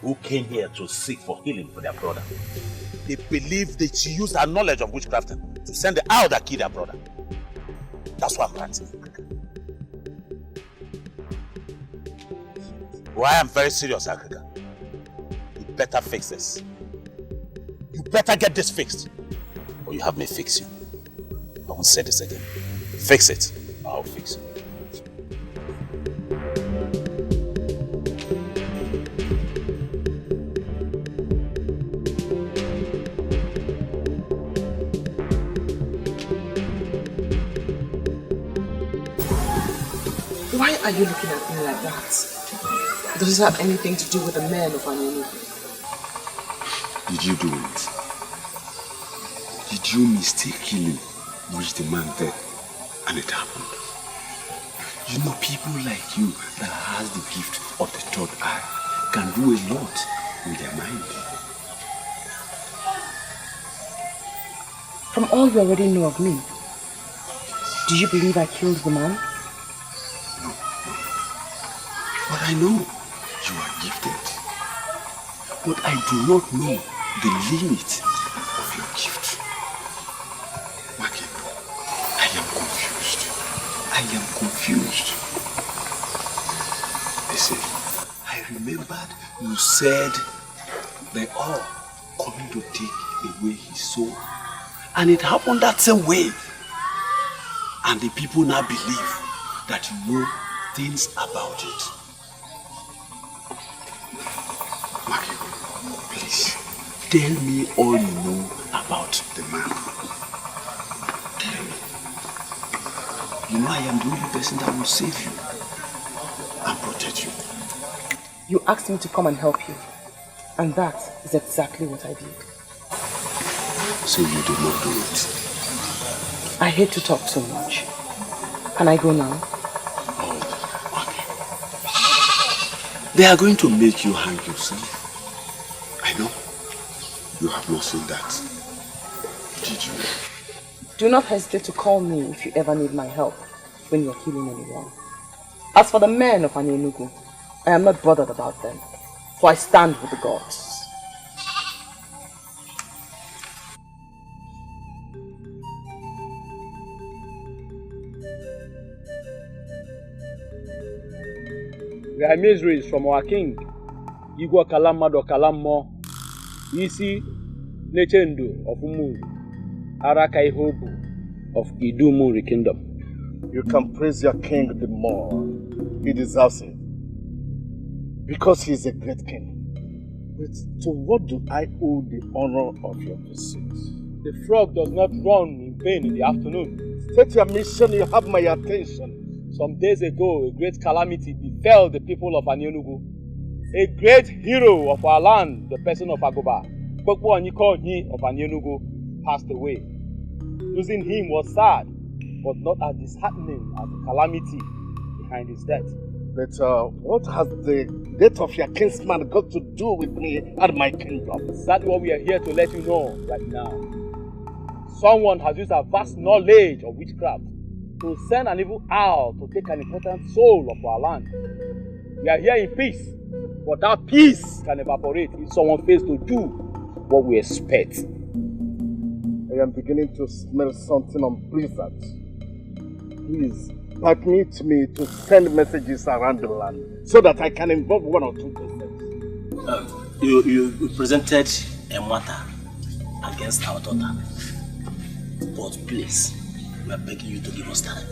who came here to seek for healing for their brother, they believe that she used her knowledge of witchcrafting to send the owl that killed their brother. That's why I'm ranting. Why I'm very serious, Akrika. You better fix this. You better get this fixed, or you have me fix you. I won't say this again. Fix it, I'll fix it. Why are you looking at me like that? Does this have anything to do with the men of Anienu? Did you do it? Did you mistakenly wish the man dead and it happened? You know, people like you that has the gift of the third eye can do a lot with their mind. From all you already know of me, do you believe I killed the man? But I know you are gifted. But I do not know the limit of your gift. Makibo, I am confused. I am confused. Listen, I remembered you said they are coming to take away his soul. And it happened that same way. And the people now believe that you know things about it. Makibo, please, tell me all you know about the man. Tell me. You know I am the only person that will save you and protect you. You asked me to come and help you. And that is exactly what I did. So you did not do it? I hate to talk so much. Can I go now? They are going to make you hang yourself. I know. You have not seen that. Did you? Do not hesitate to call me if you ever need my help when you are killing anyone. As for the men of Anienu, I am not bothered about them, for I stand with the gods. We are miseries from our king, Igwe Kalamado Kalamo, Isi Nechendu of Umu, Arakai Hobu of Idumuri Kingdom. You can praise your king the more. He deserves it. Because he is a great king. But to what do I owe the honor of your pursuit? The frog does not run in vain in the afternoon. State your mission, you have my attention. Some days ago, a great calamity befell the people of Anienu. A great hero of our land, the person of Agoba, Kpokpo Onyikonyi of Anienu, passed away. Losing him was sad, but not as disheartening as the calamity behind his death. But what has the death of your kinsman got to do with me and my kingdom? That's what we are here to let you know right now. Someone has used a vast knowledge of witchcraft to send an evil owl to take an important soul of our land. We are here in peace, but that peace can evaporate if someone fails to do what we expect. I am beginning to smell something unpleasant. Please, permit me to send messages around the land so that I can involve one or two persons. You presented a matter against our daughter. But please, we are begging you to give us time.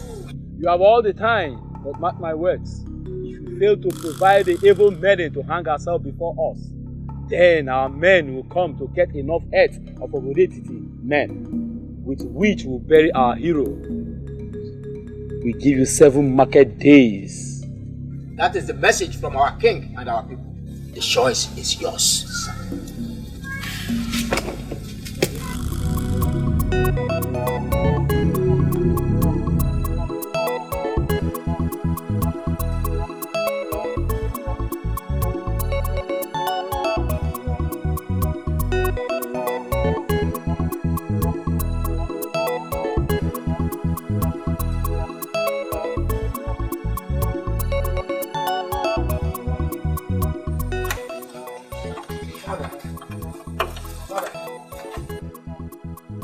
You have all the time, but mark my words. If you fail to provide the evil maiden to hang herself before us, then our men will come to get enough heads of Obodetiti men, with which we'll bury our hero. We give you 7 market days. That is the message from our king and our people. The choice is yours.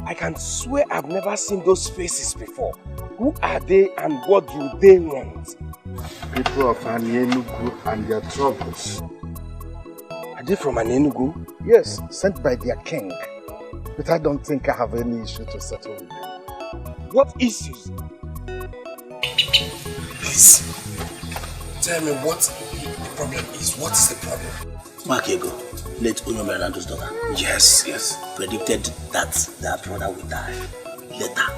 I can swear I've never seen those faces before. Who are they and what do they want? People of Enugu and their troubles. Are they from Enugu? Yes, sent by their king. But I don't think I have any issue to settle with them. What issues? Please, tell me what the problem is. What is the problem? Makego, late Unomerando's daughter. Yes. Predicted that their brother would die. Later,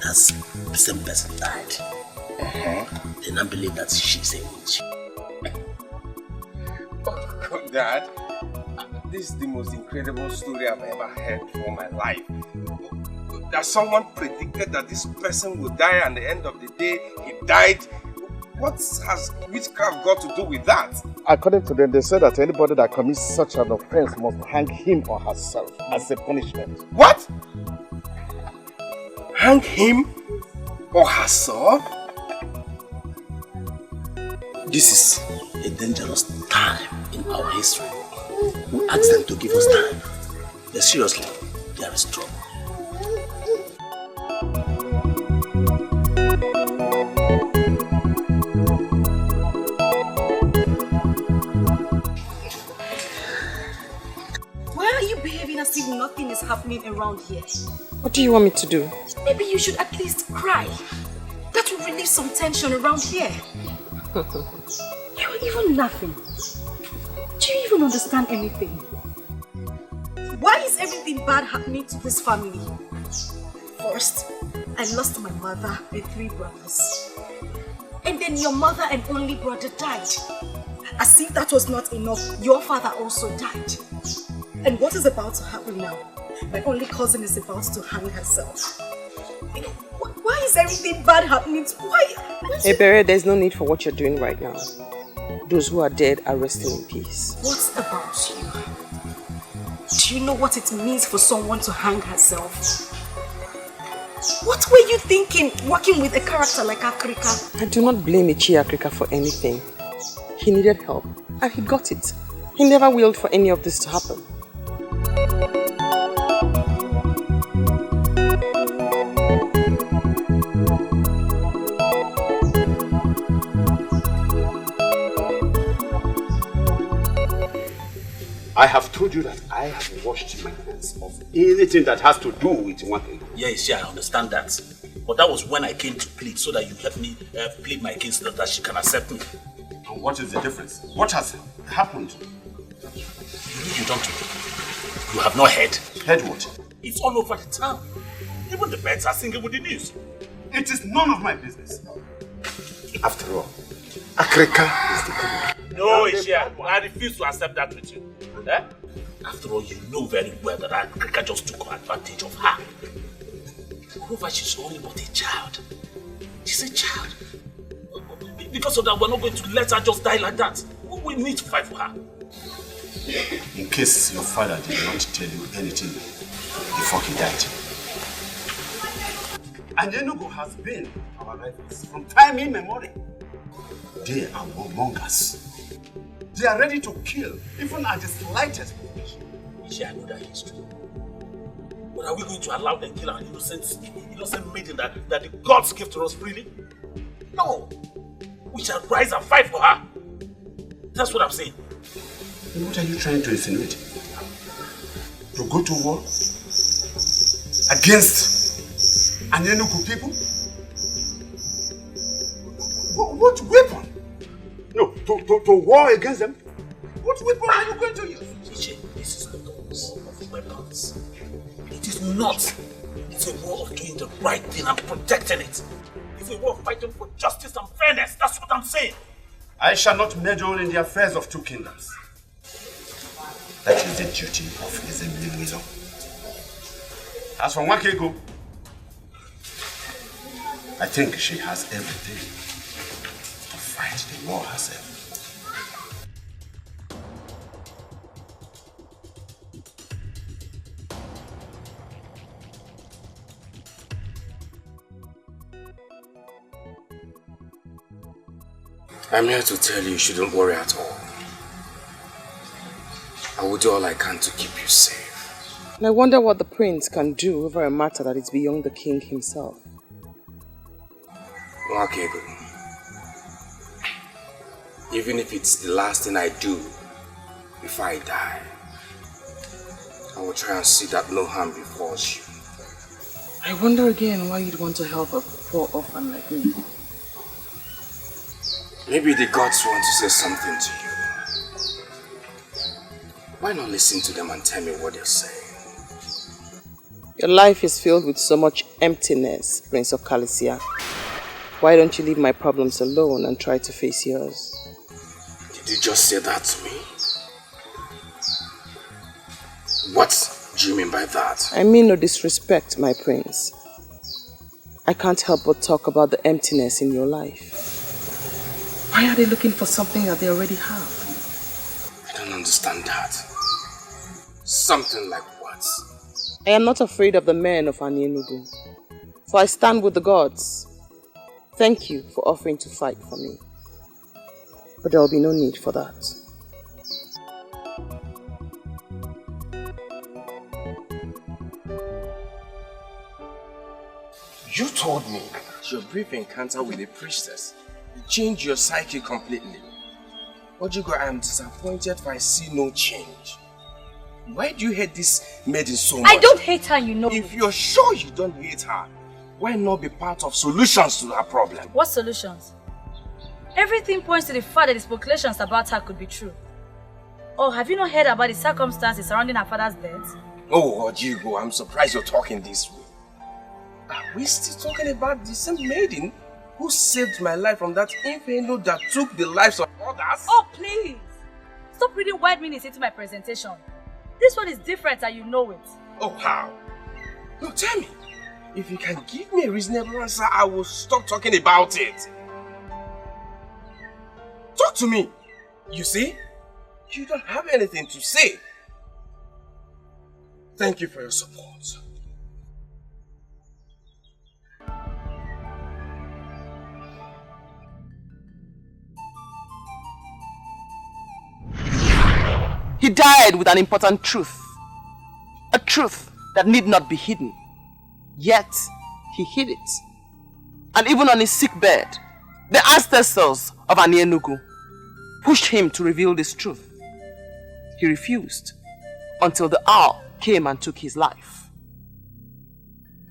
that's the same person died. They now believe that she's a witch. Oh, Dad, this is the most incredible story I've ever heard for my life. That someone predicted that this person would die, and at the end of the day, he died. What has witchcraft got to do with that? According to them, they said that anybody that commits such an offense must hang him or herself as a punishment. What? Hang him or herself? This is a dangerous time in our history. We asked them to give us time. But seriously, there is trouble. As if nothing is happening around here. What do you want me to do? Maybe you should at least cry. That will relieve some tension around here. You're even laughing. Do you even understand anything? Why is everything bad happening to this family? First, I lost my mother and 3 brothers. And then your mother and only brother died. As if that was not enough, your father also died. And what is about to happen now? My only cousin is about to hang herself. Why is everything bad happening? Why? Ebere, there's no need for what you're doing right now. Those who are dead are resting in peace. What about you? Do you know what it means for someone to hang herself? What were you thinking working with a character like Akrika? I do not blame Ichi Akrika for anything. He needed help and he got it. He never willed for any of this to happen. I have told you that I have washed my hands of anything that has to do with one thing. Yes, I understand that. But that was when I came to plead, so that you help me plead my case so that she can accept me. And what is the difference? What has happened? You don't know. You have not heard. Heard what? It's all over the town. Even the birds are singing with the news. It is none of my business. After all, Akrika is the criminal. No, Ishia, I refuse to accept that with you. Eh? After all, you know very well that Akrika just took advantage of her. Moreover, she's only but a child. She's a child. Because of that, we're not going to let her just die like that. We need to fight for her. In case your father did not tell you anything before he died. And Enugu has been our rivals from time immemorial. They are warmongers. They are ready to kill, even at the slightest provocation. I know that history. But are we going to allow them to kill our innocent maiden that the gods give to us freely? No. We shall rise and fight for her. That's what I'm saying. And what are you trying to insinuate? To go to war against an Enugu people? What weapon? No, to war against them? What weapon are you going to use? DJ, this is not a war of weapons. It is not. It's a war of doing the right thing and protecting it. It's a war of fighting for justice and fairness. That's what I'm saying. I shall not meddle in the affairs of two kingdoms. That is the duty of Nizem Wizo. As for Wakego, I think she has everything to fight the war herself. I'm here to tell you shouldn't worry at all. I will do all I can to keep you safe. And I wonder what the prince can do over a matter that is beyond the king himself. Wakego, even if it's the last thing I do before I die, I will try and see that no harm befalls you. I wonder again why you'd want to help a poor orphan like me. Maybe the gods want to say something to you. Why not listen to them and tell me what they're saying? Your life is filled with so much emptiness, Prince of Calicia. Why don't you leave my problems alone and try to face yours? Did you just say that to me? What do you mean by that? I mean no disrespect, my prince. I can't help but talk about the emptiness in your life. Why are they looking for something that they already have? I don't understand that. Something like what? I am not afraid of the men of Enugu, for I stand with the gods. Thank you for offering to fight for me. But there will be no need for that. You told me your brief encounter with the priestess changed your psyche completely. Ojigo, I am disappointed for I see no change. Why do you hate this maiden so much? I don't hate her, you know. If you're sure you don't hate her, why not be part of solutions to her problem? What solutions? Everything points to the fact that the speculations about her could be true. Oh, have you not heard about the circumstances surrounding her father's death? Oh, Ojigo, I'm surprised you're talking this way. Are we still talking about the same maiden who saved my life from that inferno that took the lives of others? Oh, please! Stop reading wide meanings into my presentation. This one is different and you know it. Oh, how? No, tell me. If you can give me a reasonable answer, I will stop talking about it. Talk to me. You see? You don't have anything to say. Thank you for your support. He died with an important truth. A truth that need not be hidden. Yet, he hid it. And even on his sick bed, the ancestors of Enugu pushed him to reveal this truth. He refused until the hour came and took his life.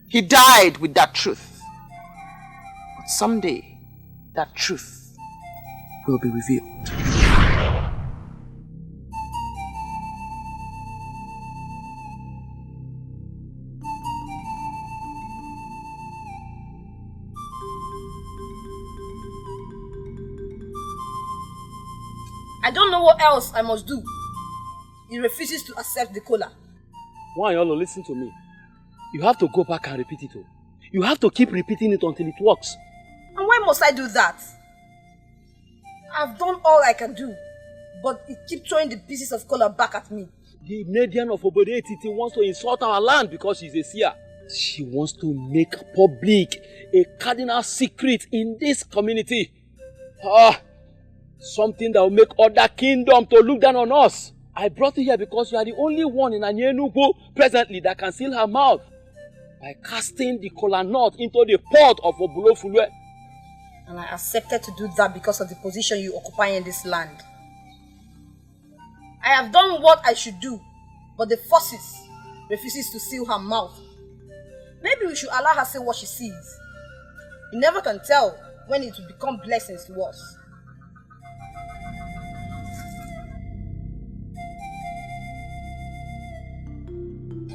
He died with that truth. But someday, that truth will be revealed. I don't know what else I must do. He refuses to accept the cola. Why, Yolo, listen to me. You have to go back and repeat it. You have to keep repeating it until it works. And why must I do that? I've done all I can do, but he keeps throwing the pieces of cola back at me. The Median of Obode Titi wants to insult our land because she's a seer. She wants to make public a cardinal secret in this community. Something that will make other kingdoms to look down on us. I brought you here because you are the only one in Enugu presently that can seal her mouth by casting the kola nut into the pot of Obulofulwe. And I accepted to do that because of the position you occupy in this land. I have done what I should do, but the forces refuses to seal her mouth. Maybe we should allow her say what she sees. You never can tell when it will become blessings to us.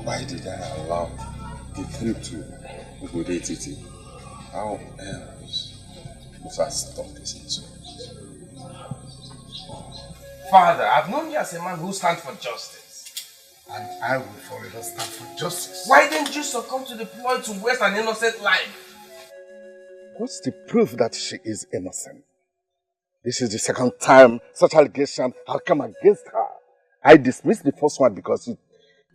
Why did I allow the trip to Ubodetiti? How else must I stop this insurance? Father, I've known you as a man who stands for justice. And I will forever stand for justice. Why didn't you succumb to the ploy to waste an innocent life? What's the proof that she is innocent? This is the second time such allegation have come against her. I dismissed the first one because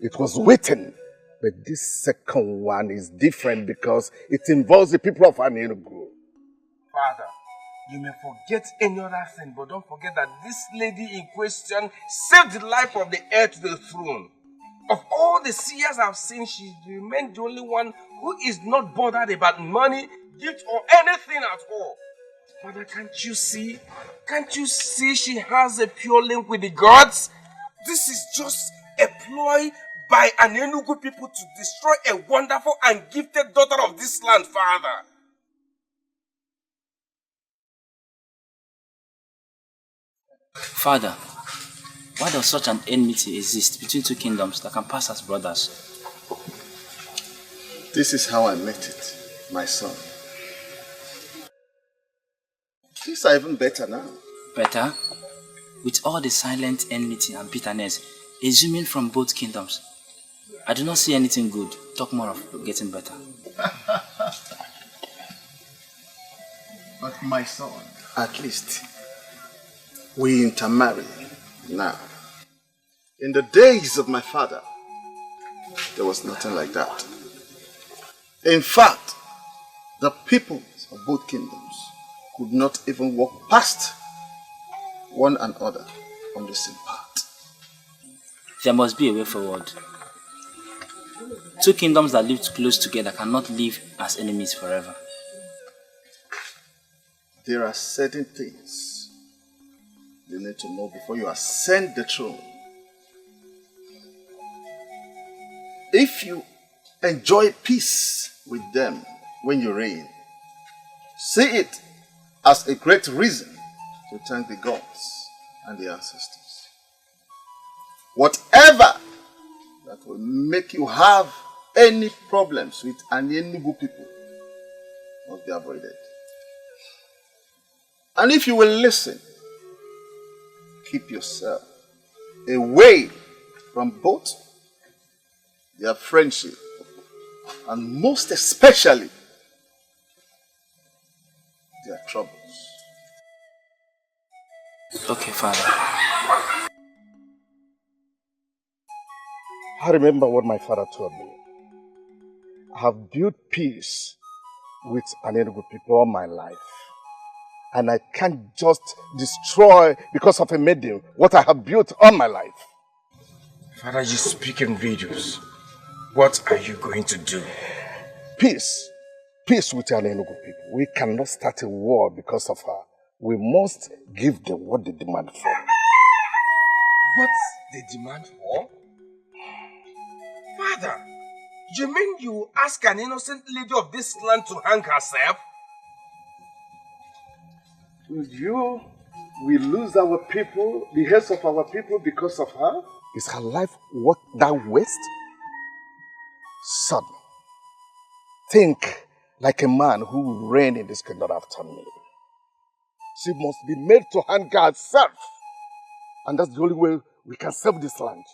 it was written. But this second one is different because it involves the people of Anenugu. Father, you may forget any other thing, but don't forget that this lady in question saved the life of the heir to the throne. Of all the seers I've seen, she remained the only one who is not bothered about money, gift, or anything at all. Father, can't you see? Can't you see she has a pure link with the gods? This is just a ploy by an Enugu people to destroy a wonderful and gifted daughter of this land, Father. Father, why does such an enmity exist between two kingdoms that can pass as brothers? This is how I met it, my son. Things are even better now. Better? With all the silent enmity and bitterness exhuming from both kingdoms, I do not see anything good. Talk more of getting better. But my son, at least we intermarry now. In the days of my father, there was nothing like that. In fact, the peoples of both kingdoms could not even walk past one another on the same path. There must be a way forward. Two kingdoms that lived close together cannot live as enemies forever. There are certain things you need to know before you ascend the throne. If you enjoy peace with them when you reign, see it as a great reason to thank the gods and the ancestors. Whatever that will make you have any problems with Anenugu people must be avoided. And if you will listen, keep yourself away from both their friendship and most especially their troubles. Okay, Father. I remember what my father told me. I have built peace with Anenugu people all my life. And I can't just destroy because of a maiden what I have built all my life. Father, you speak in riddles. What are you going to do? Peace. Peace with Anenugu people. We cannot start a war because of her. We must give them what they demand for. What they demand for? Father, you mean you ask an innocent lady of this land to hang herself? We lose our people, the heads of our people because of her? Is her life worth that waste? Son, think like a man who will reign in this kingdom after me. She must be made to hang herself. And that's the only way we can save this land.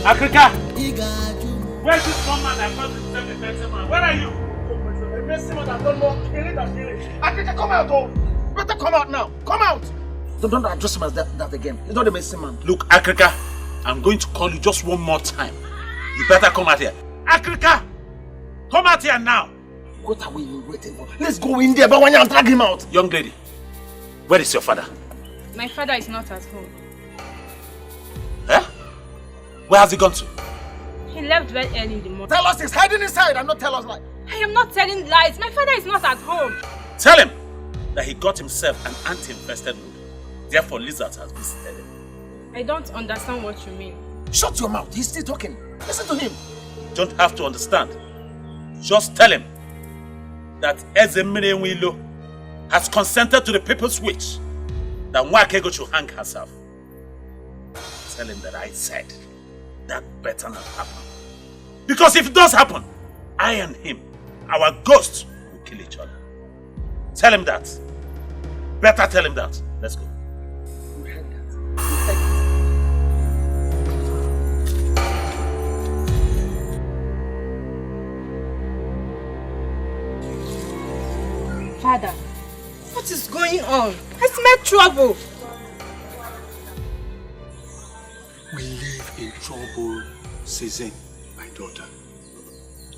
Africa! Where's this woman that comes to save the person man? Where are you? A messy man that don't know killing and killing. Africa, come out, oh! Better come out now! Come out! Don't address him as that again. He's not a messy man. Look, Africa, I'm going to call you just one more time. You better come out here. Africa! Come out here now! What are we waiting for? Let's go in there, but when you drag him out. Young lady, where is your father? My father is not at home. Eh? Where has he gone to? He left very early in the morning. Tell us he's hiding inside and not tell us lies. I am not telling lies. My father is not at home. Tell him! that he got himself an ant-infested wood. Therefore, lizards has visited him. I don't understand what you mean. Shut your mouth. He's still talking. Listen to him. You don't have to understand. Just tell him that Ezemire has consented to the people's wish that Nwakego should hang herself. Tell him that I said that better not happen. Because if it does happen, I and him, our ghosts, will kill each other. Tell him that. Better tell him that. Let's go. Father, what is going on? I smell trouble. We live in troubled season, my daughter.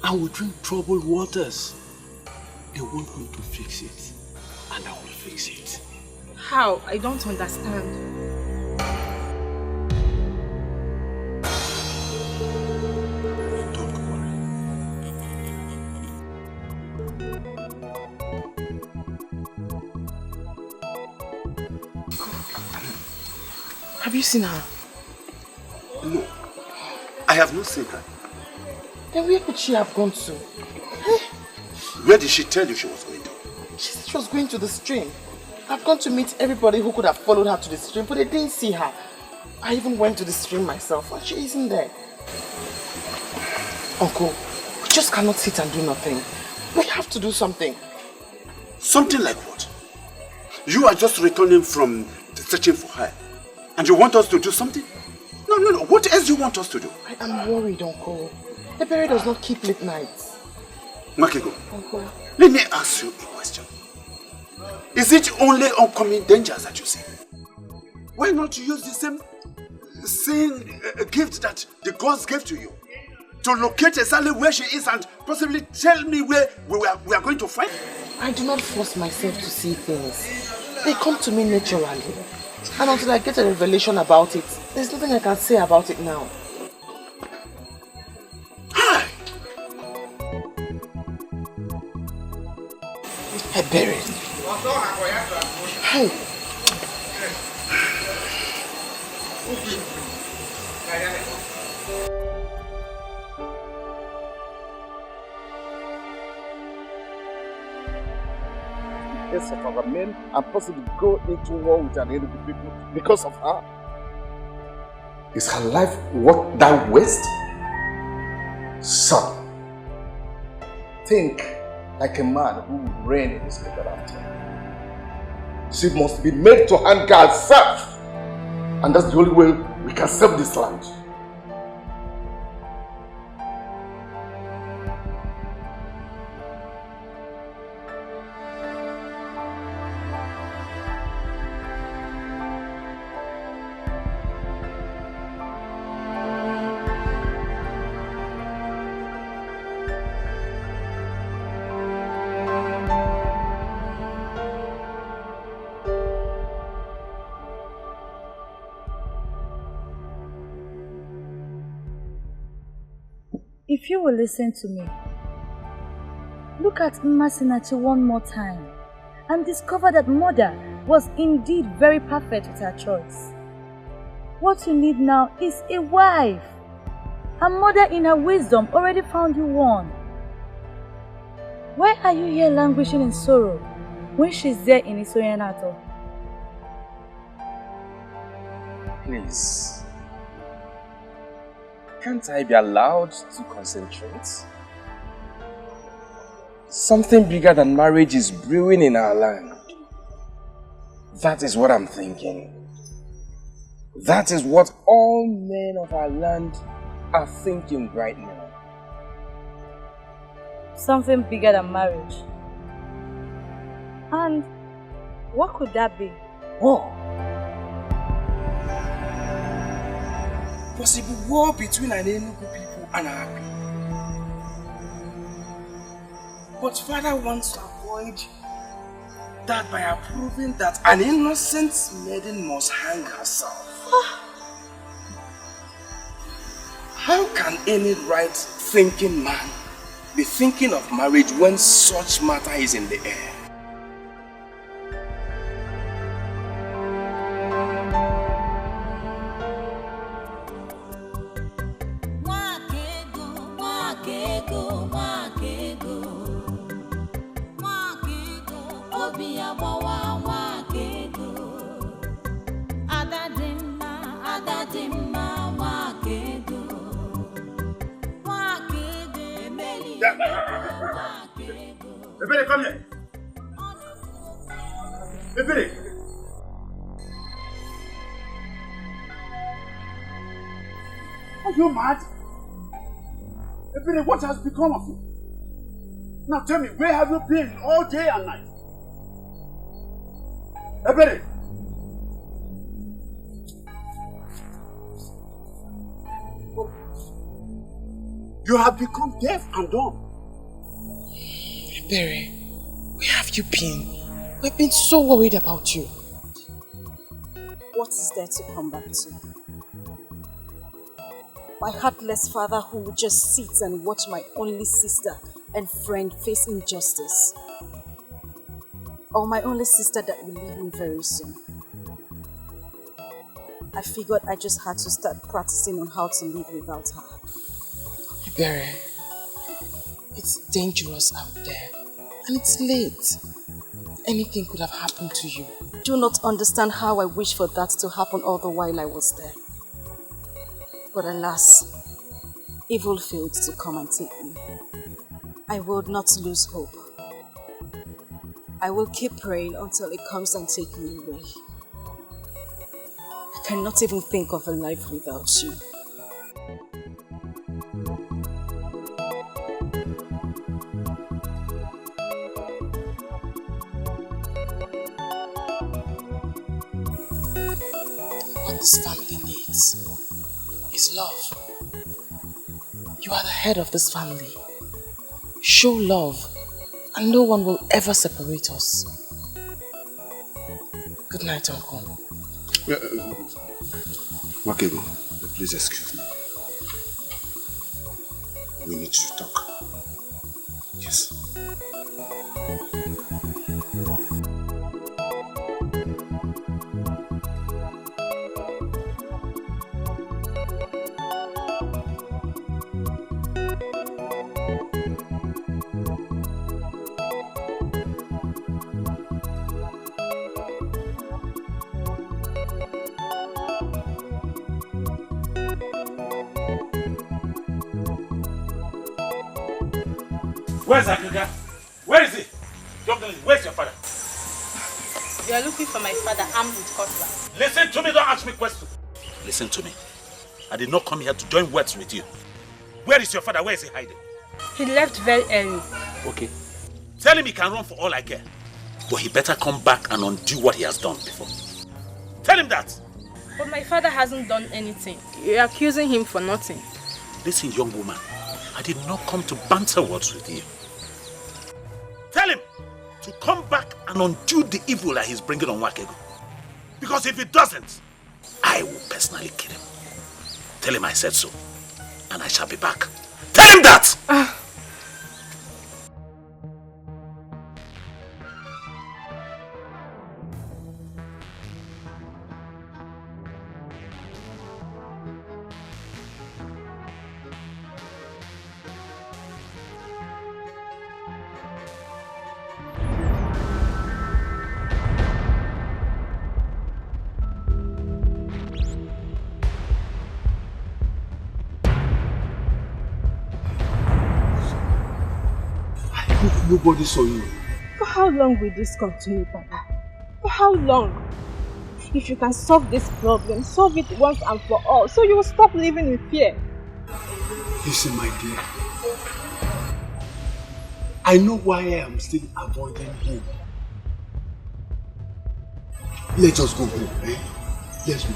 And we drink troubled waters. They want me to fix it, and I will fix it. how? I don't understand. Have you seen her? No, I have not seen her. Then where could she have gone to? Where did she tell you she was going to? She said she was going to the stream. I've gone to meet everybody who could have followed her to the stream, but they didn't see her. I even went to the stream myself, and she isn't there. Uncle, we just cannot sit and do nothing. We have to do something. Something like what? You are just returning from searching for her, and you want us to do something? No. What else do you want us to do? I am worried, Uncle. The berry does not keep late nights. Makego, Uncle. let me ask you a question. Is it only oncoming dangers that you see? Why not use the same gift that the gods gave to you? To locate exactly where she is and possibly tell me where we are going to find her? I do not force myself to see things. They come to me naturally. And until I get a revelation about it, there's nothing I can say about it now. Hi! I buried. Hey. Of our men and possibly go into war with an enemy people because of her. Is her life worth that waste? Son, think like a man who will reign in his people after. She must be made to hand herself, and that's the only way we can save this land. If you will listen to me, look at Mmasinachi one more time and discover that Mother was indeed very perfect with her choice. What you need now is a wife. Her mother in her wisdom already found you one. Why are you here languishing in sorrow when she's there in Isoyanato? Please. Can't I be allowed to concentrate? Something bigger than marriage is brewing in our land. That is what I'm thinking. That is what all men of our land are thinking right now. Something bigger than marriage. And what could that be? War. Possible war between an Enugu people and our people. But Father wants to avoid that by approving that an innocent maiden must hang herself. How can any right-thinking man be thinking of marriage when such matter is in the air? Ebere, come here. Ebere. Are you mad? Ebere, what has become of you? Now tell me, where have you been all day and night? Ebere. You have become deaf and dumb. Ebere, where have you been? We've been so worried about you. What is there to come back to? My heartless father who would just sit and watch my only sister and friend face injustice. Or my only sister that will leave me very soon. I figured I just had to start practicing on how to live without her. Ebere, it's dangerous out there and it's late. Anything could have happened to you. Do not understand how I wish for that to happen all the while I was there. But alas, evil failed to come and take me. I will not lose hope. I will keep praying until it comes and takes me away. I cannot even think of a life without you. What this family needs is love. You are the head of this family. Show love, and no one will ever separate us. Good night, Uncle. Wakego, please excuse me. We need to talk. Yes. Where's Akuga? Where is he? Doctor, where's your father? You are looking for my father armed with cutlass. Listen to me, don't ask me questions. Listen to me. I did not come here to join words with you. Where is your father? Where is he hiding? He left very early. Okay. Tell him he can run for all I care. But he better come back and undo what he has done before. Tell him that. But my father hasn't done anything. You're accusing him for nothing. Listen, young woman. I did not come to banter words with you. Tell him to come back and undo the evil that he's bringing on Wakego. Because if he doesn't, I will personally kill him. Tell him I said so. And I shall be back. Tell him that! Nobody saw you. For how long will this continue, Papa? For how long? If you can solve this problem, solve it once and for all, so you will stop living in fear. Listen, my dear. I know why I am still avoiding him. Let us go home, eh? Let's go.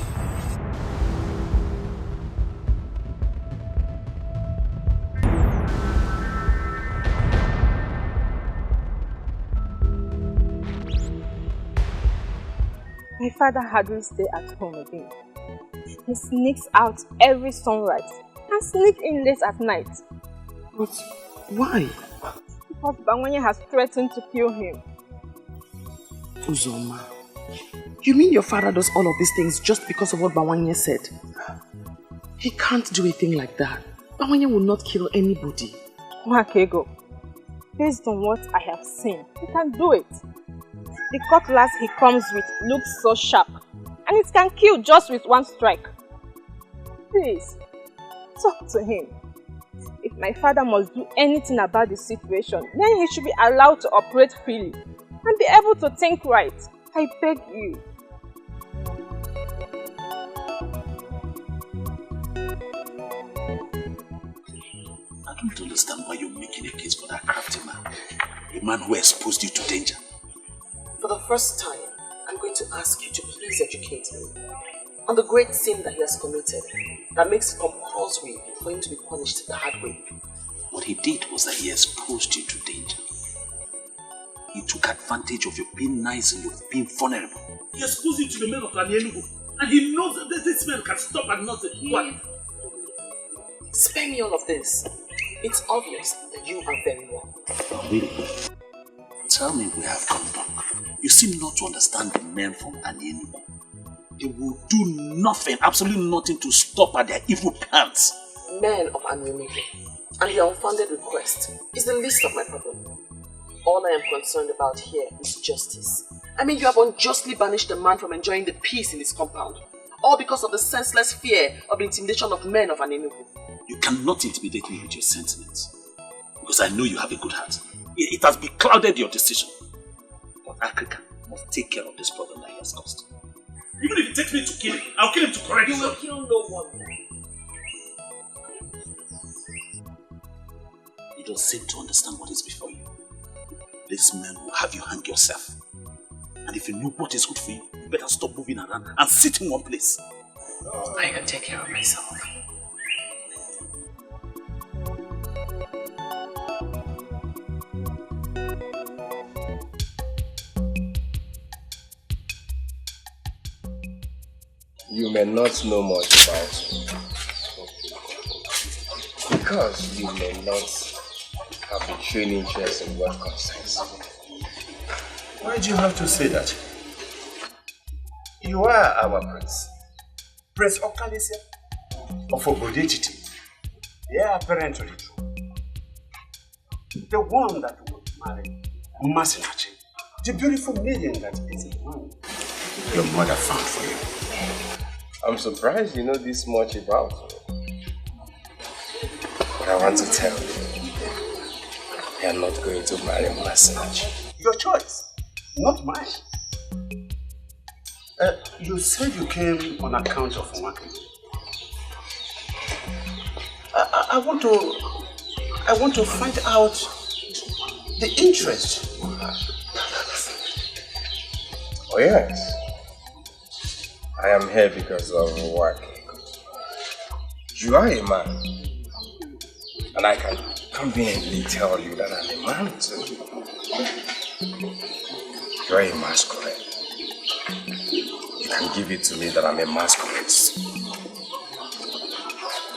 My father hardly stays at home again. He sneaks out every sunrise and sneaks in late at night. But why? Because Bawanye has threatened to kill him. Uzoma, you mean your father does all of these things just because of what Bawanye said? He can't do a thing like that. Bawanye will not kill anybody. Wakego, based on what I have seen, he can do it. The cutlass he comes with looks so sharp, and it can kill just with one strike. Please, talk to him. If my father must do anything about the situation. Then he should be allowed to operate freely and be able to think right. I beg you. I don't understand why you're making a case for that crafty man. A man who exposed you to danger. For the first time, I'm going to ask you to please educate me on the great sin that he has committed that makes it compulsory for him to be punished the hard way. What he did was that he exposed you to danger. He took advantage of your being nice and your being vulnerable. He exposed you to the men of Enugu, and he knows that this man can stop at nothing. What? Spare me all of this. It's obvious that you are very wrong. Really? Tell me we have come back. You seem not to understand the men from Enugu. They will do nothing, absolutely nothing to stop at their evil plans. Men of Enugu and your unfounded request is the least of my problem. All I am concerned about here is justice. I mean, you have unjustly banished a man from enjoying the peace in his compound, all because of the senseless fear of the intimidation of men of Enugu. You cannot intimidate me with your sentiments, because I know you have a good heart. It has beclouded your decision. But Africa must take care of this problem that he has caused. Even if it takes me to kill him, I'll kill him to correct him. You will kill no one. You don't seem to understand what is before you. This man will have you hang yourself. And if you know what is good for you, you better stop moving around and sit in one place. I can take care of myself. You may not know much about me. Because you may not have a training interest in what concerns me. Why do you have to say that? You are our prince. Prince Okoli of Obodetiti. Yeah, apparently true. The one that would marry Masinachi. The beautiful maiden that is the one your mother found for you. I'm surprised you know this much about me. But I want to tell you, you are not going to marry Masinachi. Your choice, not mine. You said you came on account of working. I want to find out the interest you have. Oh yes. I am here because of work. You are a man. And I can conveniently tell you that I'm a man too. You are a masquerade. You can give it to me that I'm a masquerade.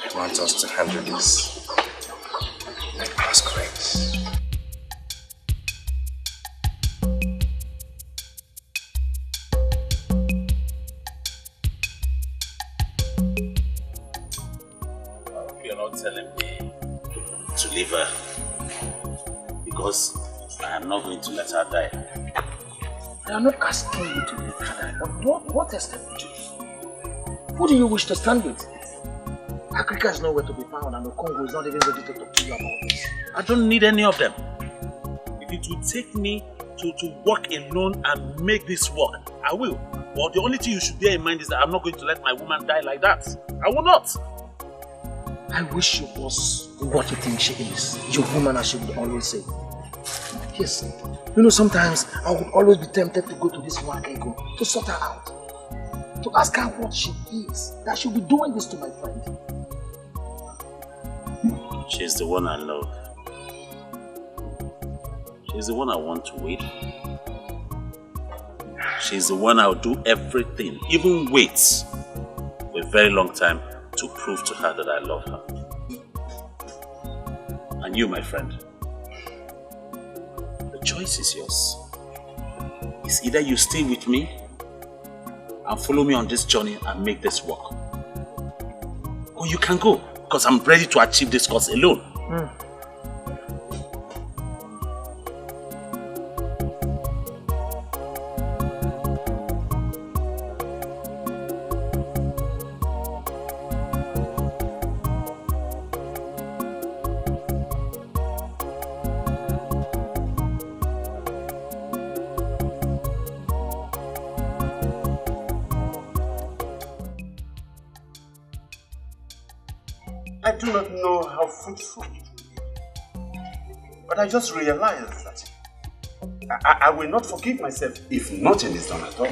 I want us to handle this like masquerades. You're not telling me to leave her because I am not going to let her die. I am not asking you to leave her, but what else can you do? Who do you wish to stand with? Africa is nowhere to be found and the Congo is not even ready to talk to you about this. I don't need any of them. If it will take me to work alone and make this work, I will. But the only thing you should bear in mind is that I'm not going to let my woman die like that. I will not. I wish she was what you think she is. Your woman, as she would always say. Yes. You know, sometimes I would always be tempted to go to this Wakego to sort her out. To ask her what she is. That she'll be doing this to my friend. She's the one I love. She's the one I want to wait for. She's the one I'll do everything, even wait for a very long time to prove to her that I love her. And you, my friend, the choice is yours. It's either you stay with me and follow me on this journey and make this work, or you can go, because I'm ready to achieve this cause alone. I do not know how fruitful it will be. But I just realized that I will not forgive myself if nothing is done at all.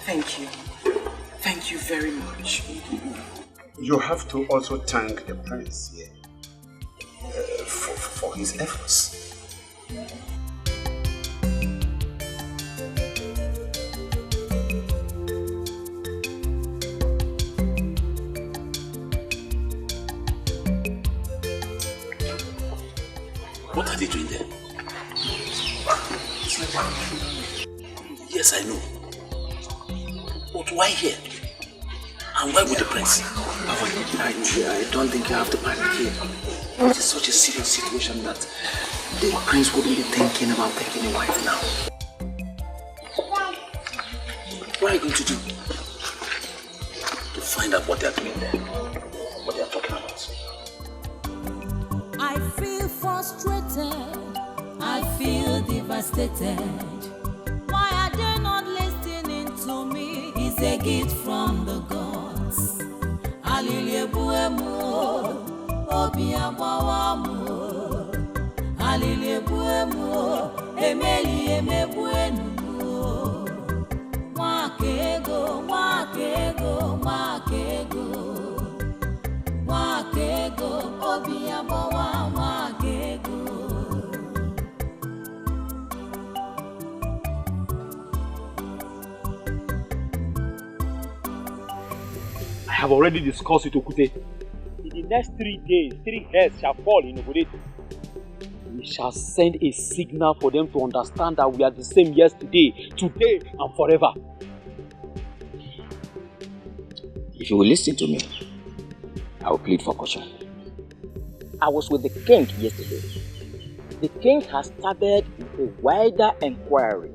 Thank you. Thank you very much. You have to also thank the prince here for his efforts. What are they doing there? Yes, I know. But why here? And why with the prince? I don't think you have to panic here. It is such a serious situation that the prince wouldn't be thinking about taking a wife now. What are you going to do? To find out what they are doing there. What they are talking about. I feel frustrated. I feel devastated. Why are they not listening to me? It's a gift from the gods. Aliliebuemu, obiabawamu. Aliliebuemu, emeli emebuenu. Wakego, wakego, wakego. Wakego, obiabawa, wakego. I have already discussed with Okute. In the next 3 days, 3 heads shall fall in Obodet. We shall send a signal for them to understand that we are the same yesterday, today, and forever. If you will listen to me, I will plead for caution. I was with the king yesterday. The king has started a wider inquiry,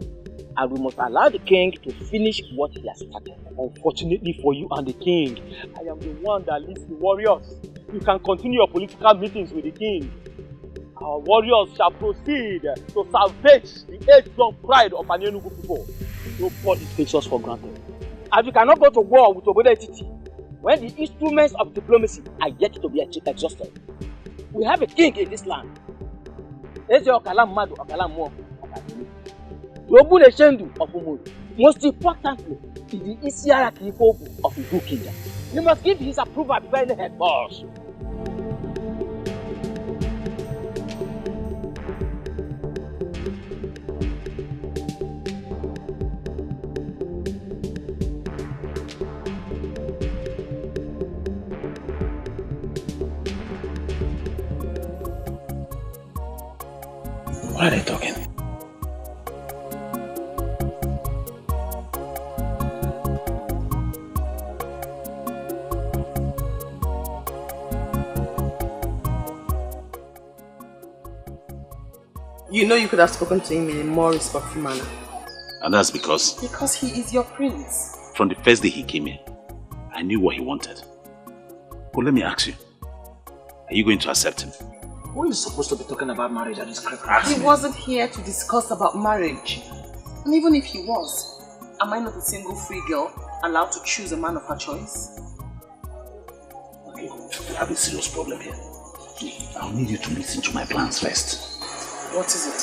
and we must allow the king to finish what he has started. Unfortunately for you and the king, I am the one that leads the warriors. You can continue your political meetings with the king. Our warriors shall proceed to salvage the age-long pride of an Enugu people. Nobody takes us for granted. And we cannot go to war with Obodo when the instruments of diplomacy are yet to be exhausted. We have a king in this land. Eze Okalam Madu Okalam Mo Okadini. Yobu Neshendu of Umudu. Most importantly, is the Isiara Kifobu of Igu Kingdom. You must give his approval before any head boss. What are they talking? You know you could have spoken to him in a more respectful manner. And that's because? Because he is your prince. From the first day he came here, I knew what he wanted. But let me ask you, are you going to accept him? Who is supposed to be talking about marriage at this crap? He wasn't here to discuss about marriage. And even if he was, am I not a single free girl allowed to choose a man of her choice? Okay, we have a serious problem here. I'll need you to listen to my plans first. What is it?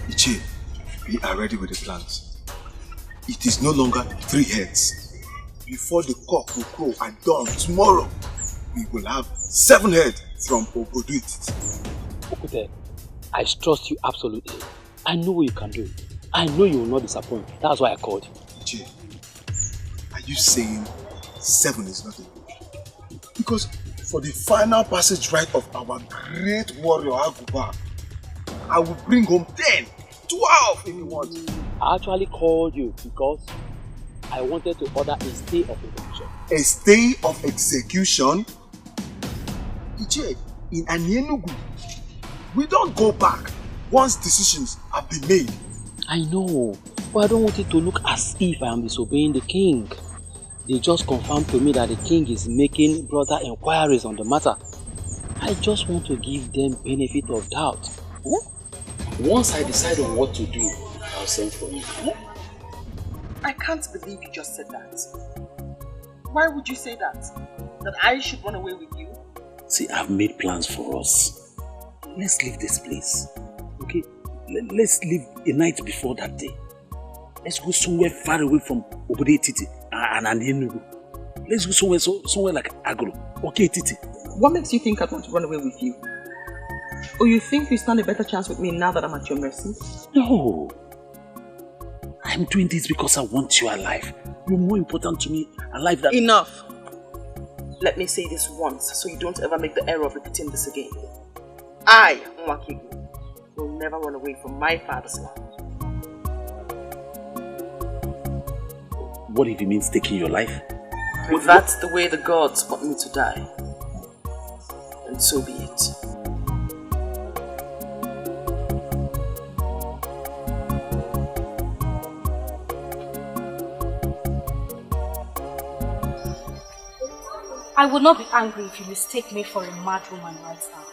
Ichi, we are ready with the plans. It is no longer 3 heads. Before the cock will crow at dawn tomorrow, we will have 7 heads from Obodo. Okute, I trust you absolutely. I know what you can do. I know you will not disappoint. That's why I called you. Ichi, are you saying 7 is not enough? Because for the final passage right of our great warrior Aguba, I will bring home 10, 12 if you want. I actually called you because I wanted to order a stay of execution. A stay of execution? Iche, in Enugu, we don't go back once decisions have been made. I know, but I don't want it to look as if I am disobeying the king. They just confirmed to me that the king is making broader inquiries on the matter. I just want to give them benefit of doubt. Once I decide on what to do, I'll send for you. I can't believe you just said that. Why would you say that? That I should run away with you? See, I've made plans for us. Let's leave this place. Okay? Let's leave a night before that day. Let's go somewhere far away from Obode Titi and Enugu. Let's go somewhere like Agro. Okay, Titi. What makes you think I'd want to run away with you? Or you think you stand a better chance with me now that I'm at your mercy? No. I'm doing this because I want you alive. You're more important to me alive than... Enough. Let me say this once so you don't ever make the error of repeating this again. I, Nwakigu, will never run away from my father's land. What if it means taking your life? If that's the way the gods want me to die, then so be it. I would not be angry if you mistake me for a mad woman right now.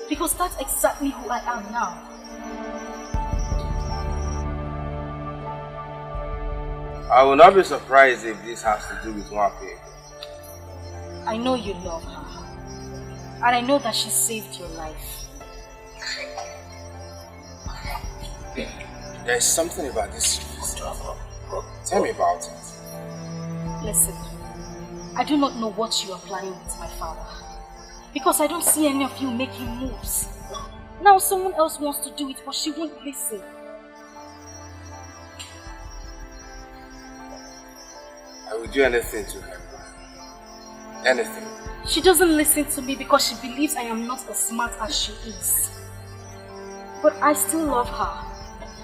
Because that's exactly who I am now. I will not be surprised if this has to do with Nwakigu. I know you love her. And I know that she saved your life. There is something about this. Tell me about it. Listen, I do not know what you are planning with my father. Because I don't see any of you making moves. Now someone else wants to do it, but she won't listen. I will do anything to help her. Anything. She doesn't listen to me because she believes I am not as smart as she is. But I still love her.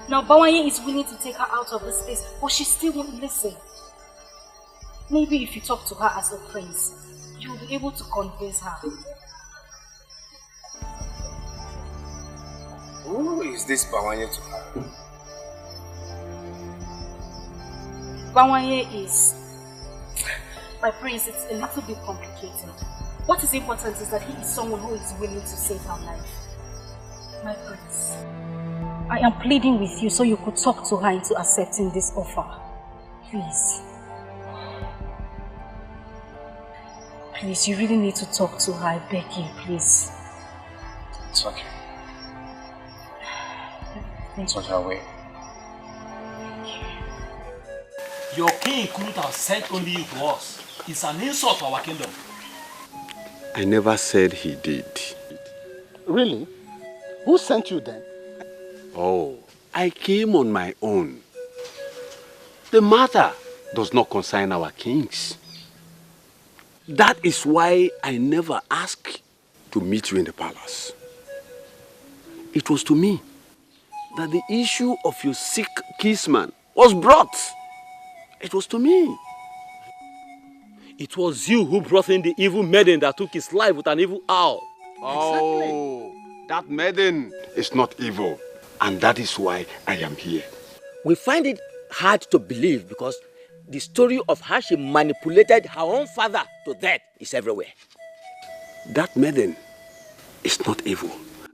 Now Bawanye is willing to take her out of this place, but she still won't listen. Maybe if you talk to her as a prince, you will be able to convince her. Who is this Bawanye to her? Bawanye is... My prince, it's a little bit complicated. What is important is that he is someone who is willing to save her life. My prince, I am pleading with you so you could talk to her into accepting this offer. Please. Please, you really need to talk to her. I beg you, please. It's okay. It's on your way. Your king couldn't have sent only you to us. It's an insult to our kingdom. I never said he did. Really? Who sent you then? Oh, I came on my own. The matter does not concern our kings. That is why I never asked to meet you in the palace. It was to me that the issue of your sick kinsman was brought. It was to me. It was you who brought in the evil maiden that took his life with an evil owl. Oh, that maiden is not evil. And that is why I am here. We find it hard to believe because the story of how she manipulated her own father to death is everywhere. That maiden is not evil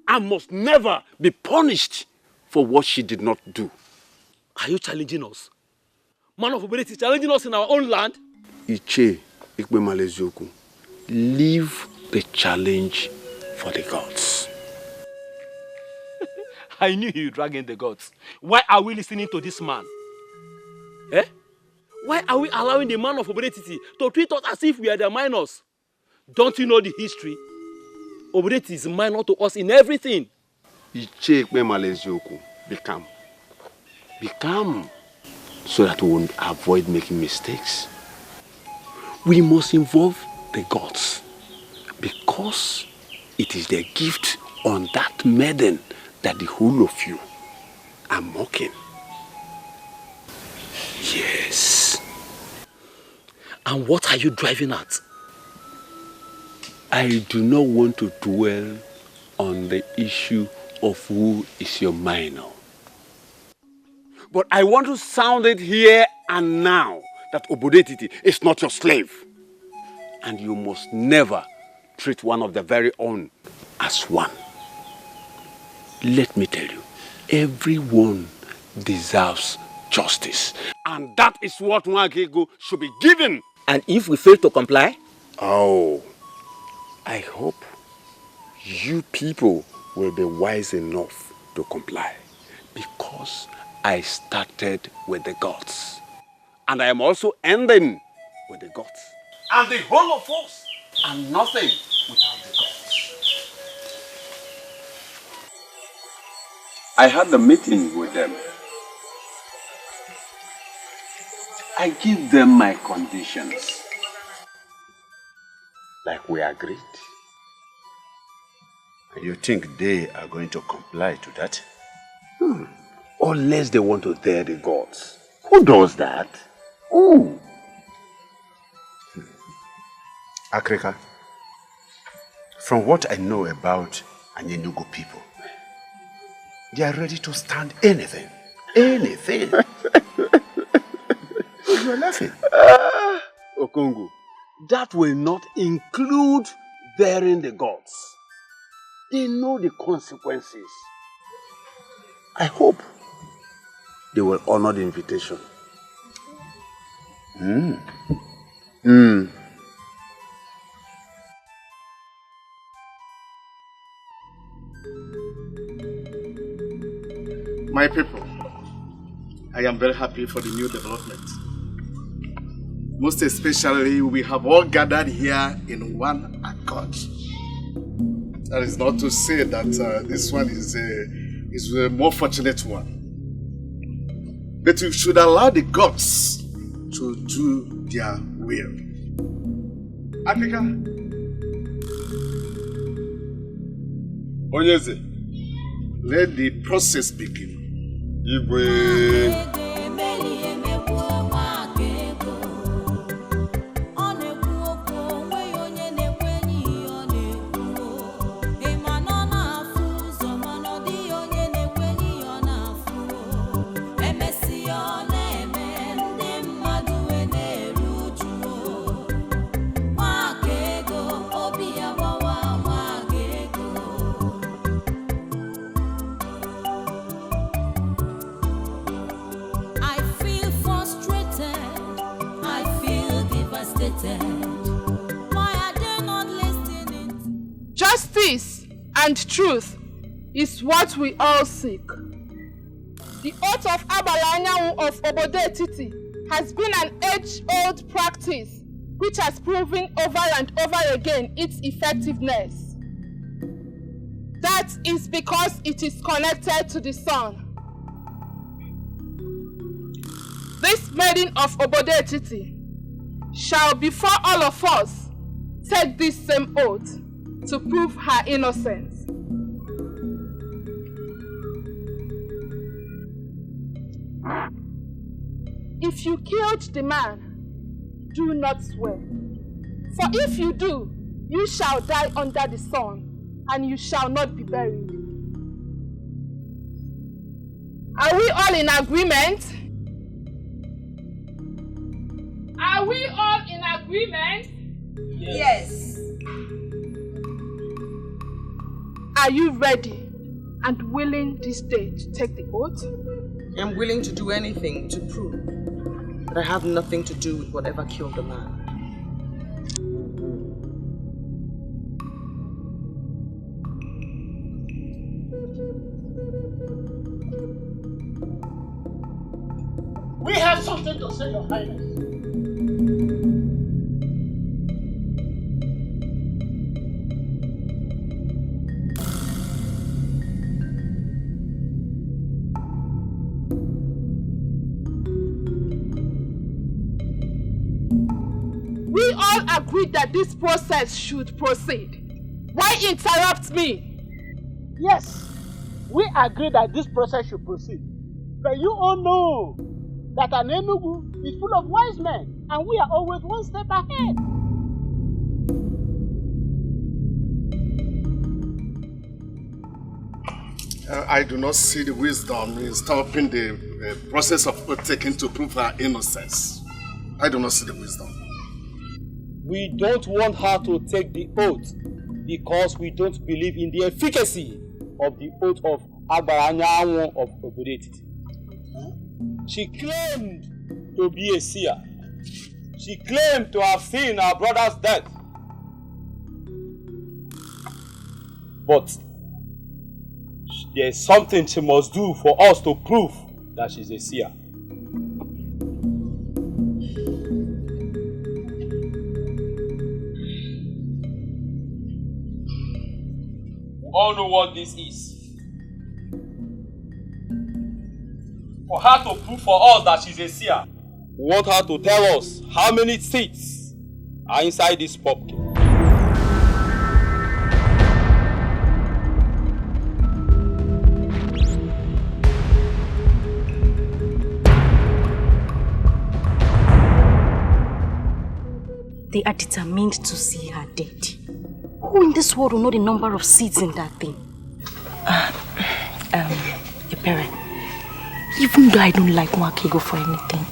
and must never be punished for what she did not do. Are you challenging us? Man of Obede is challenging us in our own land? Iche Ikpemalezoku, leave the challenge for the gods. I knew you drag in the gods. Why are we listening to this man? Eh? Why are we allowing the man of Obede to treat us as if we are the minors? Don't you know the history? Obede is minor to us in everything. Iche Ikpemalezoku, be calm. Be calm so that we will avoid making mistakes. We must involve the gods because it is their gift on that maiden that the whole of you are mocking. Yes. And what are you driving at? I do not want to dwell on the issue of who is your minor. But I want to sound it here and now that Obode is not your slave. And you must never treat one of the very own as one. Let me tell you, everyone deserves justice. And that is what Nwakigu should be given. And if we fail to comply? Oh, I hope you people will be wise enough to comply, because I started with the gods and I am also ending with the gods. And the whole of us are nothing without the gods. I had a meeting with them. I give them my conditions, like we agreed. You think they are going to comply to that? Unless they want to dare the gods. Who does that? Who? Akrika, from what I know about Anyenugu people, they are ready to stand anything. Anything. You are laughing. Okongu, that will not include daring the gods. They know the consequences. I hope they will honor the invitation. My people, I am very happy for the new development. Most especially, we have all gathered here in one accord. That is not to say that this one is a more fortunate one. But we should allow the gods to do their will. Africa. Onyeze, let the process begin. Igwe. Justice and truth is what we all seek. The oath of Abalanyawu of Obode Titi has been an age-old practice which has proven over and over again its effectiveness. That is because it is connected to the sun. This maiden of Obode Titi shall before all of us take this same oath to prove her innocence. If you killed the man, do not swear. For if you do, you shall die under the sun, and you shall not be buried. Are we all in agreement? Are we all in agreement? Yes. Are you ready and willing this day to take the oath? I'm willing to do anything to prove that I have nothing to do with whatever killed the man. We have something to say, Your Highness. We all agreed that this process should proceed. Why interrupt me? Yes, we agree that this process should proceed. But you all know that an Enugu is full of wise men, and we are always one step ahead. I do not see the wisdom in stopping the process of oath taking to prove her innocence. I do not see the wisdom. We don't want her to take the oath because we don't believe in the efficacy of the oath of Agbaranyawo of Obode Titi. She claimed to be a seer. She claimed to have seen her brother's death. But there's something she must do for us to prove that she's a seer. We all know what this is. For her to prove for us that she's a seer, we want her to tell us how many seeds are inside this pumpkin. They are determined to see her dead. Who in this world will know the number of seeds in that thing? Your parent. Even though I don't like Mwakego for anything,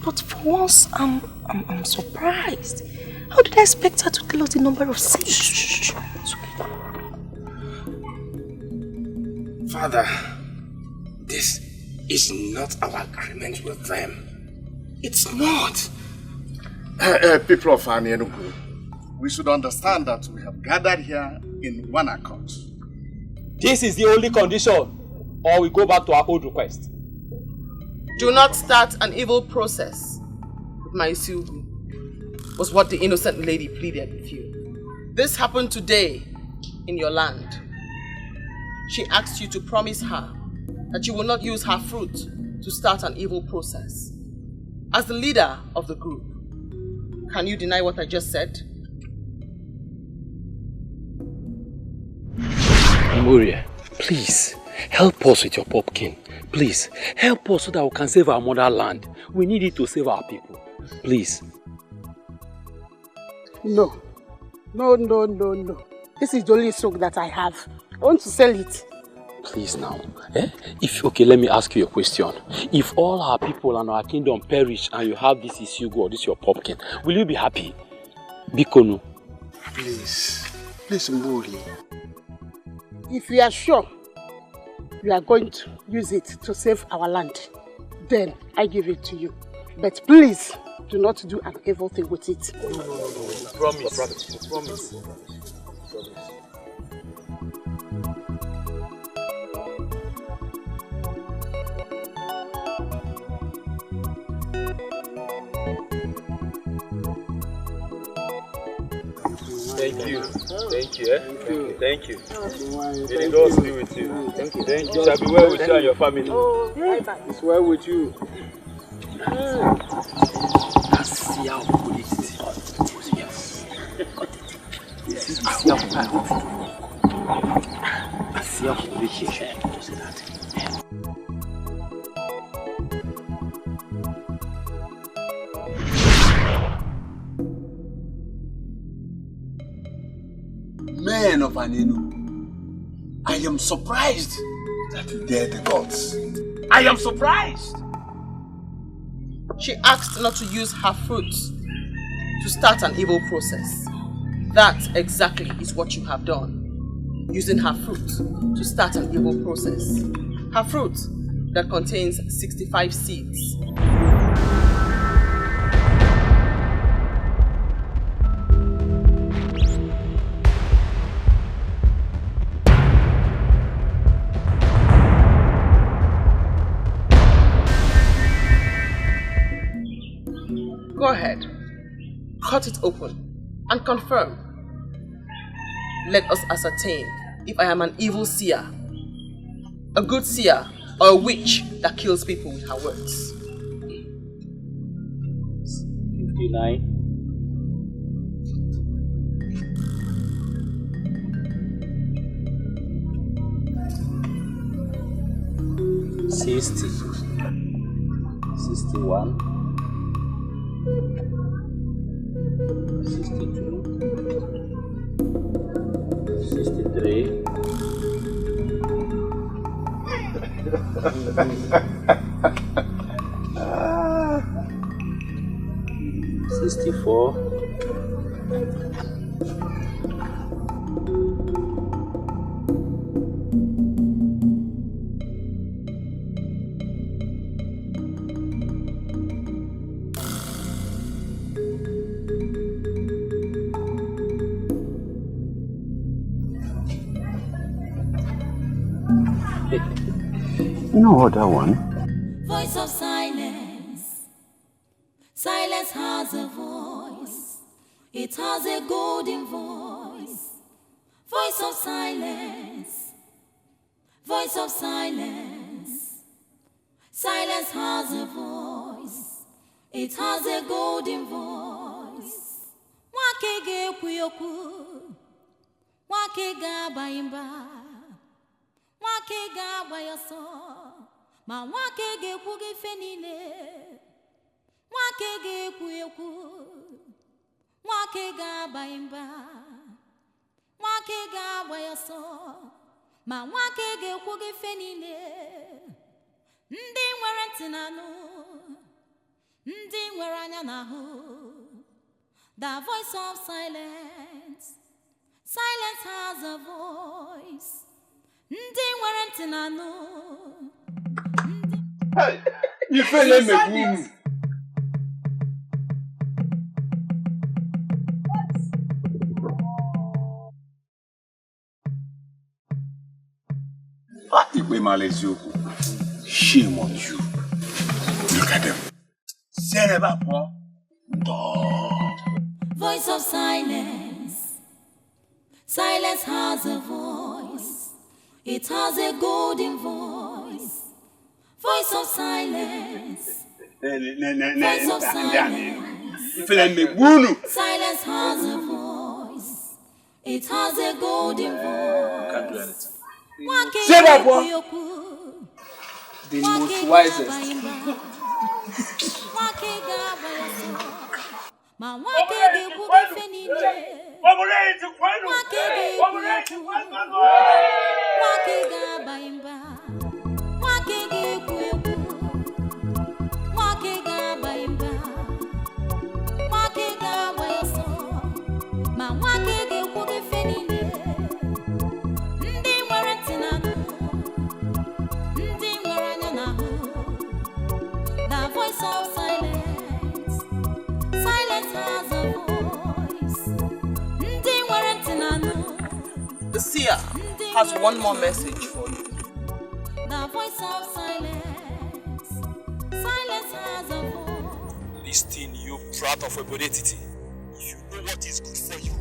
but for once, I'm surprised. How did I expect her to tell us the number of seeds? Shh. It's okay. Father, this is not our agreement with them. It's not. People of Ini Edo, we should understand that we have gathered here in one accord. This is the only condition, or we go back to our old request. Do not start an evil process with my Silgu, was what the innocent lady pleaded with you. This happened today in your land. She asked you to promise her that you will not use her fruit to start an evil process. As the leader of the group, can you deny what I just said? Memoria, please, help us with your pumpkin. Please, help us so that we can save our motherland. We need it to save our people. Please. No. This is the only stock that I have. I want to sell it. Please now. Okay, let me ask you a question. If all our people and our kingdom perish and you have this issue or this your pumpkin, will you be happy? Bikonu. Please, Mburi. If you are sure you are going to use it to save our land, then I give it to you. But please, do not do an evil thing with it. Promise. Thank you. Thank you. May the gods be with you. Thank you. It shall be well with you and your family. Oh, bye-bye. It's well with you. Men of Ini Edo, I am surprised that you dare the gods. I am surprised. She asked not to use her fruit to start an evil process. That exactly is what you have done. Using her fruit to start an evil process. Her fruit that contains 65 seeds. Go ahead, cut it open and confirm. Let us ascertain if I am an evil seer, a good seer, or a witch that kills people with her words. 59. 60. 61. 62, 63, 64, 65. You know what, that one? Voice of silence. Silence has a voice. It has a golden voice. Voice of silence. Voice of silence. Silence has a voice. It has a golden voice. Wake ge kuyoku. Wake ga baimba. Wake ga bayaso. Ma wake ge kuge fenile. Wake ge kuyoku. Wake ga baimba. Wake ga bayaso. Ma wake ge kuge fenile. Ndi nwere ntị n'anụ. Ndi nwere anya n'ahụ. The voice of silence. Silence has a voice. Ndi nwere ntị n'anụ. Hey, ifele megbu. Shame on you. Look at them. Voice of silence. Silence has a voice. It has a golden voice. Voice of silence. Voice of silence. Silence has a voice. It has a golden voice. Can't do anything. Say that, boy. The most wisest. The seer has one more message for you. The voice of silence. Silence has a voice. Listen, you brat of obedient. If you know what is good for you,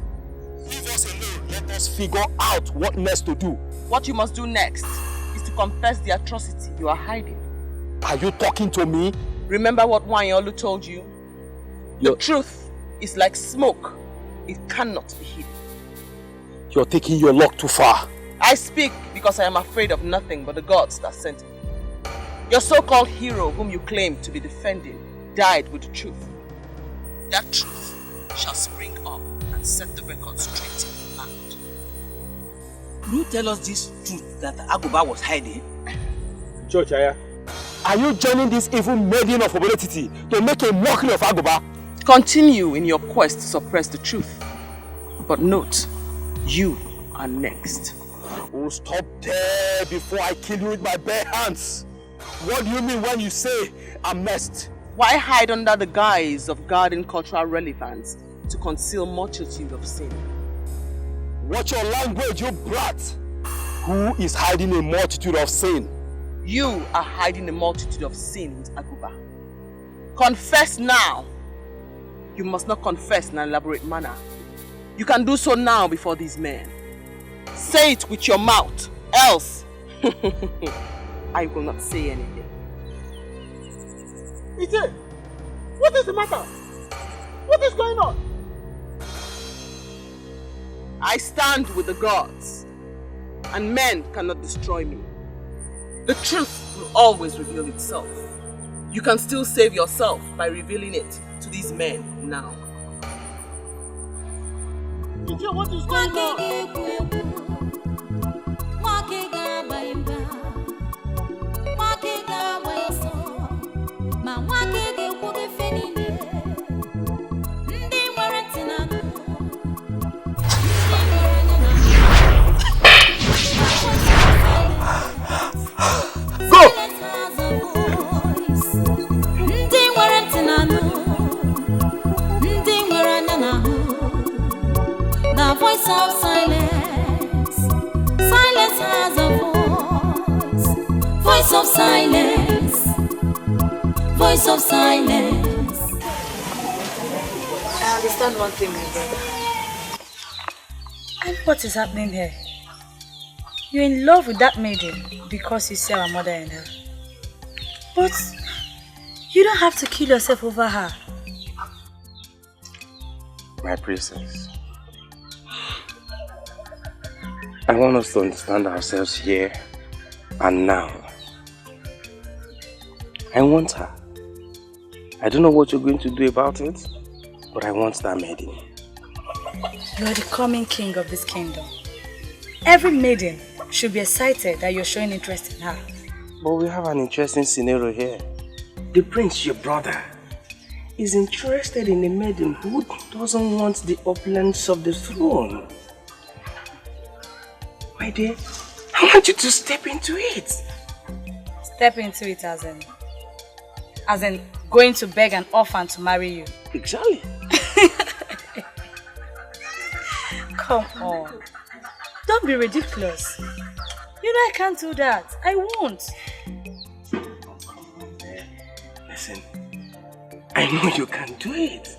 leave us alone. Let us figure out what next to do. What you must do next is to confess the atrocity you are hiding. Are you talking to me? Remember what Wanyolu told you? The truth is like smoke. It cannot be hidden. You're taking your luck too far. I speak because I am afraid of nothing but the gods that sent me. Your so-called hero whom you claim to be defending died with the truth. That truth shall spring up and set the record straight in the land. Will you tell us this truth that Aguba was hiding? George Aya, are you joining this evil maiden of obedient to make a mockery of Aguba? Continue in your quest to suppress the truth. But note, you are next. Oh, stop there before I kill you with my bare hands. What do you mean when you say I'm next? Why hide under the guise of guarding cultural relevance to conceal multitude of sin? Watch your language, you brat. Who is hiding a multitude of sin? You are hiding a multitude of sin with Aguba. Confess now. You must not confess in an elaborate manner. You can do so now before these men. Say it with your mouth, else I will not say anything. Ije, what is the matter? What is going on? I stand with the gods, and men cannot destroy me. The truth will always reveal itself. You can still save yourself by revealing it to these men now. Ije, what is going on? The voice of silence. of silence, voice of silence. I understand one thing, my brother. And what is happening here? You're in love with that maiden because you see our mother and her. But you don't have to kill yourself over her. My priestess, I want us to understand ourselves here and now. I want her. I don't know what you're going to do about it, but I want that maiden. You are the coming king of this kingdom. Every maiden should be excited that you're showing interest in her. But we have an interesting scenario here. The prince, your brother, is interested in a maiden who doesn't want the opulence of the throne. My dear, I want you to step into it. Step into it as in going to beg an orphan to marry you. Exactly. Come on. Don't be ridiculous. You know I can't do that. I won't. Listen, I know you can do it.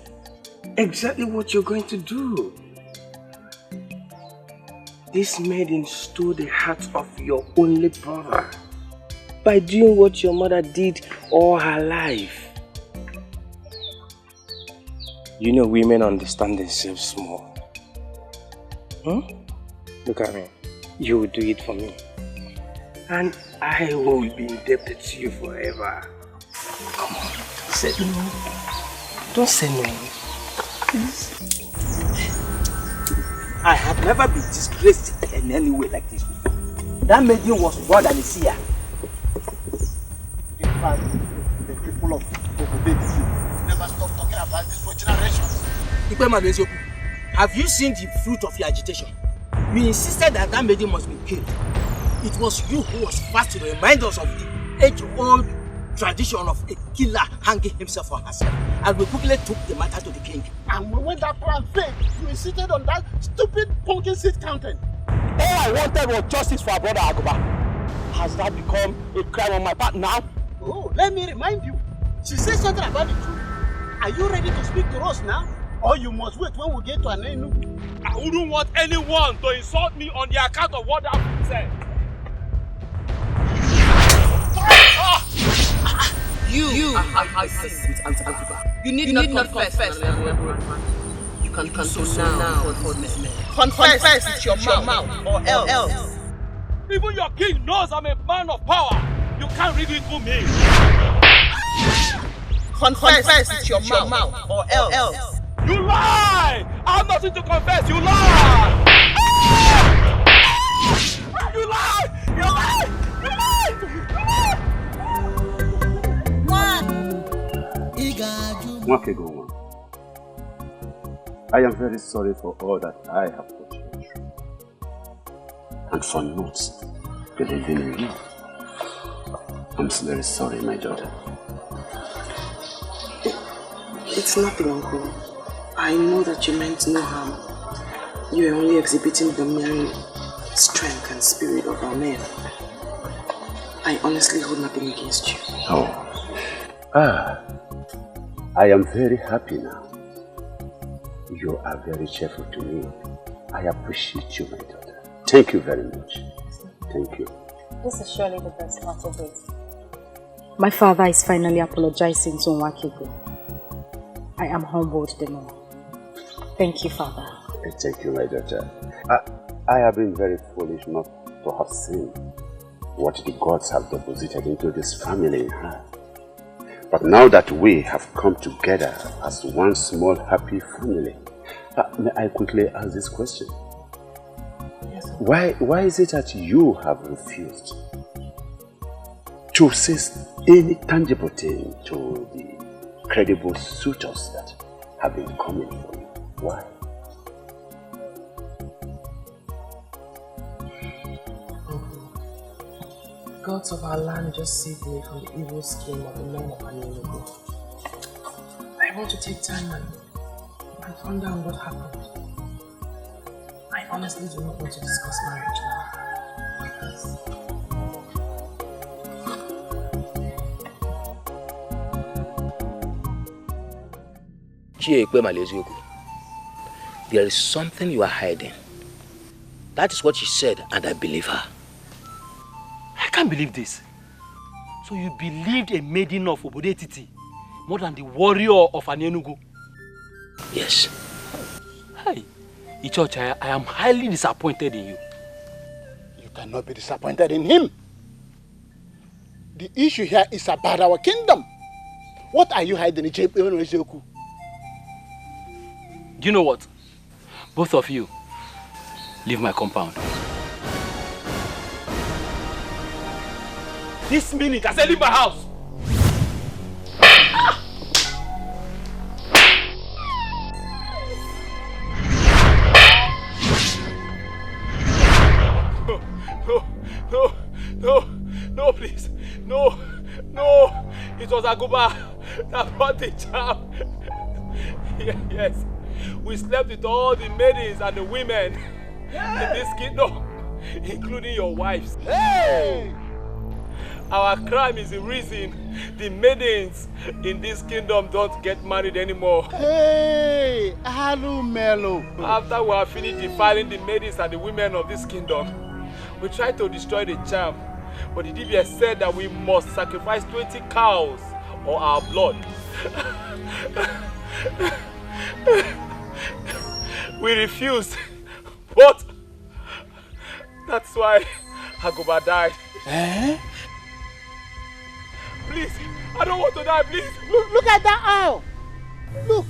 Exactly what you're going to do. This maiden stole the heart of your only brother by doing what your mother did all her life. You know women understand themselves small. Look at me. You will do it for me. And I will be indebted to you forever. Come on, say no. Don't say no. Please. I have never been disgraced in any way like this before. That maiden was more than a seer. In fact, the people of Okoli never stop talking about this for generations. Have you seen the fruit of your agitation? You insisted that that maiden must be killed. It was you who was first to remind us of the age-old tradition of a killer hanging himself or herself. And we quickly took the matter to the king. And when that plan failed, you insisted on that stupid pumpkin seed counting. All I wanted was justice for our brother Agoba. Has that become a crime on my part now? Oh, let me remind you. She said something about the truth. Are you ready to speak to us now? Or you must wait when we get to an end? I wouldn't want anyone to insult me on the account of what I've said. You I see with Auntie Aguba. You need not confess. You can do so now for this man. Confess with your mouth or else. Even your king knows I'm a man of power. You can't ridicule me. Confess with your mouth or else. You lie! I have nothing to confess. You lie! You lie! You lie! You lie! I am very sorry for all that I have put you through, and for not believing in you. I'm very sorry, my daughter. It's nothing, Uncle. I know that you meant no harm. You are only exhibiting the mere strength and spirit of our men. I honestly hold nothing against you. Oh. I am very happy now. You are very cheerful to me. I appreciate you, my daughter. Thank you very much. Thank you. This is surely the best part of it. My father is finally apologizing to Nwakego. I am humbled the more. Thank you, Father. Thank you, my daughter. I have been very foolish not to have seen what the gods have deposited into this family in her. But now that we have come together as one small happy family, may I quickly ask this question? Yes, sir. Why is it that you have refused to say any tangible thing to the credible suitors that have been coming for you? Why? Gods of our land just saved me from the evil scheme of the men of Nollywood. I want to take time and find out what happened. I honestly do not want to discuss marriage now. There is something you are hiding. That is what she said, and I believe her. I can't believe this. So you believed a maiden of Obodetiti more than the warrior of an Enugu? Yes. Hey, Ichocha, I am highly disappointed in you. You cannot be disappointed in him. The issue here is about our kingdom. What are you hiding in Ichoku? Do you know what? Both of you, leave my compound. This minute, I said leave my house. No, please. No. It was Aguba that brought the charm. Yes. We slept with all the maidens and the women in this kingdom, including your wives. Hey! Our crime is the reason the maidens in this kingdom don't get married anymore. Hey! Hello, Melo. After we have finished defiling the maidens and the women of this kingdom, we tried to destroy the charm, but the DBS said that we must sacrifice 20 cows or our blood. We refused, but that's why Agoba died. Eh? Please, I don't want to die, please. Look at that owl. Look.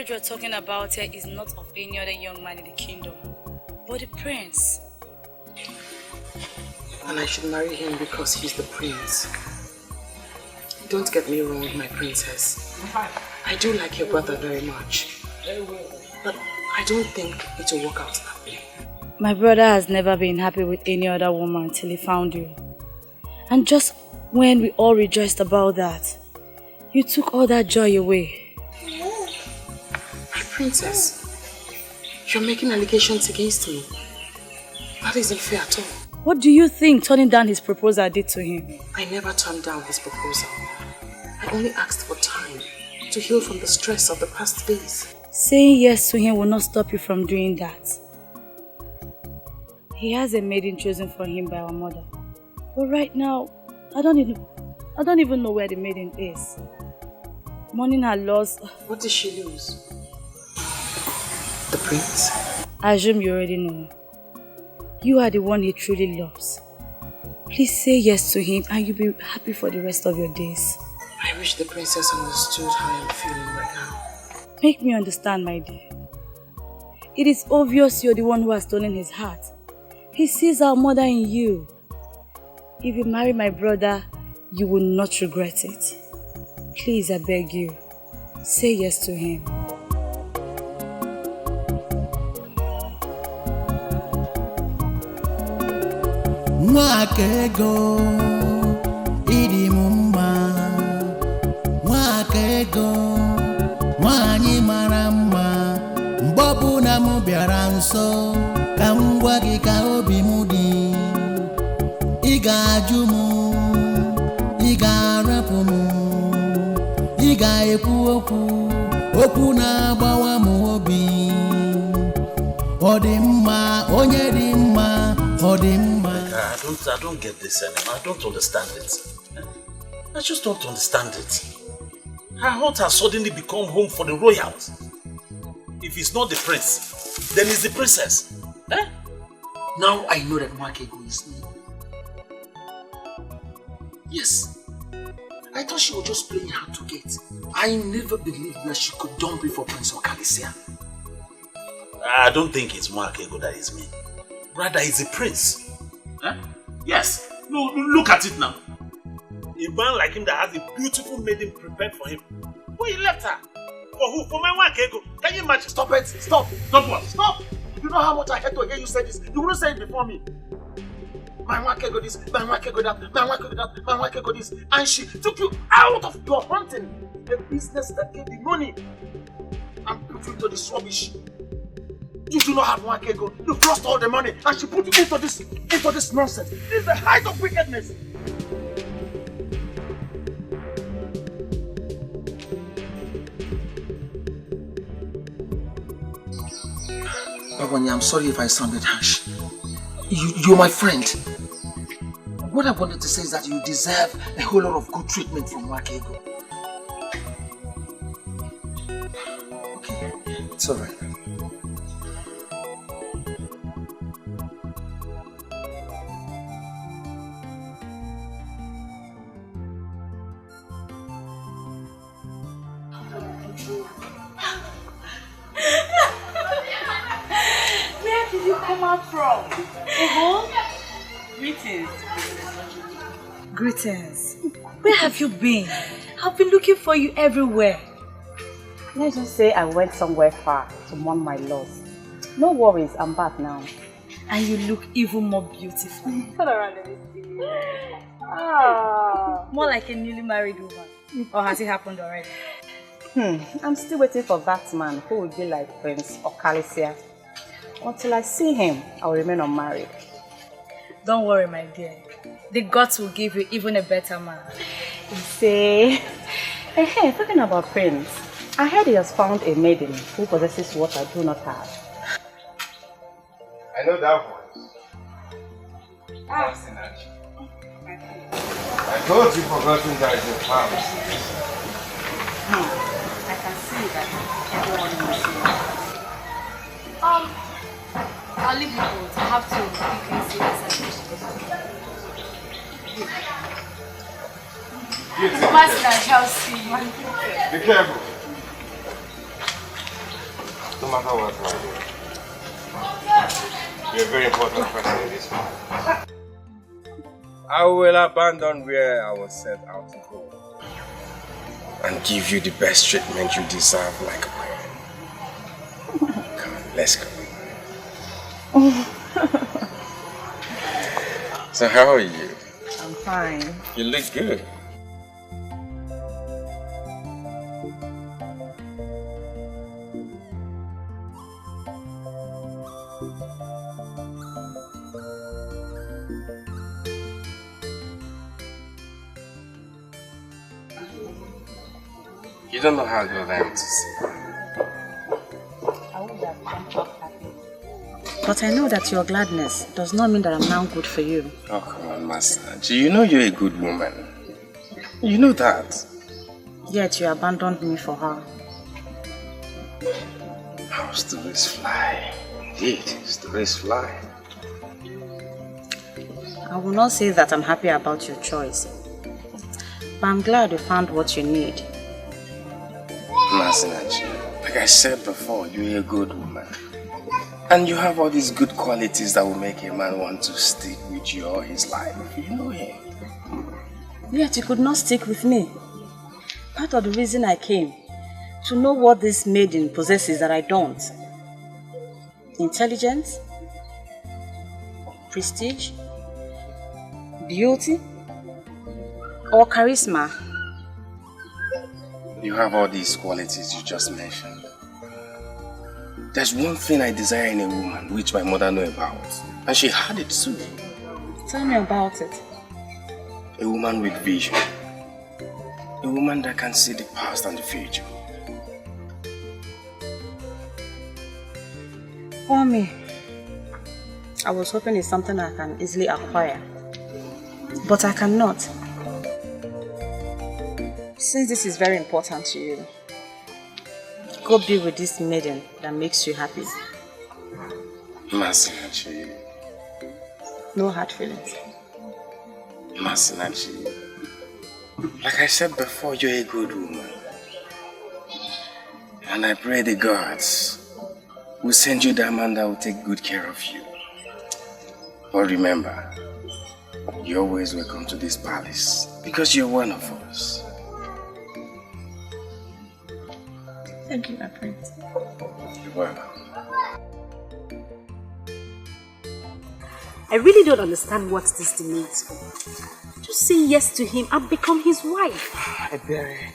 You're talking about here is not of any other young man in the kingdom, but the prince. And I should marry him because he's the prince. Don't get me wrong, my princess. I do like your brother very much. But I don't think it will work out that way. My brother has never been happy with any other woman till he found you. And just when we all rejoiced about that, you took all that joy away. Princess, you're making allegations against me. That isn't fair at all. What do you think turning down his proposal did to him? I never turned down his proposal. I only asked for time to heal from the stress of the past days. Saying yes to him will not stop you from doing that. He has a maiden chosen for him by our mother. But right now, I don't even know where the maiden is. Mourning her loss. What did she lose? The prince? I assume you already know. You are the one he truly loves. Please say yes to him and you'll be happy for the rest of your days. I wish the princess understood how I'm feeling right now. Make me understand, my dear. It is obvious you're the one who has stolen his heart. He sees our mother in you. If you marry my brother, you will not regret it. Please, I beg you, say yes to him. Mwakego idi mumma Mwakego nwanyi mara mma Mgbobu na mu bịara nso ka m gwa gị ka obi m dị Ị ga-ajụ m Ị ga-arapụ m Ị ga-ekwu okwu na-agbawa m obi Ọ dị mma onye dị mma ọ dị mma I don't get this anymore. I don't understand it. I just don't understand it. Her heart has suddenly become home for the royals. If it's not the prince, then it's the princess. Eh? Now I know that Mwakego is me. Yes. I thought she was just playing hard to get. I never believed that she could dump me for Prince Okali. I don't think it's Mwakego that is me. Rather, it's the prince. Huh? Yes. No, look at it now. A man like him that has a beautiful maiden prepared for him. Who he left her? For who? For my Mwakego. Can you imagine? Stop it! Stop! Stop what? Stop! You know how much I had to hear you say this. You wouldn't say it before me. My Mwakego this, my Mwakego that, my Mwakego that, my Mwakego this. And she took you out of your hunting. A business that gave you money. And put you into this rubbish. You do not have Mwakego. You've lost all the money. And she put you into this nonsense. This is the height of wickedness. Awanya, I'm sorry if I sounded harsh. You're my friend. What I wanted to say is that you deserve a whole lot of good treatment from Mwakego. Okay, it's alright. Where did you come out from? Greetings. Greetings. Where have you been? I've been looking for you everywhere. Let's just say I went somewhere far to mourn my loss. No worries, I'm back now. And you look even more beautiful. Turn around, let me see. More like a newly married woman. Or has it happened already? I'm still waiting for that man who will be like Prince Okali. Until I see him, I will remain unmarried. Don't worry, my dear. The gods will give you even a better man. You say, hey, talking about Prince, I heard he has found a maiden who possesses what I do not have. I know that voice. I thought you forgotten that it's your house. I can see that everyone knows you. I'll leave you both. I have to quickly see this. Master Chelsea. Be careful. No matter what, you're a very important person in this life. I will abandon where I was set out to go and give you the best treatment you deserve like a queen. Come on, let's go. So how are you? I'm fine. You look good. You don't know how good I am to see. But I know that your gladness does not mean that I'm now good for you. Oh, come on, Master. You know you're a good woman. You know that. Yet you abandoned me for her. How stories fly. Indeed, stories fly. I will not say that I'm happy about your choice. But I'm glad you found what you need. Masinachi, like I said before, you're a good woman. And you have all these good qualities that will make a man want to stick with you all his life. You know him. Yet you could not stick with me. Part of the reason I came, to know what this maiden possesses that I don't. Intelligence, prestige, beauty, or charisma. You have all these qualities you just mentioned. There's one thing I desire in a woman which my mother knew about. And she had it too. Tell me about it. A woman with vision. A woman that can see the past and the future. For me, I was hoping it's something I can easily acquire. But I cannot. Since this is very important to you, go be with this maiden that makes you happy. Masinachi. No hard feelings. Masinachi. Like I said before, you're a good woman. And I pray the gods will send you that man that will take good care of you. But remember, you're always welcome to this palace because you're one of us. Thank you, my prince. You're welcome. I really don't understand what this demands for. Just say yes to him and become his wife. Ebere,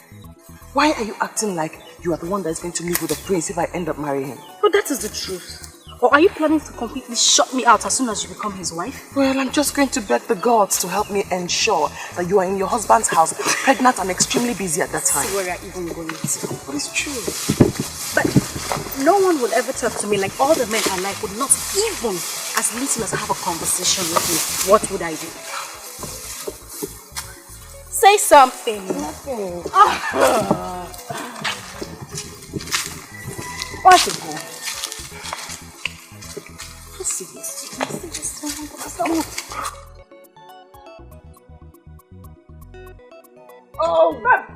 why are you acting like you are the one that's going to live with the prince if I end up marrying him? But that is the truth. Or are you planning to completely shut me out as soon as you become his wife? Well, I'm just going to beg the gods to help me ensure that you are in your husband's house, pregnant and extremely busy at that time. See where you're even going to. But it's true. But no one would ever talk to me like all the men I like would not even as little as have a conversation with me. What would I do? Say something. Nothing. What's it for? Just see this. Oh, man.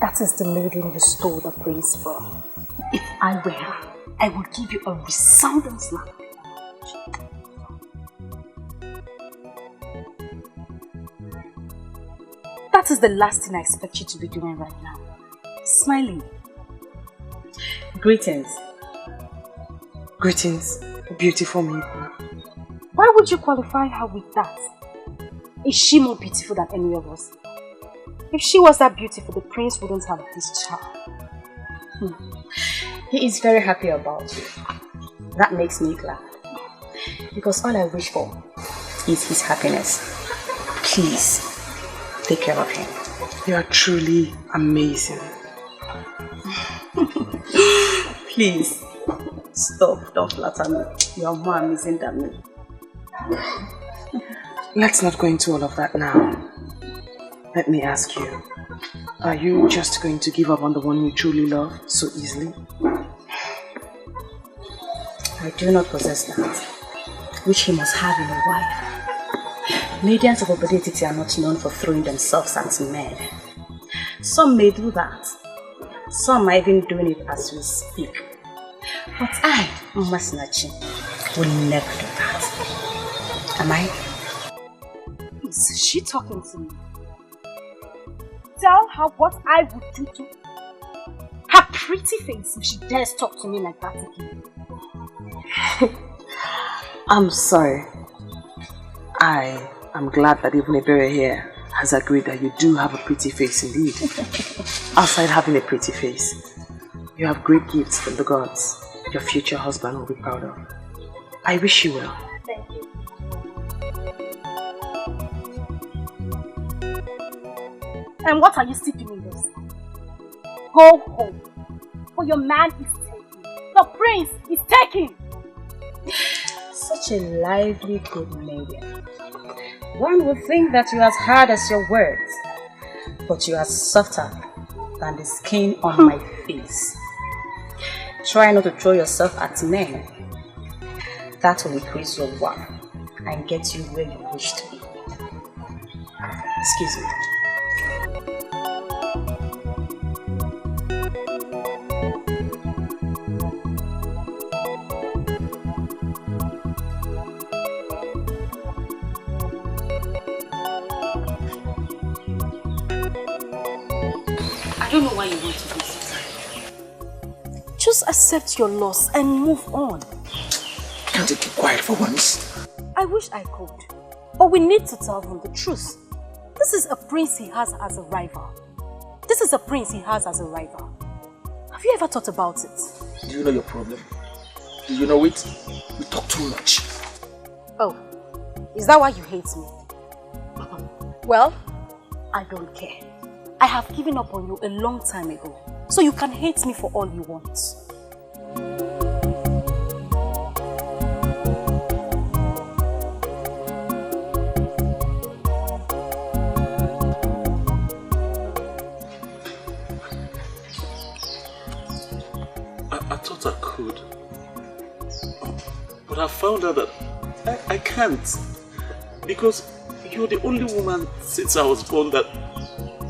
That is the lady you stole the prince from. If I were her, I would give you a resounding slap. That is the last thing I expect you to be doing right now. Smiling. Greetings. Greetings, beautiful maiden. Why would you qualify her with that? Is she more beautiful than any of us? If she was that beautiful, the prince wouldn't have this child. He is very happy about you. That makes me glad. Because all I wish for is his happiness. Please, take care of him. You are truly amazing. Please, stop. Don't flatter me. You are more amazing than me. Let's not go into all of that now. Let me ask you, are you just going to give up on the one you truly love so easily? I do not possess that, which he must have in a wife. Medians of obedience are not known for throwing themselves at men. Some may do that. Some are even doing it as we speak. But I, Masinachi, will never do that. Am I? Is she talking to me? Tell her what I would do to her pretty face if she dares talk to me like that again. I'm sorry. I am glad that even Ebere here has agreed that you do have a pretty face indeed. Outside having a pretty face, you have great gifts from the gods your future husband will be proud of. I wish you well. Thank you. And what are you still doing this? Go home. For your man is taken. The prince is taken. Such a lively good lady. One would think that you are as hard as your words, but you are softer than the skin on my face. Try not to throw yourself at men. That will increase your worth and get you where you wish to be. Excuse me. I don't know why you want to do this. Just accept your loss and move on. Can't you keep quiet for once? I wish I could. But we need to tell him the truth. This is a prince he has as a rival. This is a prince he has as a rival. Have you ever thought about it? Do you know your problem? Do you know it? You talk too much. Oh, is that why you hate me? Well, I don't care. I have given up on you a long time ago. So you can hate me for all you want. But I found out that I can't. Because you're the only woman since I was born that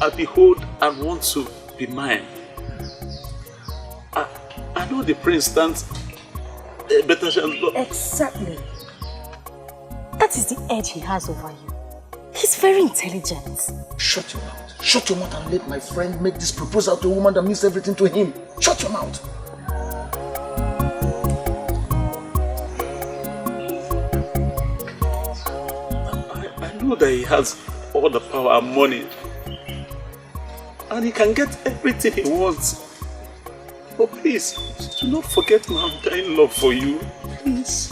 I behold and want to be mine. I know the prince stands a better chance. Exactly. That is the edge he has over you. He's very intelligent. Shut your mouth. Shut your mouth and let my friend make this proposal to a woman that means everything to him. Shut your mouth. I know that he has all the power and money. And he can get everything he wants. But please, do not forget my undying love for you. Please.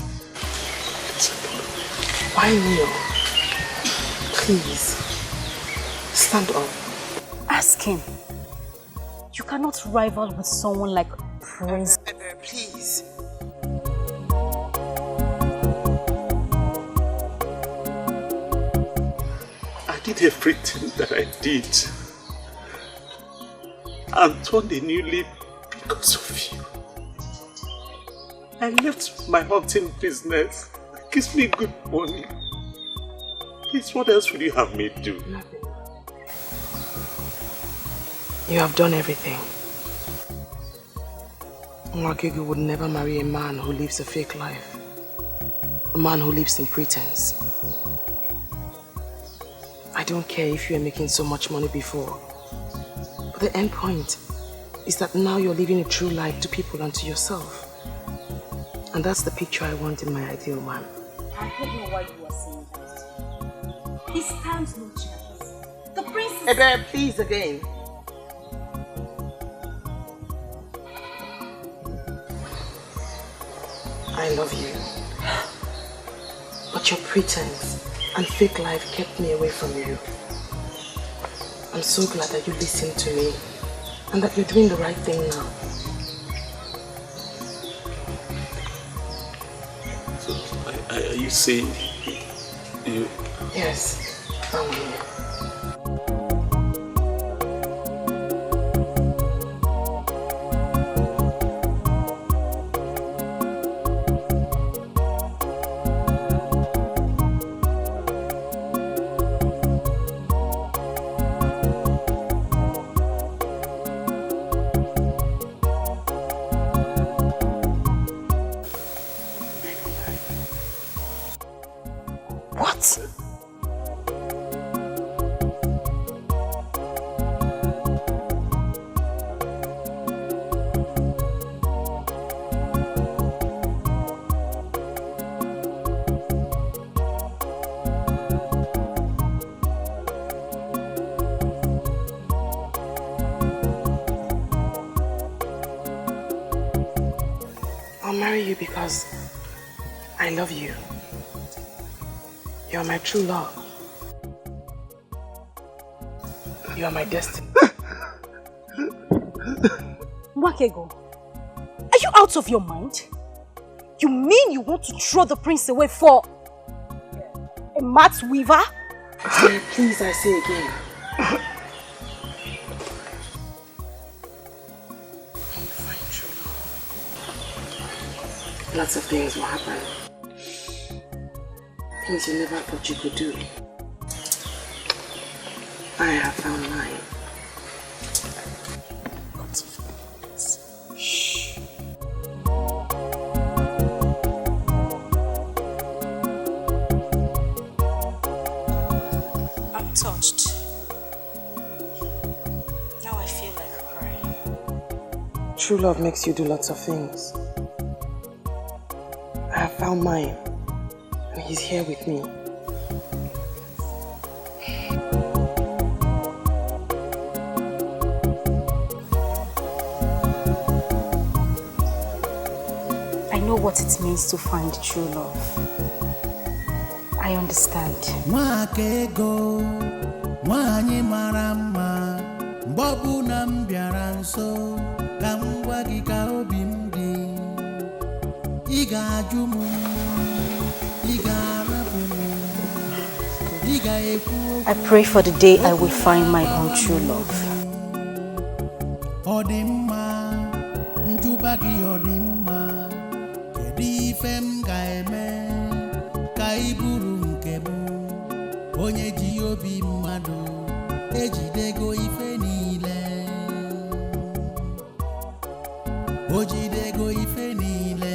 Why kneel? Please. Stand up. Ask him. You cannot rival with someone like Prince. Please. I did everything that I did. And turned a new leaf because of you. I left my hunting business. It gives me good money. Please, what else would you have me do? Nothing. You have done everything. Nwakego would never marry a man who lives a fake life. A man who lives in pretense. I don't care if you are making so much money before. But the end point is that now you're living a true life to people and to yourself. And that's the picture I want in my ideal man. I don't know why you are saying that. He stands no chance. The prince is... Ebe, please again. I love you. But your pretense and fake life kept me away from you. I'm so glad that you listened to me and that you're doing the right thing now. So, are you saying you... Yes, I'm here. Because I love you. You're my true love. You are my destiny. Nwakego, are you out of your mind? You mean you want to throw the prince away for a mat weaver? Please, I say again. Lots of things will happen. Things you never thought you could do. I have found mine. Lots of things. Shh. I'm touched. Now I feel like crying. True love makes you do lots of things. I have found mine, and he's here with me. I know what it means to find true love. I understand. Nwakego, nwanyị mara mma, mgbe ọbụla m bịara nso, ka m gwa gị ka obi m dị. Ị ga-ajụ m, ị ga-arapụ m, ị ga-ekwu. I pray for the day I will find my own true love. Ọ dị mma, njụba gị ọ dị mma, kedu ife m ga-eme ka ị bụrụ nke m. Onye ji obi mmadụ ejidego ife niile. O jidego ife niile.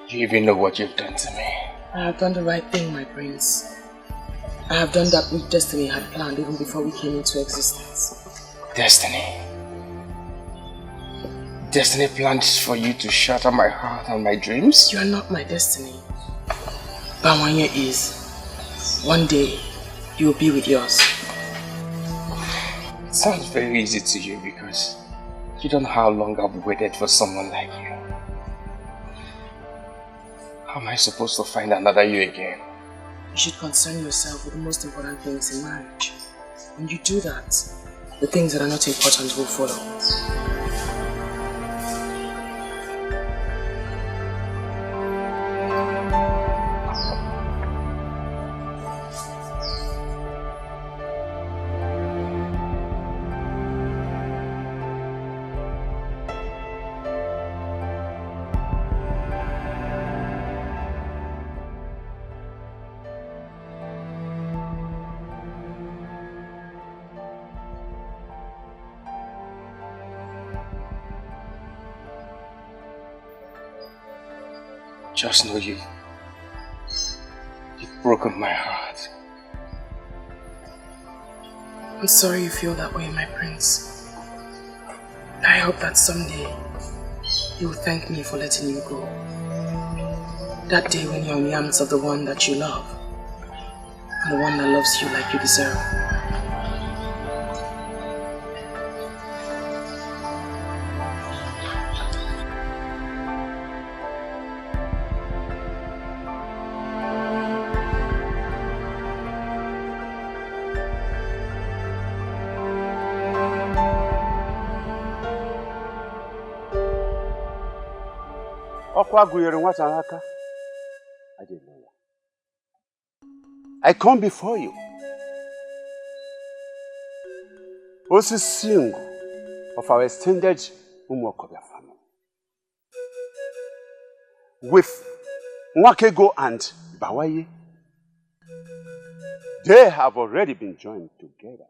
Do you even know what you've done to me? I have done the right thing, my prince. I have done that which destiny had planned even before we came into existence. Destiny? Destiny planned for you to shatter my heart and my dreams? You are not my destiny. Bawanya is. One day, you will be with yours. It sounds very easy to you because you don't know how long I've waited for someone like you. How am I supposed to find another you again? You should concern yourself with the most important things in marriage. When you do that, the things that are not important will follow. Just know you've broken my heart. I'm sorry you feel that way, my prince. I hope that someday you will thank me for letting you go. That day when you're in the arms of the one that you love, and the one that loves you like you deserve. I didn't know that. I come before you. Also single of our extended Umokobia family. With Nwakego and Bawaye, they have already been joined together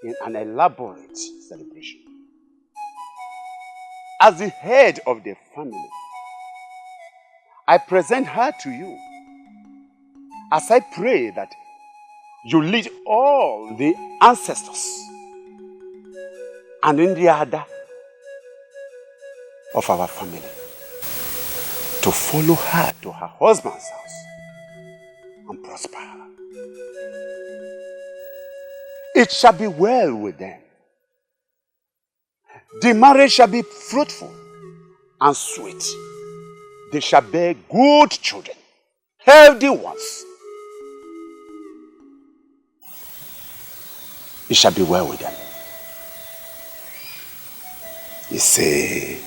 in an elaborate celebration. As the head of the family, I present her to you as I pray that you lead all the ancestors and in the order of our family to follow her to her husband's house and prosper her. It shall be well with them. The marriage shall be fruitful and sweet. They shall bear good children, healthy ones. It shall be well with them. You say,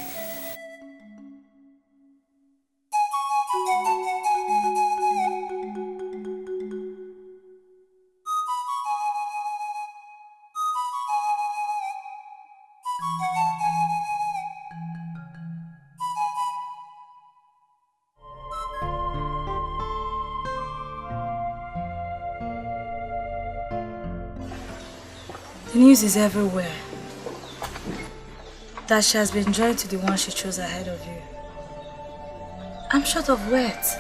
the news is everywhere that she has been joined to the one she chose ahead of you. I'm short of words.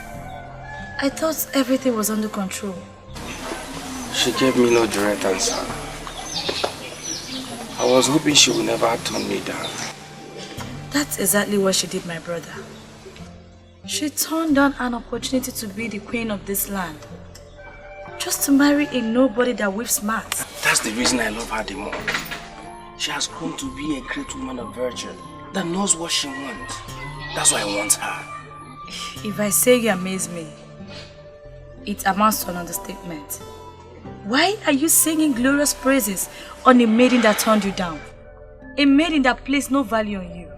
I thought everything was under control. She gave me no direct answer. I was hoping she would never turn me down. That's exactly what she did, my brother. She turned down an opportunity to be the queen of this land, just to marry a nobody that whips mats. That's the reason I love her the more. She has grown to be a great woman of virtue that knows what she wants. That's why I want her. If I say you amaze me, it amounts to an understatement. Why are you singing glorious praises on a maiden that turned you down? A maiden that placed no value on you.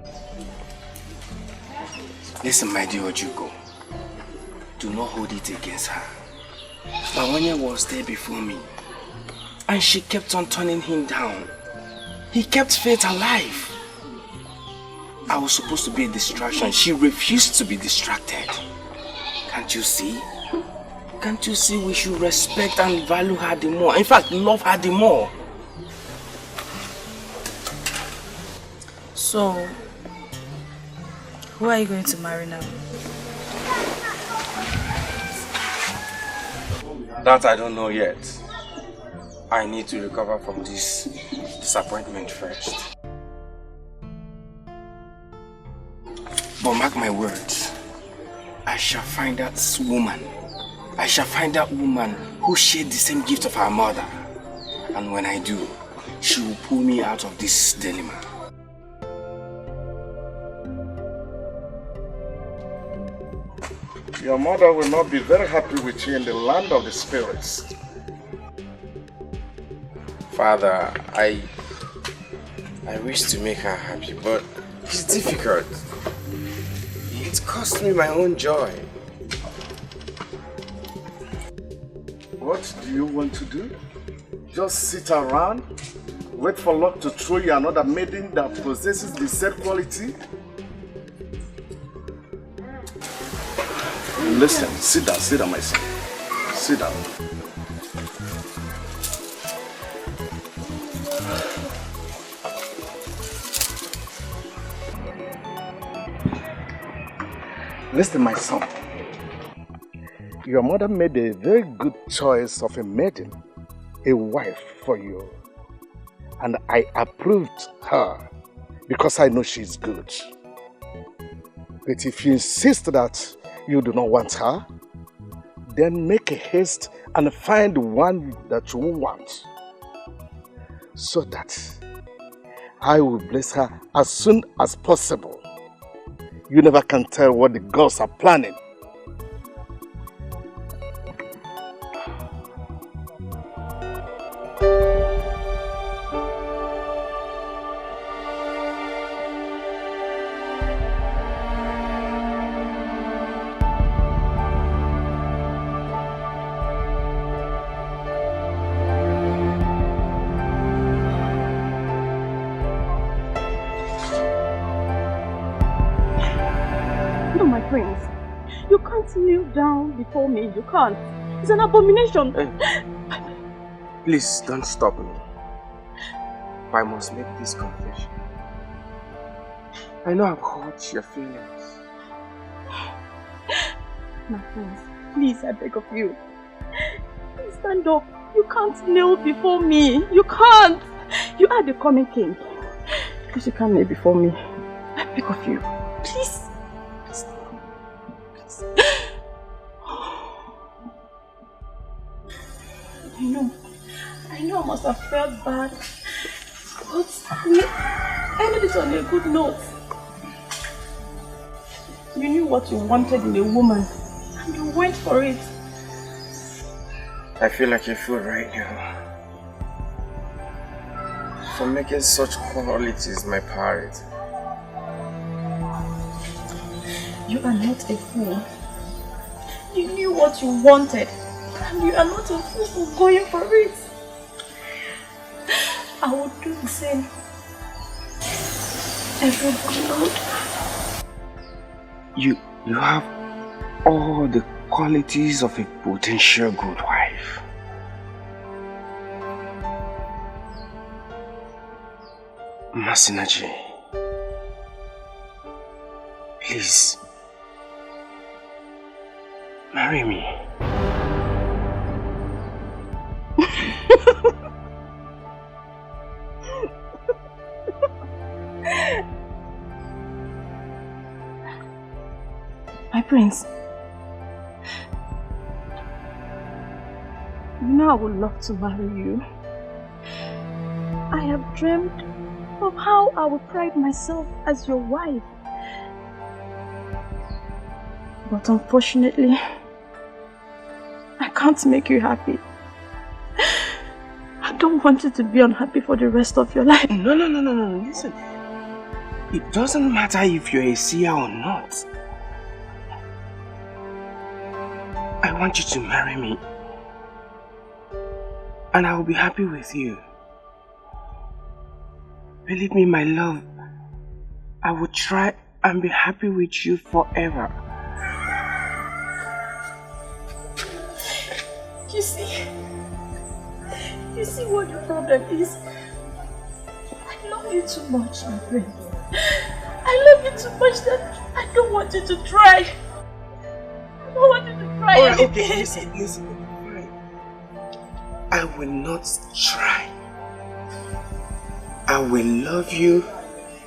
Listen, my dear Ojugo. Do not hold it against her. Bawanya was there before me, and she kept on turning him down. He kept Faith alive. I was supposed to be a distraction. She refused to be distracted. Can't you see? Can't you see we should respect and value her the more? In fact, love her the more. So, who are you going to marry now? That I don't know yet. I need to recover from this disappointment first. But mark my words, I shall find that woman. I shall find that woman who shared the same gift of her mother. And when I do, she will pull me out of this dilemma. Your mother will not be very happy with you in the land of the spirits. Father, I wish to make her happy, but it's difficult. It cost me my own joy. What do you want to do? Just sit around, wait for luck to throw you another maiden that possesses the said quality? Listen, sit down, my son. Sit down. Listen, my son. Your mother made a very good choice of a maiden, a wife for you. And I approved her because I know she's good. But if you insist that you do not want her, then make a haste and find one that you want, so that I will bless her as soon as possible. You never can tell what the gods are planning. Kneel down before me. You can't. It's an abomination. Please don't stop me. I must make this confession. I know I've hurt your feelings. My friends, please, I beg of you. Please stand up. You can't kneel before me. You can't. You are the coming king. Please, you can't kneel before me. I beg of you. Please. I know I must have felt bad, but we ended it on a good note. You knew what you wanted in a woman, and you went for it. I feel like a fool right now for making such qualities my priority. You are not a fool. You knew what you wanted, and you are not a fool for going for it. I would do the same. Everyone would. You have all the qualities of a potential good wife. Masinaji, please, marry me. My prince, you know I would love to marry you. I have dreamed of how I would pride myself as your wife. But unfortunately, I can't make you happy. I don't want you to be unhappy for the rest of your life. No, listen. It doesn't matter if you're a seer or not. I want you to marry me. And I will be happy with you. Believe me, my love, I will try and be happy with you forever. You see what the problem is? I love you too much, my friend. I love you too much that I don't want you to try. I don't want you to try. Alright, okay, listen. I will not try. I will love you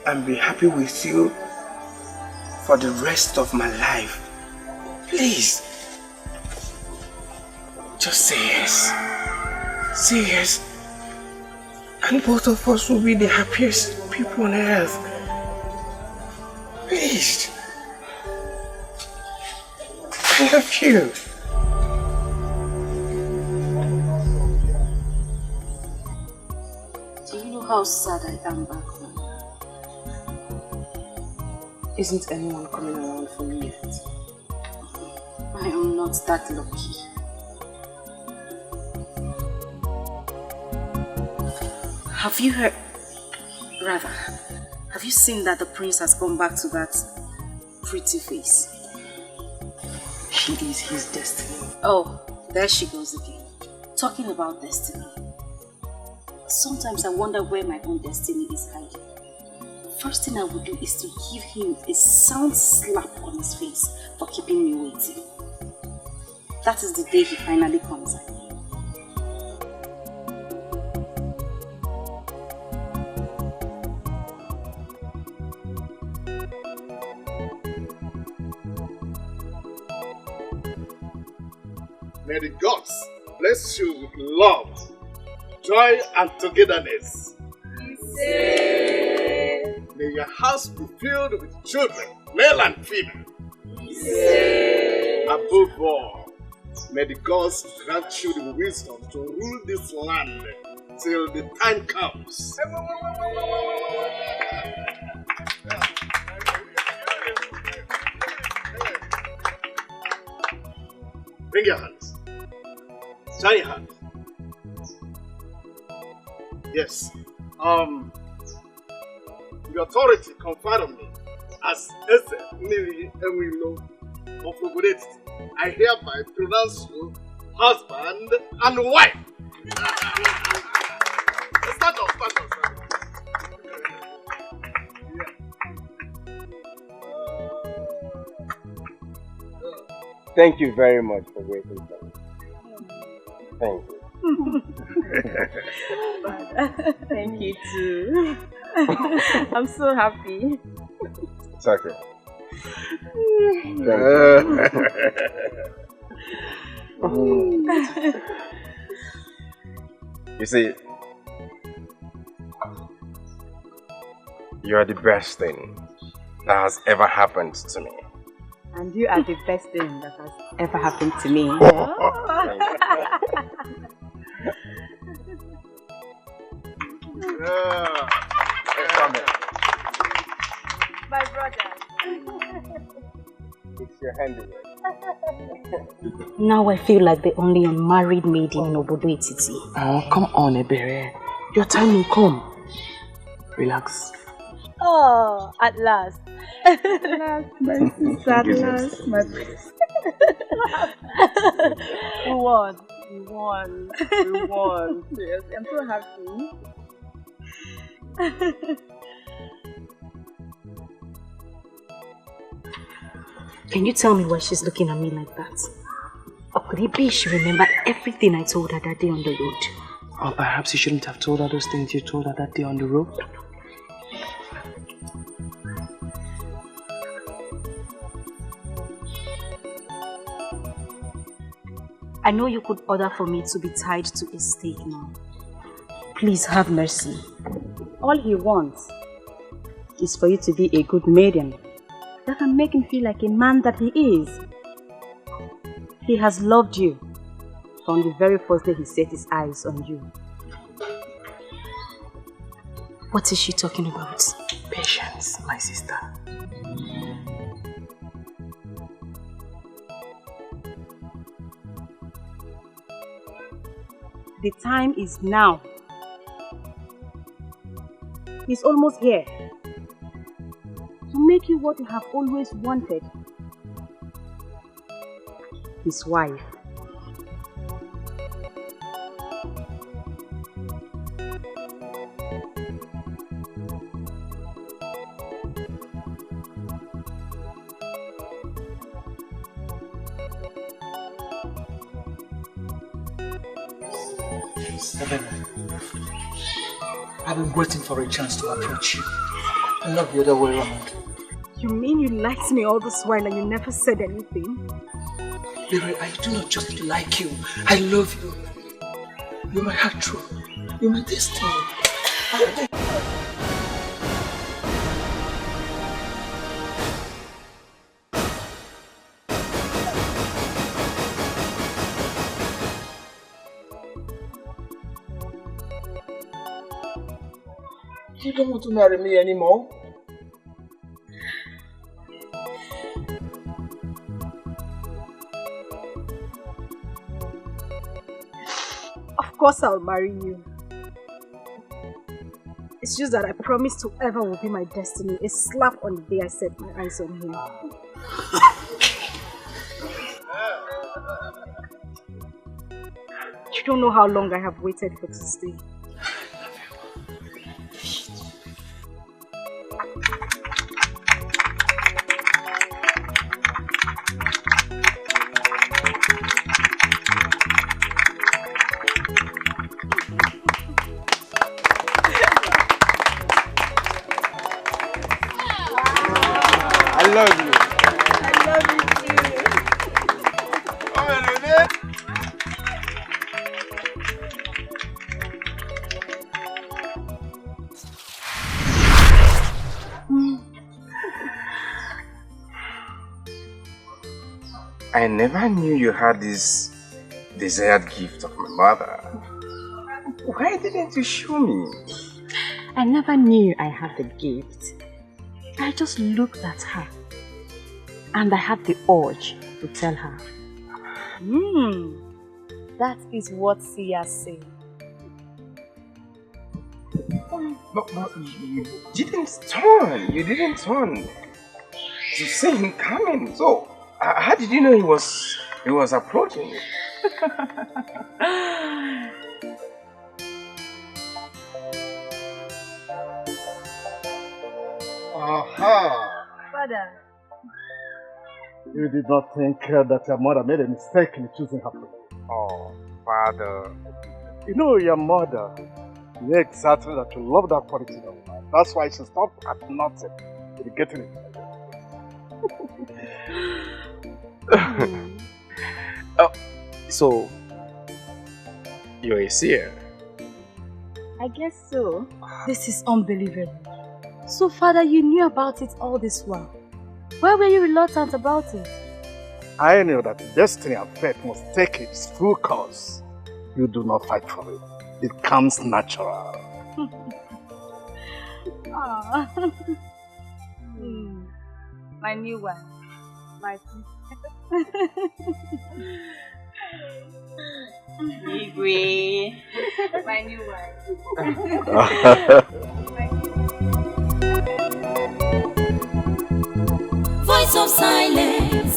and be happy with you for the rest of my life. Please. Just say yes. Say yes. And both of us will be the happiest people on earth. Please. I love you. Do you know how sad I am back home? Isn't anyone coming around for me yet? I am not that lucky. Have you heard? Rather, have you seen that the prince has gone back to that pretty face? She is his destiny. Oh, there she goes again. Talking about destiny. Sometimes I wonder where my own destiny is hiding. First thing I would do is to give him a sound slap on his face for keeping me waiting. That is the day he finally comes out. May the gods bless you with love, joy, and togetherness. May your house be filled with children, male and female. Above all, may the gods grant you the wisdom to rule this land till the time comes. Bring your hands. Join your hands. Yes. The authority conferred on me as Eze Ini Edo of Obodo, I hereby pronounce you husband and wife. Start off. Thank you very much for waiting for me. Thank you. Thank you too. I'm so happy. It's okay. You see, you are the best thing that has ever happened to me. And you are the best thing that has ever happened to me. My brother. It's your handiwork. Now I feel like the only unmarried maid in Obodo Etiti. Oh, come on, Ebere. Your time will come. Relax. Oh, at last. At last, my sister, at last, my princess. We won. Yes, I'm so happy. Can you tell me why she's looking at me like that? Or could it be she remembered everything I told her that day on the road? Or perhaps you shouldn't have told her those things you told her that day on the road? I know you could order for me to be tied to a stake now. Please have mercy. All he wants is for you to be a good maiden that can make him feel like a man that he is. He has loved you from the very first day he set his eyes on you. What is she talking about? Patience, my sister. The time is now. He's almost here. To make you what you have always wanted. His wife. I've been waiting for a chance to approach you. And not the other way around. You mean you liked me all this while and you never said anything? Baby, I do not just like you. I love you. You're my heart true. You're my destiny. You don't want to marry me anymore? Of course I'll marry you. It's just that I promised whoever will be my destiny a slap on the day I set my eyes on him. You don't know how long I have waited for this day. I love you. I love you too. I never knew you had this desired gift of my mother. Why didn't you show me? I never knew I had the gift. I just looked at her and I had the urge to tell her. That is what Sia said. But you didn't turn. You didn't turn to see him coming. So how did you know he was approaching you? Aha! Father. You did not think that your mother made a mistake in choosing her friend. Oh, Father. You know your mother. Yeah, exactly that you love that quality of life. That's why she stopped at nothing to getting it. Oh, so you're a seer? I guess so. This is unbelievable. So, Father, you knew about it all this while. Why were you reluctant about it? I knew that destiny and fate must take its full course. You do not fight for it. It comes natural. My new one. My Igwe. My new one. Voice of silence.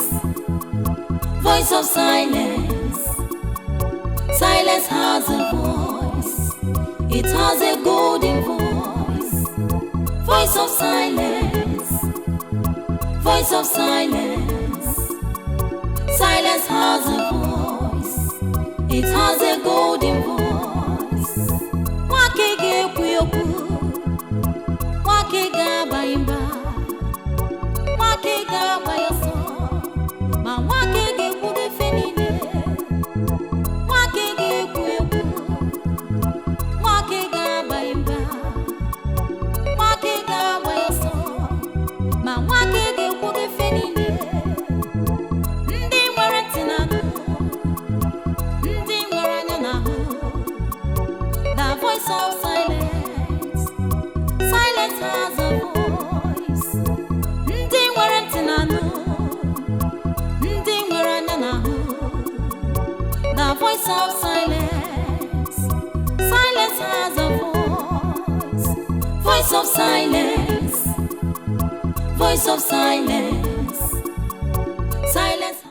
Voice of silence. Silence has a voice. It has a golden voice. Voice of silence. Voice of silence. Silence has a voice. It has a golden voice. Wake ge kuyoku. Wake ga baimba. Wake ga bayoso. Ma wake ge kuge fenine. Wake ge kuyoku. Wake ga baimba. Wake ga bayoso. Ma wake ge kuge fenine. Ndi nwere tinanu. Ndi nwere anya n'ahụ. The voice of silence. Silence has a voice. Ndi nwere tinanu. Ndi nwere anya n'ahụ. The voice of silence. Silence has a voice. Voice Voice of silence. Voice of silence.